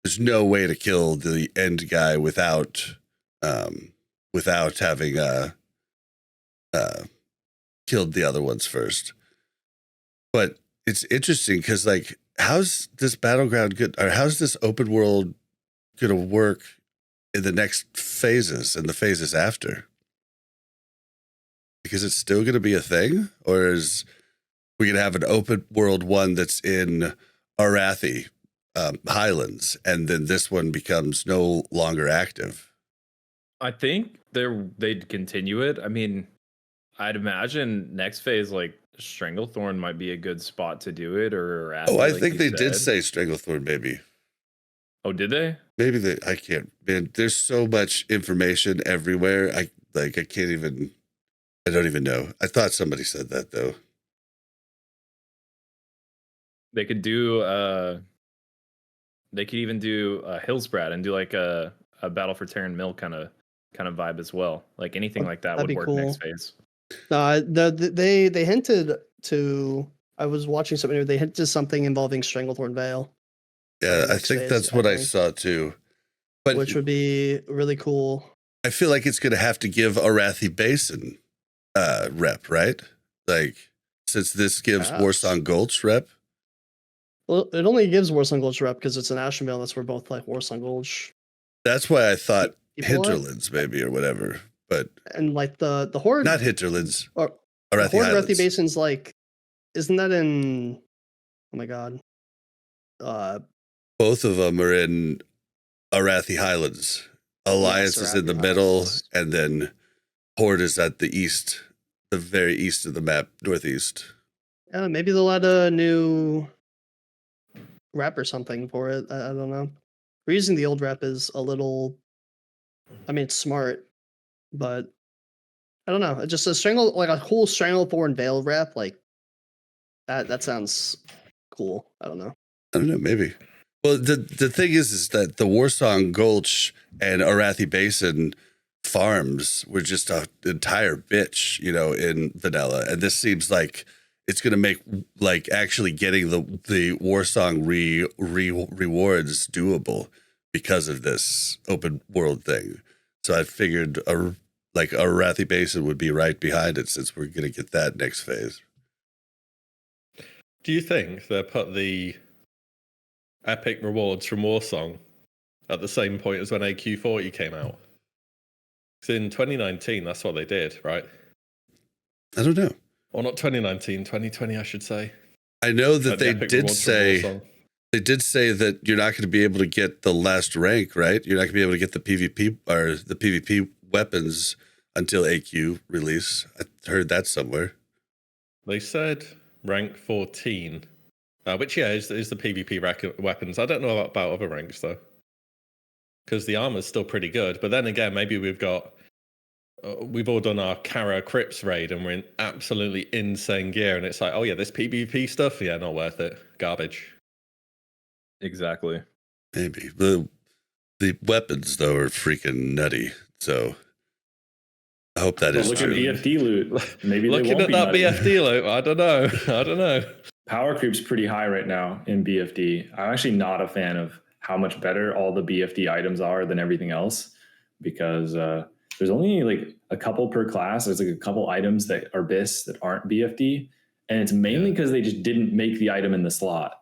there's no way to kill the end guy without having killed the other ones first. But it's interesting because how's this battleground good, or how's this open world going to work in the next phases and the phases after? Because it's still going to be a thing, or is we going to have an open world one that's in Arathi Highlands, and then this one becomes no longer active?
I think they'd continue it. I mean, I'd imagine next phase, like Stranglethorn might be a good spot to do it, or Arathi,
Oh, I
like
think
you
they did
said.
say Stranglethorn, maybe.
Oh, did they?
Maybe they. I can't. Man, there's so much information everywhere. I can't even. I don't even know. I thought somebody said that though.
They could do. They could even do Hillsbrad and do like a Battle for Terran Mill kind of vibe as well. Like anything like that
That'd
would
be
work
cool.
next phase.
They hinted to. I was watching something. They hinted to something involving Stranglethorn Vale.
Yeah, I
next
think
phase,
that's
I
what I
think.
saw too. But
Which would be really cool.
I feel like it's going to have to give Arathi Basin rep, right? Like, since this gives
Perhaps.
Warsong Gulch rep.
Well, it only gives Warsong Gulch rep because it's an Ashenvale. That's where both like Warsong Gulch
That's why I thought
people are.
Hinterlands maybe or whatever, but
And like the Horde.
not Hinterlands.
Or,
Arathi
the Horde
Highlands.
Arathi Basin's like, isn't that in? Oh my god.
Both of them are in Arathi Highlands. Alliance is in the
Arathi
middle,
Highlands.
and then Horde is at the east, the very east of the map, northeast.
Maybe they'll add a new rep or something for it. I don't know. Reusing the old rep is a little. I mean, it's smart, but I don't know. It's just a cool Stranglethorn Veil rep, like that sounds cool. I don't know.
I don't know, maybe. Well, the thing is that the Warsong Gulch and Arathi Basin farms were just an entire bitch, in vanilla, and this seems like it's going to make like actually getting the Warsong rewards doable because of this open world thing. So I figured Arathi Basin would be right behind it since we're going to get that next phase.
Do you think they put the epic rewards from Warsong at the same point as when AQ40 came out? Because in 2019, that's what they did, right?
I don't know.
Or not 2019, 2020, I should say.
I know that
The
they
epic
did
rewards from
say
Warsong.
they did say that you're not going to be able to get the last rank, right? You're not going to be able to get the PvP or the PvP weapons until AQ release. I heard that somewhere.
They said rank 14, which is the PvP weapons. I don't know about other ranks though, because the armor's still pretty good. But then again, maybe we've all done our Kara Crypts raid and we're in absolutely insane gear, and it's like, oh yeah, this PvP stuff, yeah, not worth it, garbage.
Exactly.
Maybe the weapons though are freaking nutty. So I hope that
But
is
look at
true.
BFD loot. Maybe they
Looking
won't
at
be
that
nutty.
BFD loot, I don't know.
Power creep's pretty high right now in BFD. I'm actually not a fan of how much better all the BFD items are than everything else, because there's only like a couple per class. There's like a couple items that are BIS that aren't BFD, and it's mainly because they just didn't make the item in the slot.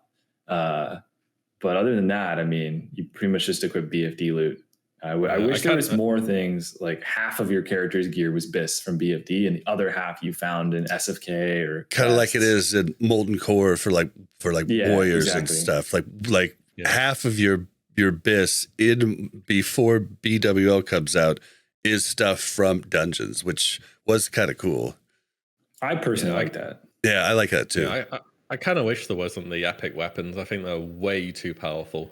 But other than that, I mean, you pretty much just equip BFD loot. I wish there was more things, like half of your character's gear was BIS from BFD and the other half you found in SFK or
Kind of like it is in Molten Core for warriors and
exactly.
stuff. Like half of your BIS in before BWL comes out is stuff from dungeons, which was kind of cool.
I personally like that.
Yeah, I like that too.
Yeah, I kind of wish there wasn't the epic weapons. I think they're way too powerful.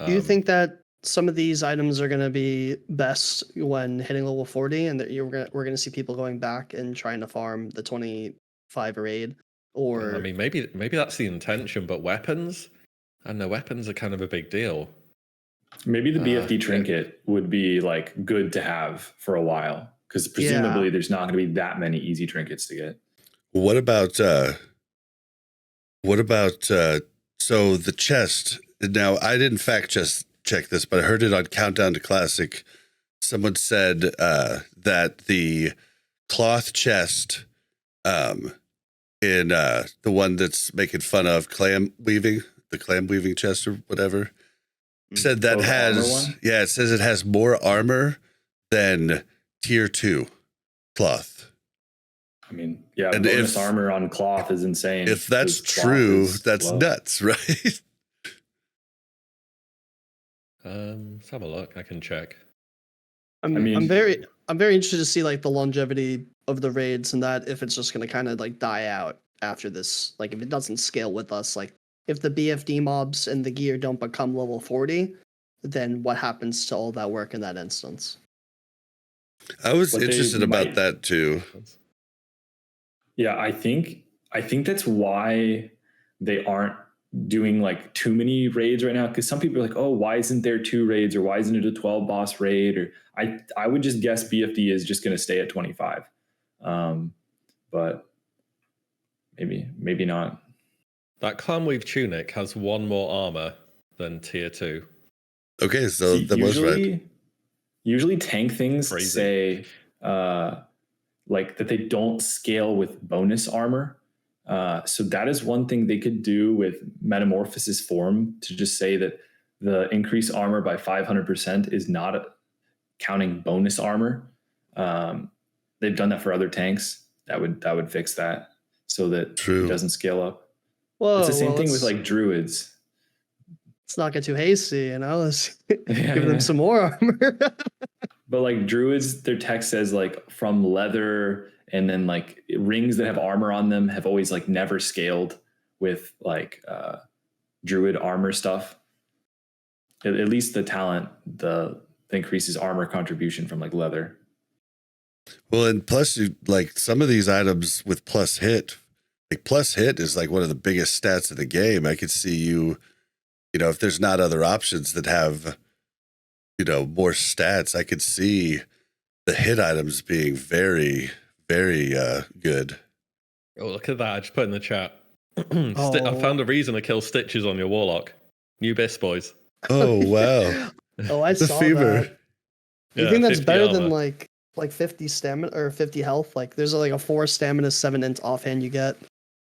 Do you think that some of these items are going to be best when hitting level 40, and that we're going to see people going back and trying to farm the 25 raid? Or
I mean, maybe that's the intention, but weapons, and the weapons are kind of a big deal.
Maybe the BFD trinket would be like good to have for a while, because presumably there's not going to be that many easy trinkets to get.
What about so the chest? Now I didn't fact check this, but I heard it on Countdown to Classic. Someone said that the cloth chest in the one that's making fun of clam weaving chest or whatever, said that it says it has more armor than tier 2 cloth.
I mean, yeah,
And
bonus
if-
armor on cloth is insane.
If that's
'cause cloth
true,
is
that's
low.
nuts, right?
Let's have a look. I can check.
I'm
mean-
very interested to see like the longevity of the raids and that if it's just gonna kind of like die out after this. Like if it doesn't scale with us, like if the BFD mobs and the gear don't become level 40, then what happens to all that work in that instance?
I was
But they
interested about
might-
that too.
Yeah, I think that's why they aren't doing like too many raids right now. Because some people are like, oh, why isn't there 2 raids, or why isn't it a 12 boss raid? Or I would just guess BFD is just going to stay at 25, but maybe not.
That Clanweave tunic has 1 more armor than tier 2.
Okay, so
See,
that was right.
Usually tank things
Crazy.
say like that they don't scale with bonus armor. So that is one thing they could do with Metamorphosis form, to just say that the increase armor by 500% is not counting bonus armor. They've done that for other tanks. That would fix that so that
True.
it doesn't scale up.
Whoa,
It's the same
well,
thing with
let's-
like druids.
Let's not get too hasty, you know. Let's
Yeah,
give them
yeah.
some more armor.
But like druids, their text says like from leather, and then like rings that have armor on them have always like never scaled with like druid armor stuff. At least the talent, the increases armor contribution from like leather.
Well, and plus, like some of these items with plus hit, like plus hit is like one of the biggest stats of the game. I could see you know, if there's not other options that have, you know, more stats, I could see the hit items being very, very good.
Oh, look at that. I just put in the chat. I
Oh.
found a reason to kill stitches on your Warlock. New best, boys.
Oh, wow.
Oh, I
The
saw
fever.
that. You think that's
50
better than
armor.
like 50 stamina or 50 health? Like there's like a 4 stamina, 7 int offhand you get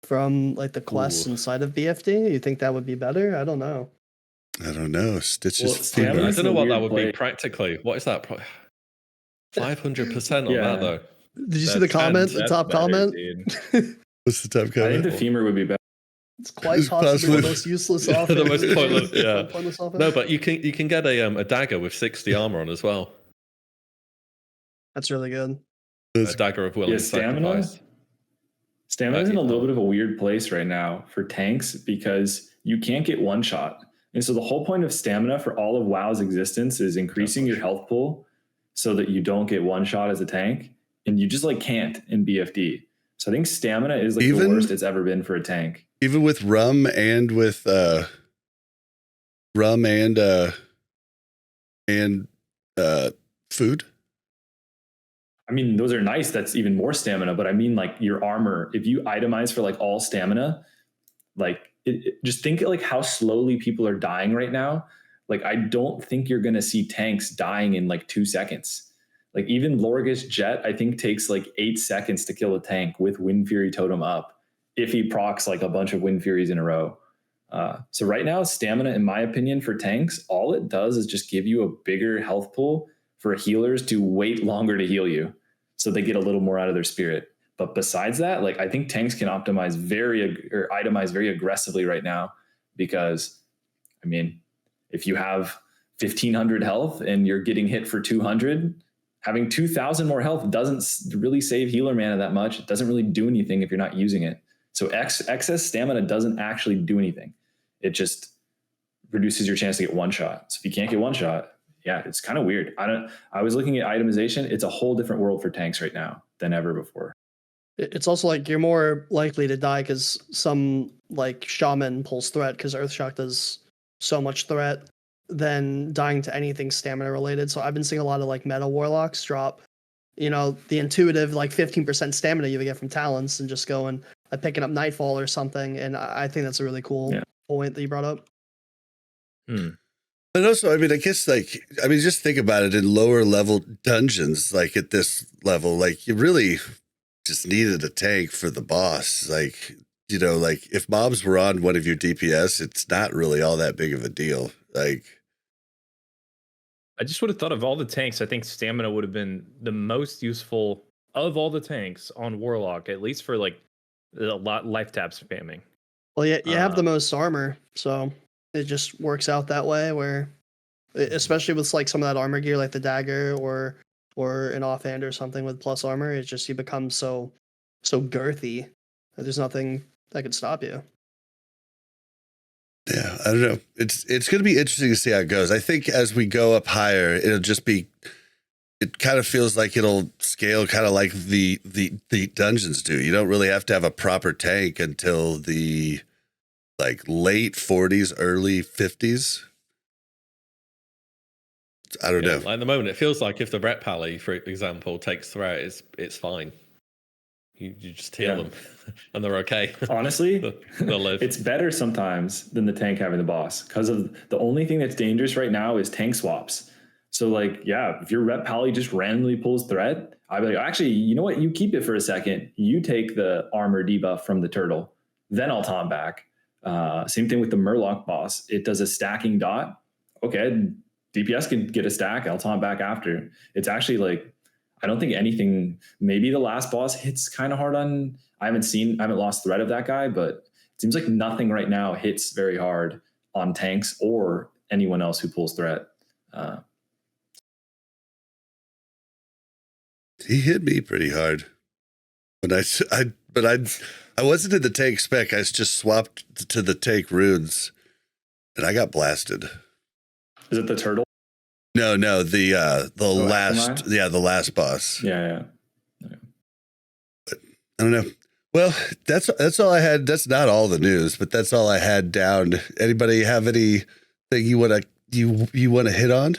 from like the quests
Ooh.
inside of BFD. You think that would be better? I don't know.
I don't know. Stitches.
Well,
fever.
stamina-
I
It's
don't know
a
what that
weird
would be
play.
practically. What is that? 500% on
Yeah.
that, though.
Did you see the
That's-
comment? The
that's
top
better,
comment?
dude.
What's the top
I think
comment?
the femur would be better.
It's quite
It's
possibly
possibly-
the most useless
Yeah,
offense.
the most pointless, yeah.
Pointless offense.
No, but you can get a dagger with 60 armor on as well.
That's really good.
A dagger of willing
Yeah, stamina.
sacrifice.
Stamina's in a
Okay.
little bit of a weird place right now for tanks because you can't get one shot. And so the whole point of stamina for all of WoW's existence is increasing your health pool so that you don't get one shot as a tank. And you just like can't in BFD. So I think stamina is like the
Even-
worst it's ever been for a tank.
Even with rum and with food.
I mean, those are nice. That's even more stamina. But I mean, like your armor, if you itemize for like all stamina, like just think like how slowly people are dying right now. Like, I don't think you're going to see tanks dying in like 2 seconds. Like even Lorgus Jet, I think takes like 8 seconds to kill a tank with Wind Fury Totem up if he procs like a bunch of Wind Furies in a row. So right now, stamina, in my opinion, for tanks, all it does is just give you a bigger health pool for healers to wait longer to heal you, so they get a little more out of their spirit. But besides that, like I think tanks can optimize or itemize very aggressively right now, because I mean, if you have 1500 health and you're getting hit for 200, having 2000 more health doesn't really save healer mana that much. It doesn't really do anything if you're not using it. So excess stamina doesn't actually do anything. It just reduces your chance to get one shot. So if you can't get one shot, yeah, it's kind of weird. I was looking at itemization. It's a whole different world for tanks right now than ever before.
It's also like you're more likely to die because some like shaman pulls threat because Earthshock does so much threat than dying to anything stamina related. So I've been seeing a lot of like meta warlocks drop, you know, the intuitive like 15% stamina you would get from talents and just going picking up Nightfall or something. And I think that's a really cool point that you brought up.
And also, I mean, I guess just think about it in lower level dungeons, like at this level, like you really just needed a tank for the boss. Like, you know, like if mobs were on one of your DPS, it's not really all that big of a deal. Like,
I just would have thought of all the tanks, I think stamina would have been the most useful of all the tanks on Warlock, at least for like a lot life tap spamming.
Well, yeah, you have the most armor, so it just works out that way. Where, especially with like some of that armor gear, like the dagger or an offhand or something with plus armor, it's just you become so girthy that there's nothing that could stop you.
Yeah, I don't know. It's going to be interesting to see how it goes. I think as we go up higher, it'll just be. It kind of feels like it'll scale kind of like the dungeons do. You don't really have to have a proper tank until the like late 40s, early 50s. I don't know.
Like at the moment, it feels like if the Ret Pally, for example, takes threat, it's fine. You just heal them, and they're okay.
Honestly,
they'll live.
It's better sometimes than the tank having the boss, because of the only thing that's dangerous right now is tank swaps. So like, yeah, if your Ret Pally just randomly pulls threat, I'd be like, actually, you know what? You keep it for a second. You take the armor debuff from the turtle, then I'll taunt back. Same thing with the Murloc boss. It does a stacking dot. Okay, DPS can get a stack. I'll taunt back after. It's actually like, I don't think anything, maybe the last boss hits kind of hard on, I haven't lost threat of that guy, but it seems like nothing right now hits very hard on tanks or anyone else who pulls threat.
He hit me pretty hard. But I wasn't in the tank spec. I just swapped to the tank runes and I got blasted.
Is it the turtle?
No, the last,
Ashenvale?
the last boss.
Yeah.
But I don't know. Well, that's all I had. That's not all the news, but that's all I had down. Anybody have anything you want to hit on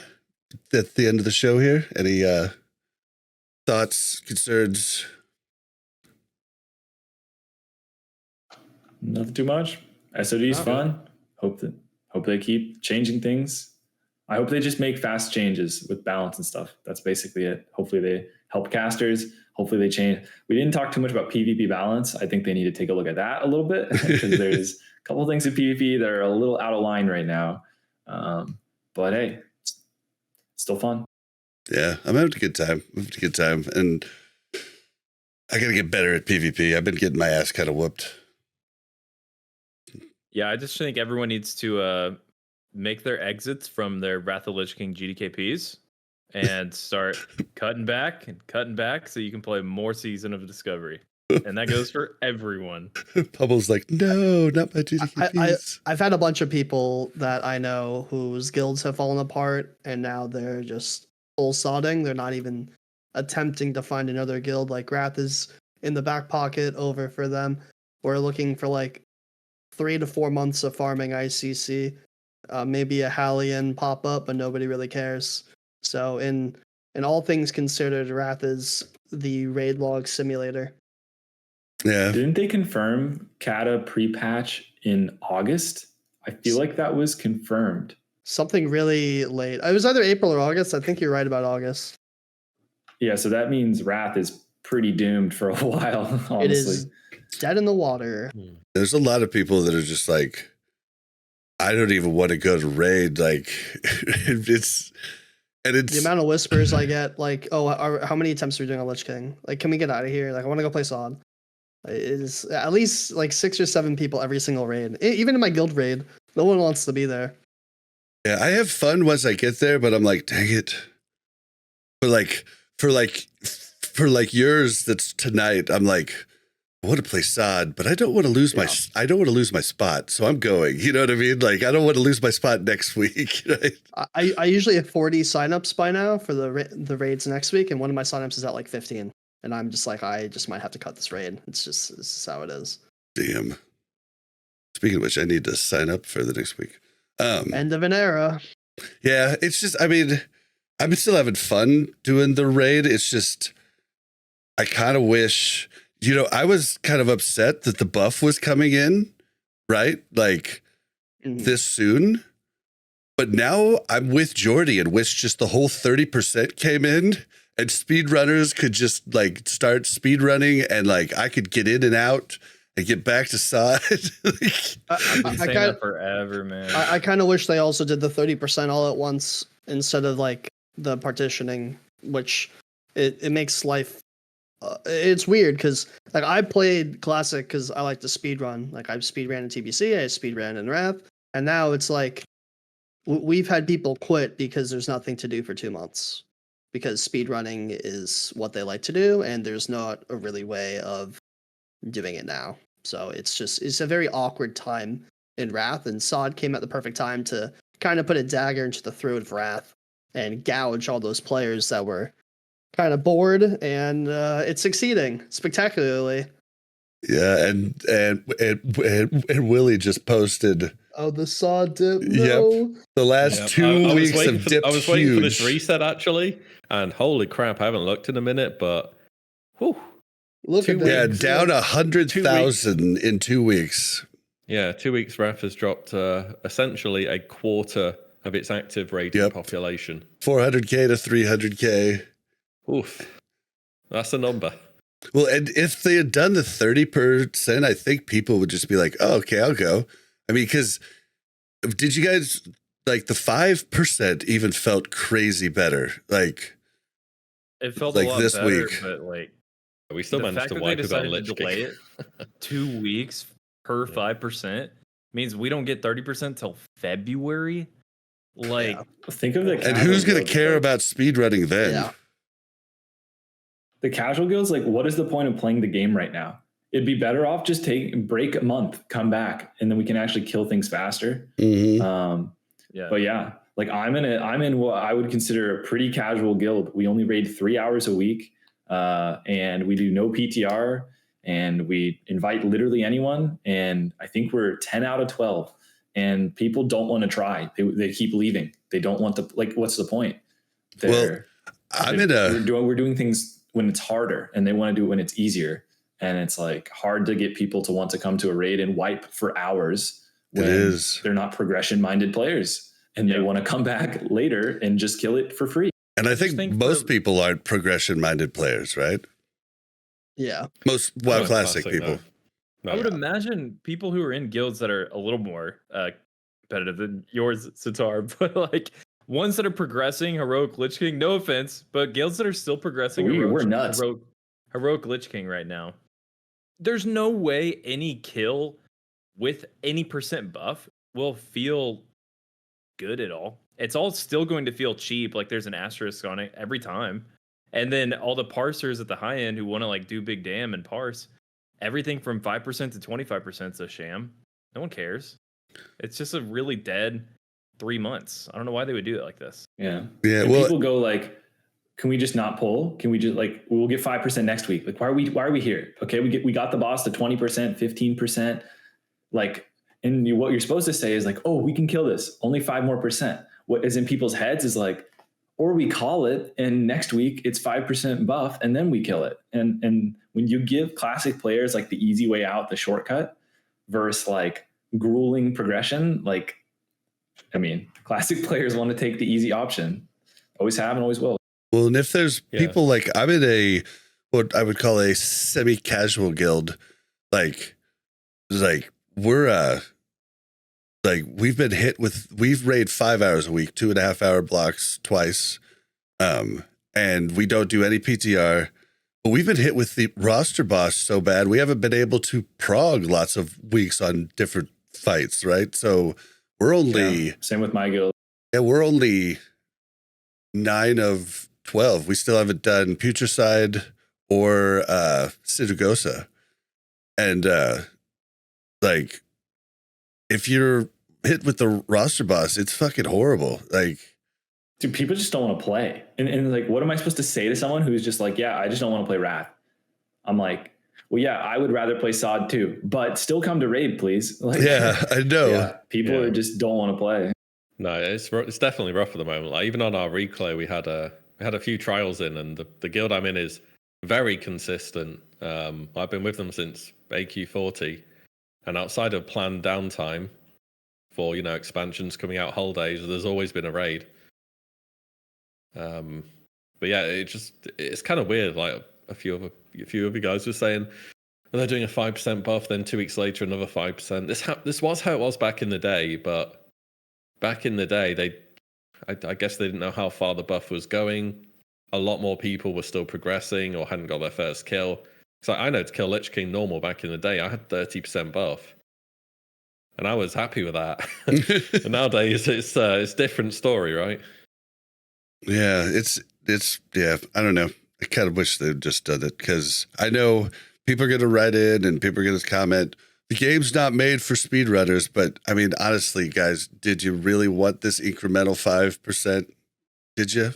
at the end of the show here? Any thoughts, concerns?
Nothing too much. SOD is fun. Hope they keep changing things. I hope they just make fast changes with balance and stuff. That's basically it. Hopefully they help casters. Hopefully they change. We didn't talk too much about PvP balance. I think they need to take a look at that a little bit because there's a couple of things in PvP that are a little out of line right now. But hey, it's still fun.
Yeah, I'm having a good time. And I got to get better at PvP. I've been getting my ass kind of whooped.
Yeah, I just think everyone needs to make their exits from their Wrath of the Lich King GDKPs and start cutting back so you can play more Season of Discovery. And that goes for everyone.
Pummels like, no, not my GDKPs.
I've had a bunch of people that I know whose guilds have fallen apart and now they're just full sodding. They're not even attempting to find another guild. Like Wrath is in the back pocket over for them. We're looking for like 3 to 4 months of farming ICC. Maybe a Hallian pop up, but nobody really cares. So in all things considered, Wrath is the raid log simulator.
Yeah.
Didn't they confirm Kata pre-patch in August? I feel like that was confirmed.
Something really late. It was either April or August. I think you're right about August.
Yeah, so that means Wrath is pretty doomed for a while, honestly.
It is dead in the water.
There's a lot of people that are just like, I don't even want to go to raid. Like, it's
the amount of whispers I get, like, oh, how many attempts are we doing on Lich King? Like, can we get out of here? Like, I want to go play Sod. It is at least like 6 or 7 people every single raid. Even in my guild raid, no one wants to be there.
Yeah, I have fun once I get there, but I'm like, dang it. For yours that's tonight, I'm like, I want to play Sod, but I don't want to lose my spot. So I'm going, you know what I mean? Like, I don't want to lose my spot next week. Right?
I usually have 40 signups by now for the raids next week. And one of my signups is at like 15. And I'm just like, I just might have to cut this raid. This is how it is.
Damn. Speaking of which, I need to sign up for the next week.
End of an era.
Yeah, it's just, I mean, I'm still having fun doing the raid. It's just, I kind of wish, I was kind of upset that the buff was coming in, right? Like this soon. But now I'm with Jordy and wish just the whole 30% came in and speedrunners could just like start speedrunning and like I could get in and out and get back to side.
I've been saying that forever, man.
I kind of wish they also did the 30% all at once instead of like the partitioning, which it makes life it's weird because like I played Classic because I like to speed run. Like I've speed ran in TBC, I speed ran in Wrath, and now it's like we've had people quit because there's nothing to do for 2 months because speed running is what they like to do, and there's not a really way of doing it now. So it's a very awkward time in Wrath, and Sod came at the perfect time to kind of put a dagger into the throat of Wrath and gouge all those players that were kind of bored, and it's succeeding spectacularly.
Yeah, and WillE just posted.
Oh, the Sod dip. No.
Yep. The last 2 weeks of dipped
I was waiting
huge.
for this reset actually, and holy crap, I haven't looked in a minute, but whew.
Look at that.
Yeah, down 100,000 in 2 weeks.
Yeah, 2 weeks. Wrath has dropped essentially a quarter of its active raiding population.
400k to 300k.
Oof, that's a number.
Well, and if they had done the 30%, I think people would just be like, "Oh, okay, I'll go." I mean, because did you guys like the 5% even felt crazy better? Like
It felt
like
a lot
this
better,
week.
but like
We still
the
managed
fact
to
that they
wipe it on
decided to
Lich
delay
King.
it 2 weeks per 5% means we don't get 30% till February. Like,
Think of the
And who's going to
guilds,
care
like,
about speedrunning then?
Yeah.
the casual guilds? Like, what is the point of playing the game right now? It'd be better off just break a month, come back, and then we can actually kill things faster.
Mm-hmm.
yeah.
But yeah, like I'm in what I would consider a pretty casual guild. We only raid 3 hours a week, and we do no PTR, and we invite literally anyone. And I think we're 10 out of 12. And people don't want to try. They keep leaving. They don't want to. Like, what's the point?
We're
doing things when it's harder, and they want to do it when it's easier. And it's like hard to get people to want to come to a raid and wipe for hours when they're not progression-minded players, and they want to come back later and just kill it for free.
And I think most people aren't progression-minded players, right?
Yeah.
Most WoW Classic people.
I would imagine people who are in guilds that are a little more competitive than yours, Zatar, but like ones that are progressing heroic Lich King. No offense, but guilds that are still progressing
we're nuts.
Heroic Lich King right now. There's no way any kill with any percent buff will feel good at all. It's all still going to feel cheap, like there's an asterisk on it every time. And then all the parsers at the high end who want to like do big damn and parse, everything from 5% to 25% is a sham. No one cares. It's just a really dead 3 months. I don't know why they would do it like this.
Yeah.
Yeah.
And
Well,
people go like, can we just not pull? Can we just like, we'll get 5% next week. Like, why are we here? Okay. We got the boss to 20%, 15%. Like, and what you're supposed to say is like, oh, we can kill this. Only 5% more. What is in people's heads is like, or we call it and next week it's 5% buff and then we kill it. And when you give classic players like the easy way out, the shortcut versus like grueling progression, like, I mean, classic players want to take the easy option. Always have and always will.
Well, and if there's people like, I'm in what I would call a semi-casual guild, like we're we've been hit with, we've raid 5 hours a week, 2.5 hour blocks twice. And we don't do any PTR, but we've been hit with the roster boss so bad. We haven't been able to prog lots of weeks on different fights. Right. So we're only,
same with my guild.
Yeah. We're only 9 of 12. We still haven't done Putricide or, Sidragosa. And, like, if you're hit with the roster boss, it's fucking horrible. Like,
dude, people just don't want to play. And like, what am I supposed to say to someone who's just like, yeah, I just don't want to play Wrath? I'm like, well, yeah, I would rather play Sod too, but still come to raid, please. Like,
yeah, I know.
Yeah, people are just don't want to play.
No, it's definitely rough at the moment. Like, even on our replay, we had a few trials in, and the guild I'm in is very consistent. I've been with them since AQ40, and outside of planned downtime for expansions coming out holidays, there's always been a raid. But yeah, it's kind of weird. Like a few of you guys were saying, well, they're doing a 5% buff, then 2 weeks later another 5%. This was how it was back in the day, but back in the day I guess they didn't know how far the buff was going. a lot more people were still progressing or hadn't got their first kill. So I know to kill Lich King normal back in the day, I had 30% buff, and I was happy with that. And nowadays, it's different story, right?
Yeah, it's yeah. I don't know. I kind of wish they'd just done it, because I know people are going to write in and people are going to comment, the game's not made for speedrunners. But I mean, honestly, guys, did you really want this incremental 5%? Did you?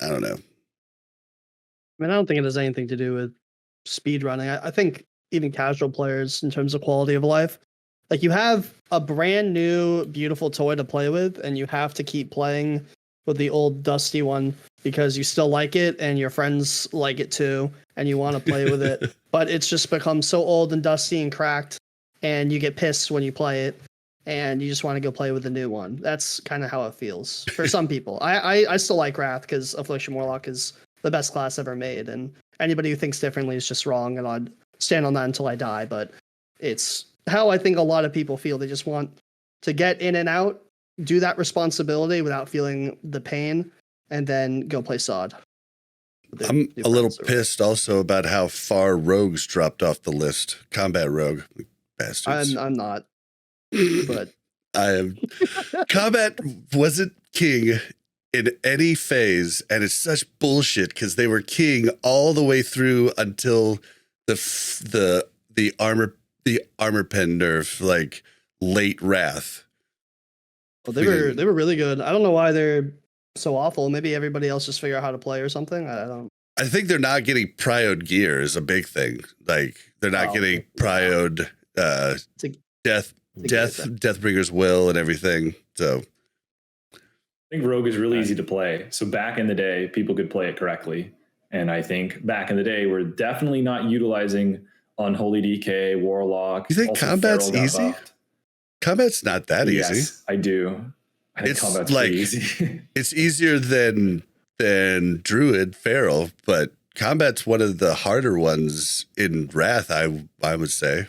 I don't know.
I mean, I don't think it has anything to do with speed running. I think even casual players, in terms of quality of life, like, you have a brand new, beautiful toy to play with, and you have to keep playing with the old dusty one because you still like it and your friends like it too, and you want to play with it. But it's just become so old and dusty and cracked, and you get pissed when you play it, and you just want to go play with the new one. That's kind of how it feels for some people. I still like Wrath because Affliction Warlock is the best class ever made, and anybody who thinks differently is just wrong, and I'd stand on that until I die. But it's how I think a lot of people feel. They just want to get in and out, do that responsibility without feeling the pain, and then go play SOD.
I'm a little pissed also about how far Rugsz dropped off the list. Combat Rogue, bastards.
I'm not, but
I am. Combat wasn't king in any phase, and it's such bullshit because they were king all the way through until the armor pen nerf, like late Wrath.
Well, they were really good. I don't know why they're so awful. Maybe everybody else just figure out how to play or something. I don't.
I think they're not getting prioed gear is a big thing. Like, they're not getting prioed Deathbringer's Will and everything. So
I think Rogue is really easy to play. So back in the day, people could play it correctly. And I think back in the day, we're definitely not utilizing Unholy DK, Warlock.
You think combat's easy?
Buffed.
Combat's not that easy.
Yes, I do. I think combat's pretty easy.
It's easier than Druid Feral, but combat's one of the harder ones in Wrath, I would say.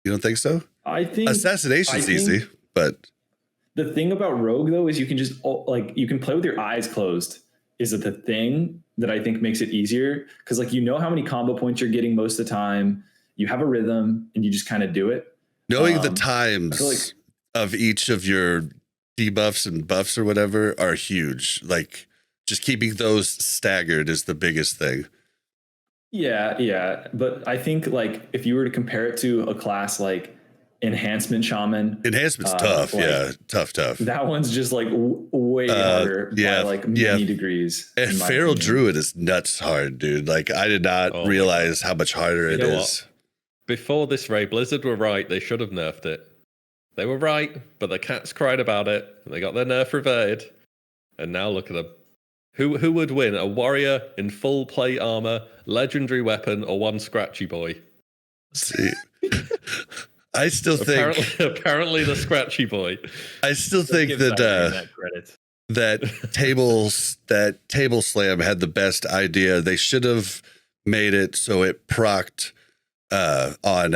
You don't think so?
I think
Assassination's easy, but
the thing about Rogue though is you can just you can play with your eyes closed. Is it the thing that I think makes it easier? Because like, you know how many combo points you're getting most of the time. You have a rhythm and you just kind of do it.
Knowing the times of each of your debuffs and buffs or whatever are huge. Like, just keeping those staggered is the biggest thing.
Yeah. But I think, like, if you were to compare it to a class like Enhancement Shaman.
Enhancement's tough. Tough.
That one's just like way harder by like many degrees.
And Feral Druid is nuts hard, dude. Like, I did not realize how much harder it is.
What? Before this raid, Blizzard were right. They should have nerfed it. They were right, but the cats cried about it, and they got their nerf reverted. And now look at them. Who would win? A warrior in full plate armor, legendary weapon, or one scratchy boy?
See, I still think
apparently the scratchy boy.
I still think that table slam had the best idea. They should have made it so it procced on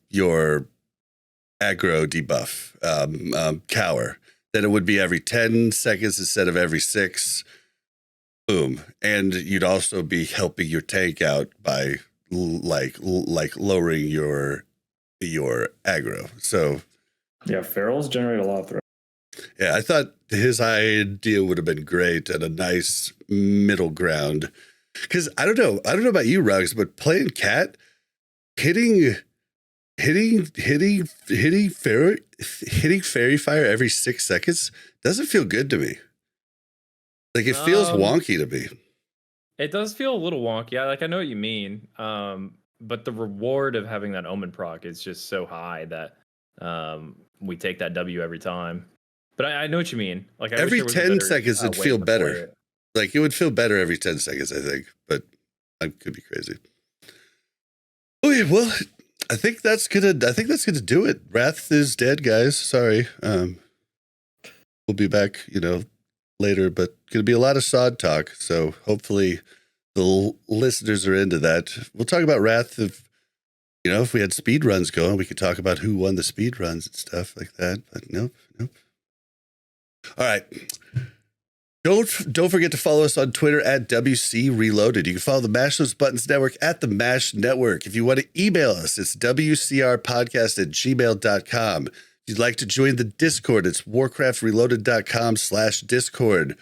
your aggro debuff, cower. Then it would be every 10 seconds instead of every 6. Boom. And you'd also be helping your tank out by like lowering your aggro. So
yeah, Ferals generate a lot of threat.
Yeah, I thought his idea would have been great and a nice middle ground. Because I don't know about you, Rugsz, but playing cat, hitting fairy fire every 6 seconds doesn't feel good to me. Like, it feels wonky to me.
It does feel a little wonky. I know what you mean. But the reward of having that omen proc is just so high that we take that W every time. But I know what you mean. Like,
every 10 seconds it'd feel better. Like, it would feel better every 10 seconds, I think. But I could be crazy. Okay, well, I think that's gonna do it. Wrath is dead, guys. Sorry. We'll be back, later, but gonna be a lot of SOD talk. So hopefully the listeners are into that. We'll talk about Wrath if we had speed runs going, we could talk about who won the speed runs and stuff like that. But nope. All right. Don't forget to follow us on Twitter at WC Reloaded. You can follow the Mash Those Buttons Network at the Mash Network. If you want to email us, it's wcrpodcast@gmail.com. If you'd like to join the Discord, it's warcraftreloaded.com/Discord.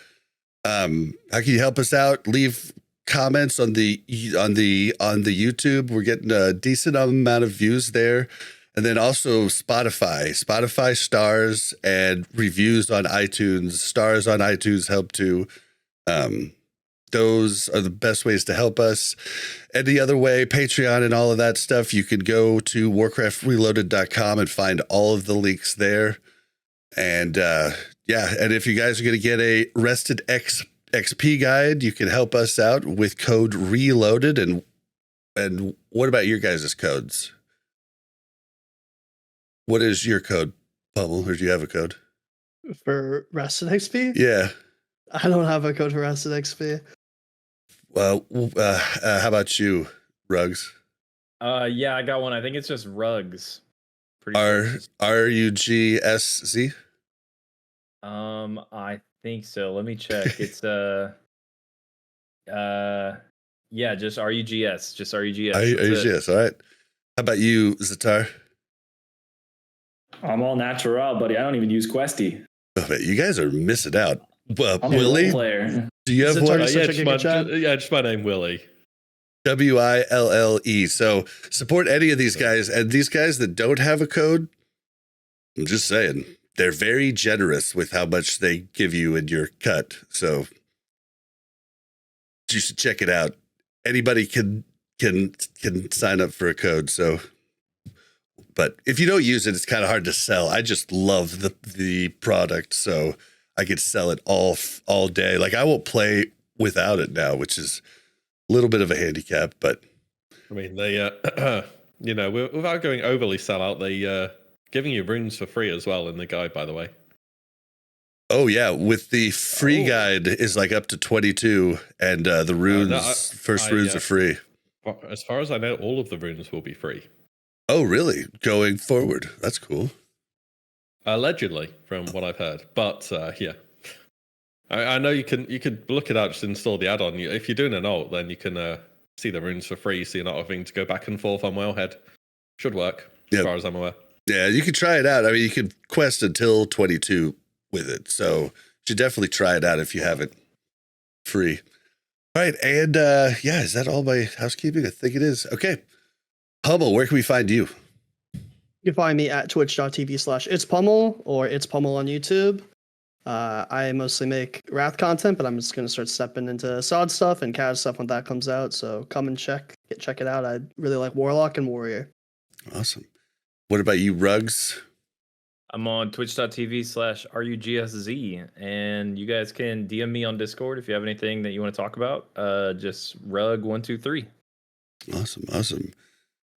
How can you help us out? Leave comments on the YouTube. We're getting a decent amount of views there. And then also Spotify stars and reviews on iTunes. Stars on iTunes help too. Those are the best ways to help us. Any other way, Patreon and all of that stuff, you can go to warcraftreloaded.com and find all of the links there. And and if you guys are going to get a Rested XP guide, you can help us out with code RELOADED. And what about your guys' codes? What is your code, Pummel? Or do you have a code?
For Rested XP?
Yeah.
I don't have a code for Rested XP.
Well, how about you, Rugsz?
Yeah, I got one. I think it's just Rugsz.
RUGSZ?
I think so. Let me check. It's just RUGS. Just RUGS.
RUGS, all right. How about you, Zatar?
I'm all natural, buddy. I don't even use Questy.
Oh, man, you guys are missing out.
I'm a
WillE,
role player.
do you have
Zatar,
one?
Just my name, WillE.
WILLE. So support any of these guys. And these guys that don't have a code, I'm just saying, they're very generous with how much they give you in your cut. So you should check it out. Anybody can sign up for a code. So, but if you don't use it, it's kind of hard to sell. I just love the product, so I could sell it all day. Like I won't play without it now, which is a little bit of a handicap. But
I mean, they, without going overly sellout, they giving you runes for free as well in the guide, by the way.
Oh yeah, with the free guide is like up to 22, and the runes, runes are free.
As far as I know, all of the runes will be free.
Oh really? Going forward, that's cool.
Allegedly, from what I've heard, but yeah, I know you could look it out, just install the add-on. If you're doing an alt, then you can see the runes for free, so you're not having to go back and forth on Wellhead. Should work, as far as I'm aware.
Yeah, you can try it out. I mean, you can quest until 22 with it, so you should definitely try it out if you haven't. Free. All right, and is that all my housekeeping? I think it is. Okay. Pummel, where can we find you?
You can find me at twitch.tv/ItsPummel or ItsPummel on YouTube. I mostly make Wrath content, but I'm just going to start stepping into Sod stuff and Kaz stuff when that comes out. So come and check it out. I really like Warlock and Warrior.
Awesome. What about you, Rugsz?
I'm on twitch.tv/RUGSZ, and you guys can DM me on Discord if you have anything that you want to talk about. Just Rug123.
Awesome.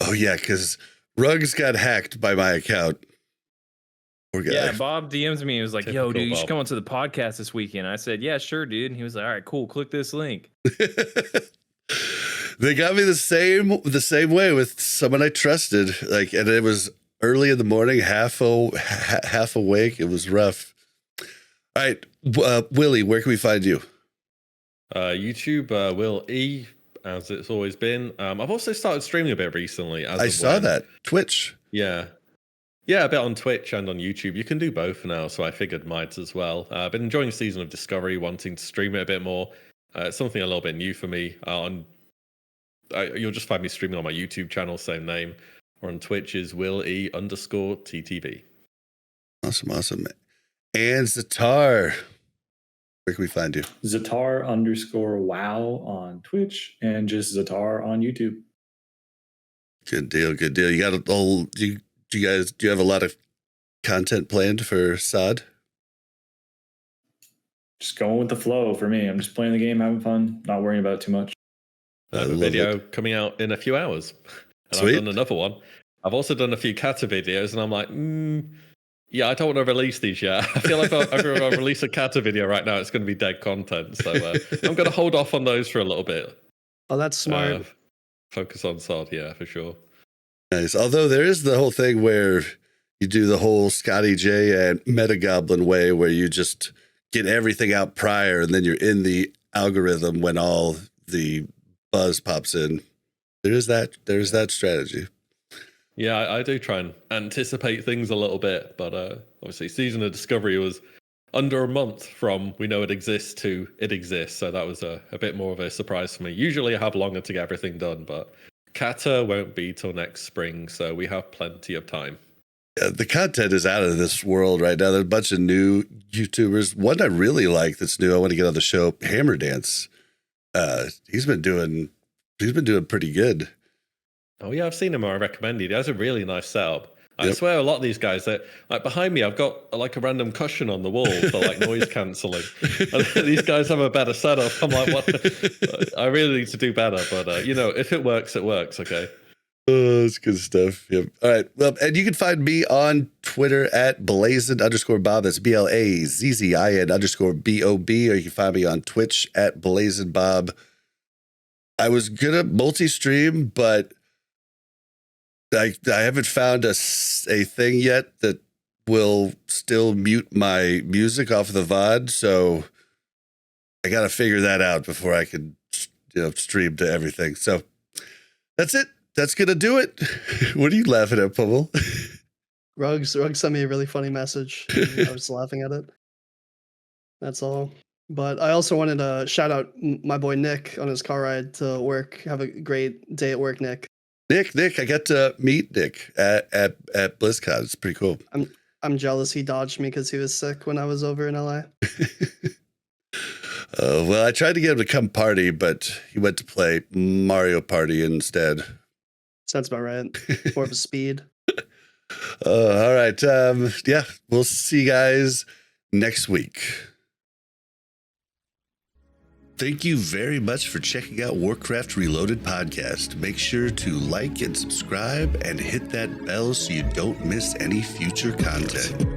Oh yeah, because Rugsz got hacked by my account. Poor guy.
Yeah, Bob DMs me. He was like,
Typical
"Yo, dude, you should
Bob.
come onto the podcast this weekend." I said, "Yeah, sure, dude." And he was like, "All right, cool. Click this link."
They got me the same way with someone I trusted. And it was early in the morning, half awake. It was rough. All right, WillE, where can we find you?
YouTube, WillE, as it's always been. I've also started streaming a bit recently.
I saw that. Twitch.
Yeah, a bit on Twitch and on YouTube. You can do both now, so I figured might as well. I've been enjoying Season of Discovery, wanting to stream it a bit more. It's something a little bit new for me. You'll just find me streaming on my YouTube channel, same name. Or on Twitch is WillE_TTV.
Awesome. And Zatar, where can we find you?
Zatar_WoW on Twitch and just Zatar on YouTube.
Good deal. You got do you have a lot of content planned for Sod?
Just going with the flow for me. I'm just playing the game, having fun, not worrying about it too much.
I have a video coming out in a few hours. And
Sweet.
I've done another one. I've also done a few kata videos, and I'm like, yeah, I don't want to release these yet. I feel like if I release a kata video right now, it's going to be dead content. So I'm going to hold off on those for a little bit.
Oh, that's smart.
Focus on Sod, yeah, for sure.
Nice. Although there is the whole thing where you do the whole Scotty J and Metagoblin way, where you just get everything out prior, and then you're in the algorithm when all the buzz pops in. There's that strategy.
Yeah, I do try and anticipate things a little bit, but obviously Season of Discovery was under a month from we know it exists to it exists, so that was a bit more of a surprise for me. Usually I have longer to get everything done, but Kata won't be till next spring, so we have plenty of time.
Yeah, the content is out of this world right now. There's a bunch of new YouTubers. One I really like that's new, I want to get on the show, Hammer Dance. He's been doing pretty good.
Oh yeah, I've seen him. I recommended. He has a really nice setup. I
Yep.
swear, a lot of these guys, that like behind me, I've got like a random cushion on the wall for like noise cancelling. These guys have a better setup. I'm like, what? I really need to do better, but if it works, it works. Okay.
Oh, that's good stuff. Yep. All right. Well, and you can find me on Twitter at Blazzin_Bob. That's BLAZZIN_BOB. Or you can find me on Twitch at Blazzinbob. I was gonna multi-stream, but I haven't found a thing yet that will still mute my music off of the VOD. So I got to figure that out before I can, stream to everything. So that's it. That's going to do it. What are you laughing at, Pummel?
Rugsz sent me a really funny message. I was laughing at it. That's all. But I also wanted to shout out my boy Nick on his car ride to work. Have a great day at work, Nick.
Nick, I got to meet Nick at BlizzCon. It's pretty cool.
I'm jealous he dodged me because he was sick when I was over in LA.
Well, I tried to get him to come party, but he went to play Mario Party instead.
Sounds about right. More of a speed.
All right. Yeah, we'll see you guys next week. Thank you very much for checking out Warcraft Reloaded Podcast. Make sure to like and subscribe and hit that bell so you don't miss any future content.